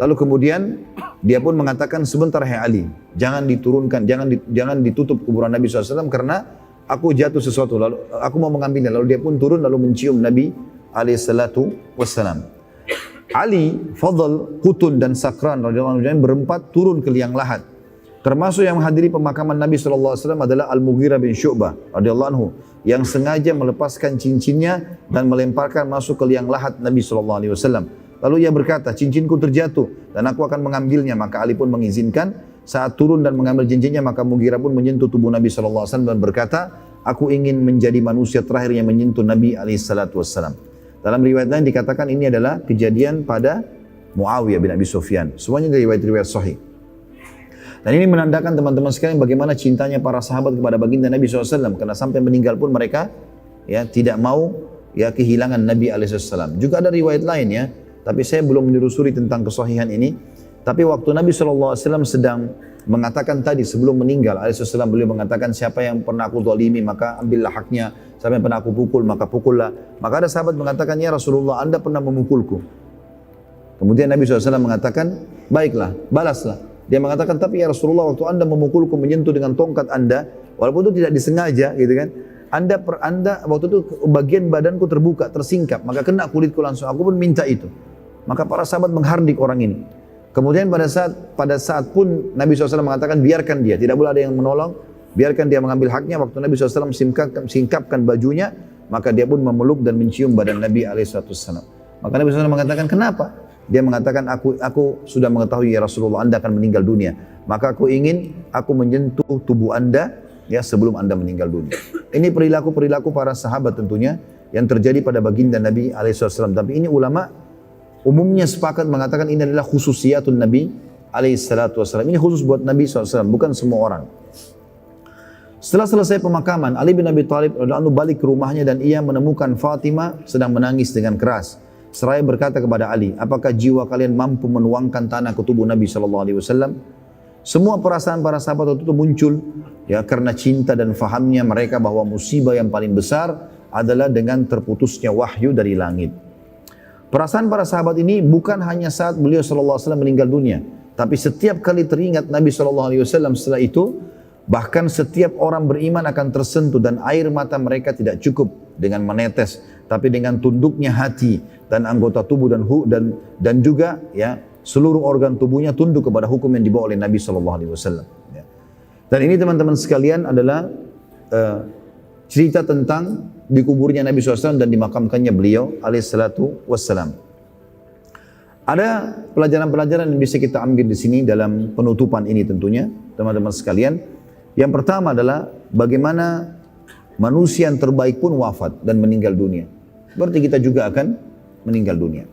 Lalu kemudian dia pun mengatakan, sebentar hai Ali, jangan diturunkan, jangan ditutup kuburan Nabi SAW karena aku jatuh sesuatu. Lalu aku mau mengambilnya. Lalu dia pun turun lalu mencium Nabi alaihissalatu-wassalam. Ali, Fadl, Qutun dan Sakran radhiyallahu anhu berempat turun ke liang lahat. Termasuk yang menghadiri pemakaman Nabi SAW adalah Al-Mughirah bin Syu'bah radhiyallahu anhu yang sengaja melepaskan cincinnya dan melemparkan masuk ke liang lahat Nabi SAW. Lalu ia berkata, cincinku terjatuh dan aku akan mengambilnya. Maka Ali pun mengizinkan. Saat turun dan mengambil cincinnya, maka Mughirah pun menyentuh tubuh Nabi SAW dan berkata, aku ingin menjadi manusia terakhir yang menyentuh Nabi SAW. Dalam riwayat lain dikatakan ini adalah kejadian pada Muawiyah bin Abi Sufyan. Semuanya dari riwayat-riwayat sahih. Dan ini menandakan teman-teman sekalian bagaimana cintanya para sahabat kepada baginda Nabi SAW. Karena sampai meninggal pun mereka ya tidak mau ya kehilangan Nabi SAW. Juga ada riwayat lain ya. Tapi saya belum menelusuri tentang kesahihan ini. Tapi waktu Nabi SAW sedang mengatakan tadi sebelum meninggal alaihissalam, beliau mengatakan siapa yang pernah aku zalimi maka ambillah haknya. Siapa yang pernah aku pukul maka pukullah. Maka ada sahabat mengatakan, ya Rasulullah, Anda pernah memukulku. Kemudian Nabi SAW mengatakan, baiklah, balaslah. Dia mengatakan, tapi ya Rasulullah, waktu Anda memukulku menyentuh dengan tongkat Anda, walaupun itu tidak disengaja gitu kan, Anda waktu itu bagian badanku terbuka, tersingkap, maka kena kulitku langsung. Aku pun minta itu. Maka para sahabat menghardik orang ini. Kemudian pada saat pun Nabi SAW mengatakan, biarkan dia, tidak boleh ada yang menolong, biarkan dia mengambil haknya. Waktu Nabi SAW singkapkan bajunya, maka dia pun memeluk dan mencium badan Nabi SAW. Maka Nabi SAW mengatakan, kenapa? Dia mengatakan, aku sudah mengetahui ya Rasulullah, Anda akan meninggal dunia. Maka aku ingin aku menyentuh tubuh Anda ya sebelum Anda meninggal dunia. Ini perilaku para sahabat tentunya yang terjadi pada baginda Nabi SAW. Tapi ini ulama umumnya sepakat mengatakan ini adalah khususiyatun Nabi SAW. Ini khusus buat Nabi SAW, bukan semua orang. Setelah selesai pemakaman, Ali bin Abi Thalib balik ke rumahnya dan ia menemukan Fatimah sedang menangis dengan keras. Seraya berkata kepada Ali, apakah jiwa kalian mampu menuangkan tanah ke tubuh Nabi SAW? Semua perasaan para sahabat waktu itu muncul ya karena cinta dan fahamnya mereka bahwa musibah yang paling besar adalah dengan terputusnya wahyu dari langit. Perasaan para sahabat ini bukan hanya saat beliau SAW meninggal dunia, tapi setiap kali teringat Nabi SAW setelah itu, bahkan setiap orang beriman akan tersentuh dan air mata mereka tidak cukup dengan menetes, tapi dengan tunduknya hati dan anggota tubuh dan juga ya seluruh organ tubuhnya tunduk kepada hukum yang dibawa oleh Nabi SAW. Ya. Dan ini teman-teman sekalian adalah cerita tentang dikuburnya Nabi SAW dan dimakamkannya beliau alaihissalatu wassalam. Ada pelajaran-pelajaran yang bisa kita ambil di sini dalam penutupan ini tentunya, teman-teman sekalian. Yang pertama adalah bagaimana manusia yang terbaik pun wafat dan meninggal dunia. Berarti kita juga akan meninggal dunia.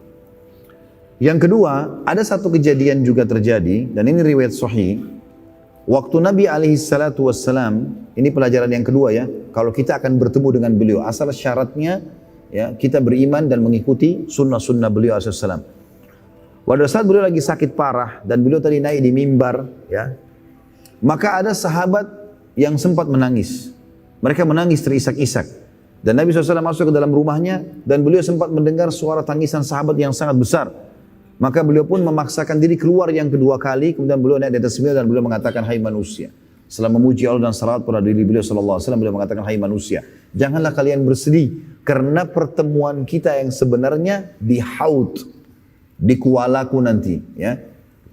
Yang kedua, ada satu kejadian juga terjadi, dan ini riwayat sahih. Waktu Nabi alaihissalatu wassalam, ini pelajaran yang kedua ya, kalau kita akan bertemu dengan beliau, asal syaratnya ya kita beriman dan mengikuti sunnah-sunnah beliau alaihissalam. Pada saat beliau lagi sakit parah dan beliau tadi naik di mimbar ya, maka ada sahabat yang sempat menangis. Mereka menangis terisak-isak. Dan Nabi SAW masuk ke dalam rumahnya dan beliau sempat mendengar suara tangisan sahabat yang sangat besar. Maka beliau pun memaksakan diri keluar yang kedua kali, kemudian beliau naik di atas mimbar dan beliau mengatakan, hai manusia. Setelah memuji Allah dan salawat pada diri beliau SAW, beliau mengatakan, hai manusia, janganlah kalian bersedih karena pertemuan kita yang sebenarnya di Haud, di kualaku nanti, ya,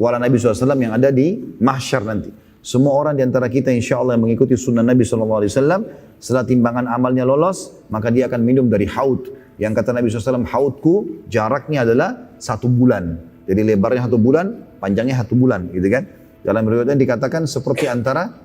kuala Nabi SAW yang ada di mahsyar nanti. Semua orang di antara kita insya Allah yang mengikuti sunnah Nabi SAW, setelah timbangan amalnya lolos, maka dia akan minum dari Haud. Yang kata Nabi SAW, haudku jaraknya adalah 1 bulan. Jadi lebarnya 1 bulan, panjangnya 1 bulan, gitu kan? Dalam riwayatnya dikatakan seperti antara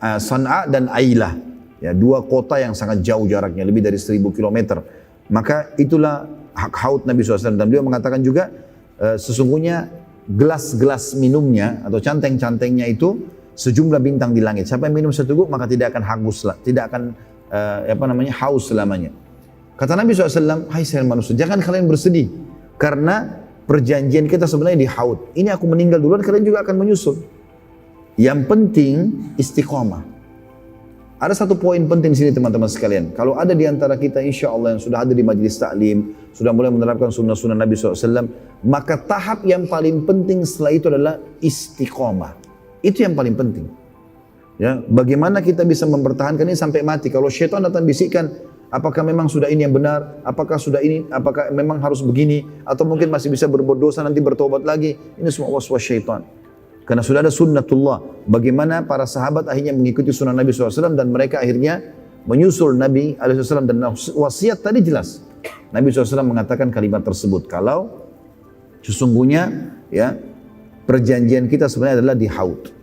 San'a dan Ailah, ya, 2 kota yang sangat jauh jaraknya, lebih dari 1000 km. Maka itulah hak haud Nabi SAW. Dan beliau mengatakan juga sesungguhnya gelas-gelas minumnya atau canteng-cantengnya itu sejumlah bintang di langit. Siapa yang minum 1 guk maka tidak akan haus selamanya. Kata Nabi SAW, hai sekalian manusia, jangan kalian bersedih. Karena perjanjian kita sebenarnya di Haud. Ini aku meninggal duluan, kalian juga akan menyusul. Yang penting istiqomah. Ada satu poin penting di sini teman-teman sekalian. Kalau ada di antara kita insya Allah yang sudah hadir di majlis taklim, sudah mulai menerapkan sunnah-sunnah Nabi SAW, maka tahap yang paling penting setelah itu adalah istiqomah. Itu yang paling penting. Ya, bagaimana kita bisa mempertahankan ini sampai mati. Kalau syaitan datang bisikkan, apakah memang sudah ini yang benar? Apakah sudah ini? Apakah memang harus begini? Atau mungkin masih bisa berbuat dosa nanti bertobat lagi? Ini semua waswas syaitan. Karena sudah ada sunnatullah. Bagaimana para sahabat akhirnya mengikuti sunnah Nabi SAW dan mereka akhirnya menyusul Nabi SAW. Dan wasiat tadi jelas. Nabi SAW mengatakan kalimat tersebut. Kalau sesungguhnya ya perjanjian kita sebenarnya adalah di Haud.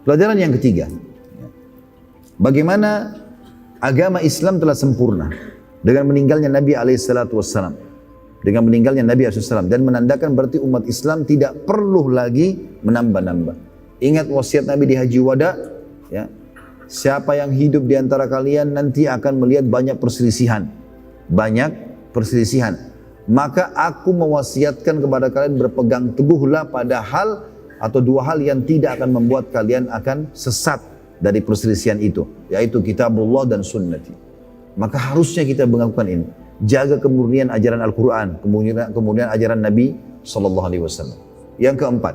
Pelajaran yang ketiga. Bagaimana agama Islam telah sempurna dengan meninggalnya Nabi SAW. Dengan meninggalnya Nabi SAW. Dan menandakan berarti umat Islam tidak perlu lagi menambah-nambah. Ingat wasiat Nabi di Haji Wada. Ya, siapa yang hidup di antara kalian nanti akan melihat banyak perselisihan. Banyak perselisihan. Maka aku mewasiatkan kepada kalian berpegang teguhlah pada hal atau 2 hal yang tidak akan membuat kalian akan sesat dari perselisihan itu. Yaitu kitabullah dan sunnati. Maka harusnya kita melakukan ini. Jaga kemurnian ajaran Al-Quran, kemudian ajaran Nabi SAW. Yang keempat,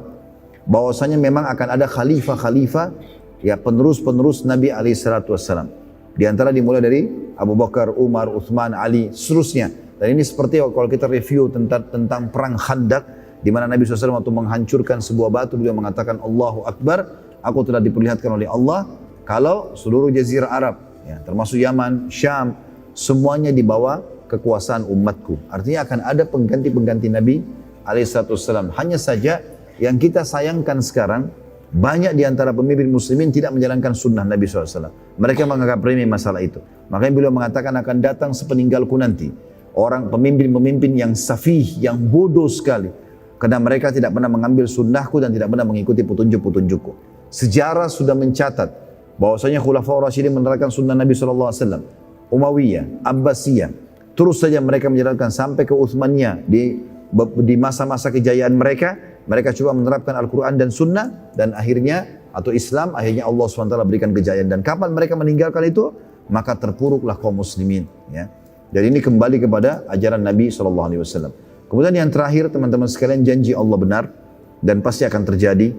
bahwasanya memang akan ada khalifah-khalifah, ya penerus-penerus Nabi SAW. Di antara dimulai dari Abu Bakar, Umar, Uthman, Ali, seterusnya. Dan ini seperti kalau kita review tentang perang Khandaq, di mana Nabi SAW waktu menghancurkan sebuah batu, beliau mengatakan Allahu Akbar, aku telah diperlihatkan oleh Allah kalau seluruh jazirah Arab, ya, termasuk Yaman, Syam, semuanya di bawah kekuasaan umatku. Artinya akan ada pengganti-pengganti Nabi alaihissalam. Hanya saja yang kita sayangkan sekarang, banyak di antara pemimpin muslimin tidak menjalankan sunnah Nabi SAW. Mereka menganggap remeh masalah itu. Makanya beliau mengatakan akan datang sepeninggalku nanti orang pemimpin-pemimpin yang safih, yang bodoh sekali. Karena mereka tidak pernah mengambil sunnahku dan tidak pernah mengikuti petunjuk-petunjukku. Sejarah sudah mencatat bahwasanya Khulafaur Rasyidin menerapkan sunnah Nabi SAW. Umayyah, Abbasiyah, terus saja mereka menjalankan sampai ke Uthmaniyah. Di masa-masa kejayaan mereka coba menerapkan Al-Quran dan Sunnah, dan akhirnya, atau Islam, akhirnya Allah SWT berikan kejayaan. Dan kapan mereka meninggalkan itu, maka terpuruklah kaum muslimin. Ya. Jadi ini kembali kepada ajaran Nabi SAW. Kemudian yang terakhir, teman-teman sekalian, janji Allah benar, dan pasti akan terjadi.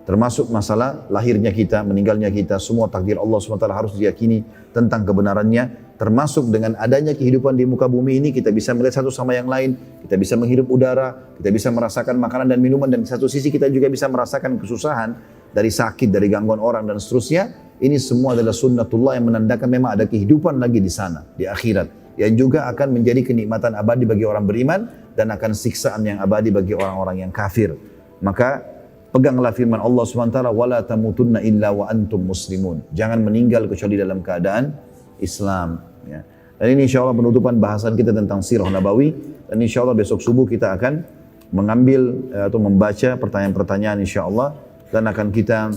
Termasuk masalah lahirnya kita, meninggalnya kita, semua takdir Allah SWT harus diyakini tentang kebenarannya. Termasuk dengan adanya kehidupan di muka bumi ini, kita bisa melihat satu sama yang lain, kita bisa menghirup udara, kita bisa merasakan makanan dan minuman, dan di satu sisi kita juga bisa merasakan kesusahan. dari sakit, dari gangguan orang dan seterusnya. Ini semua adalah sunnatullah yang menandakan memang ada kehidupan lagi di sana, di akhirat. Yang juga akan menjadi kenikmatan abadi bagi orang beriman dan akan siksaan yang abadi bagi orang-orang yang kafir. Maka peganglah firman Allah SWT, وَلَا تَمُوتُنَّ إِلَّا وَأَنْتُمْ مُسْلِمُونَ. Jangan meninggal kecuali dalam keadaan Islam. Ya. Dan ini insya Allah penutupan bahasan kita tentang Sirah Nabawi. Dan insya Allah besok subuh kita akan mengambil atau membaca pertanyaan-pertanyaan insya Allah. Dan akan kita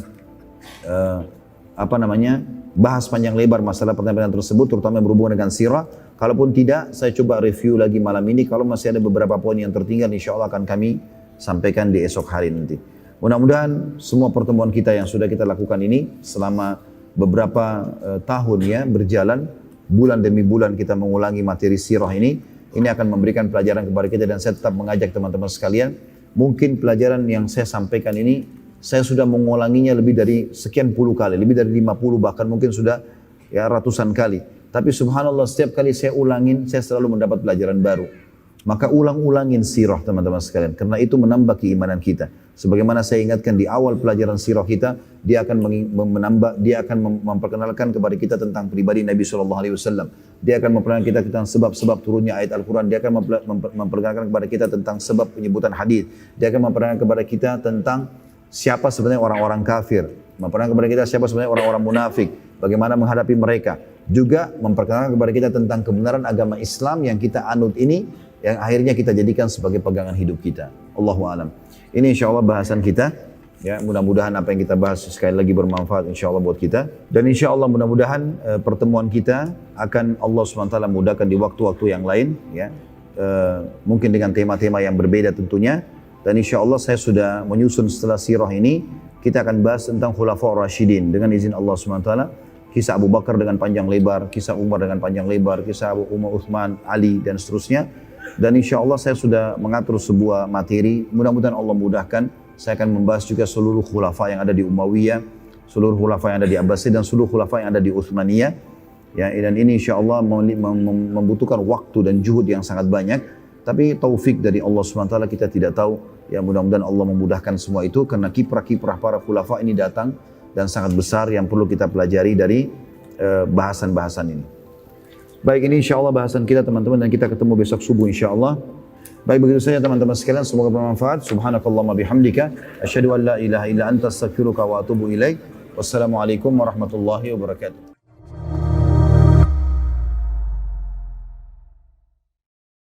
bahas panjang lebar masalah pertanyaan tersebut, terutama berhubungan dengan sirah. Kalaupun tidak, saya coba review lagi malam ini. Kalau masih ada beberapa poin yang tertinggal, insya Allah akan kami sampaikan di esok hari nanti. Mudah-mudahan semua pertemuan kita yang sudah kita lakukan ini selama beberapa tahun ya berjalan, bulan demi bulan kita mengulangi materi sirah ini akan memberikan pelajaran kepada kita. Dan saya tetap mengajak teman-teman sekalian, mungkin pelajaran yang saya sampaikan ini saya sudah mengulanginya lebih dari sekian puluh kali, lebih dari 50 bahkan mungkin sudah ya ratusan kali. Tapi subhanallah setiap kali saya ulangin, saya selalu mendapat pelajaran baru. Maka ulang-ulangin sirah teman-teman sekalian, karena itu menambah keimanan kita. Sebagaimana saya ingatkan di awal pelajaran sirah kita, dia akan memperkenalkan kepada kita tentang pribadi Nabi SAW. Dia akan memperkenalkan kita tentang sebab-sebab turunnya ayat Al-Quran. Dia akan memperkenalkan kepada kita tentang sebab penyebutan hadis. Dia akan memperkenalkan kepada kita tentang siapa sebenarnya orang-orang kafir, memperkenalkan kepada kita siapa sebenarnya orang-orang munafik, bagaimana menghadapi mereka. Juga memperkenalkan kepada kita tentang kebenaran agama Islam yang kita anut ini, yang akhirnya kita jadikan sebagai pegangan hidup kita. Allahu a'lam. Ini insya Allah bahasan kita. Ya, mudah-mudahan apa yang kita bahas sekali lagi bermanfaat insya Allah buat kita. Dan insya Allah mudah-mudahan pertemuan kita akan Allah SWT mudahkan di waktu-waktu yang lain. Ya, mungkin dengan tema-tema yang berbeda tentunya. Dan insya Allah saya sudah menyusun setelah sirah ini, kita akan bahas tentang Khulafaur Rasyidin dengan izin Allah SWT. Kisah Abu Bakar dengan panjang lebar, kisah Umar dengan panjang lebar, kisah Abu Umar, Uthman, Ali dan seterusnya. Dan insya Allah saya sudah mengatur sebuah materi, mudah-mudahan Allah mudahkan. Saya akan membahas juga seluruh khulafa yang ada di Umayyah, seluruh khulafa yang ada di Abbasiyah dan seluruh khulafa yang ada di Uthmaniyah. Ya, dan ini insya Allah membutuhkan waktu dan juhud yang sangat banyak. Tapi taufik dari Allah SWT kita tidak tahu. Ya, mudah-mudahan Allah memudahkan semua itu, karena kiprah-kiprah para khulafa ini datang dan sangat besar yang perlu kita pelajari dari bahasan-bahasan ini. Baik, ini insya Allah bahasan kita teman-teman, dan kita ketemu besok subuh insya Allah. Baik, begitu saja teman-teman sekalian, semoga bermanfaat. Subhanakallahumma bihamdika, asyhadu an la ilaha illa anta astaghfiruka wa atubu ilaik. Wassalamualaikum warahmatullahi wabarakatuh.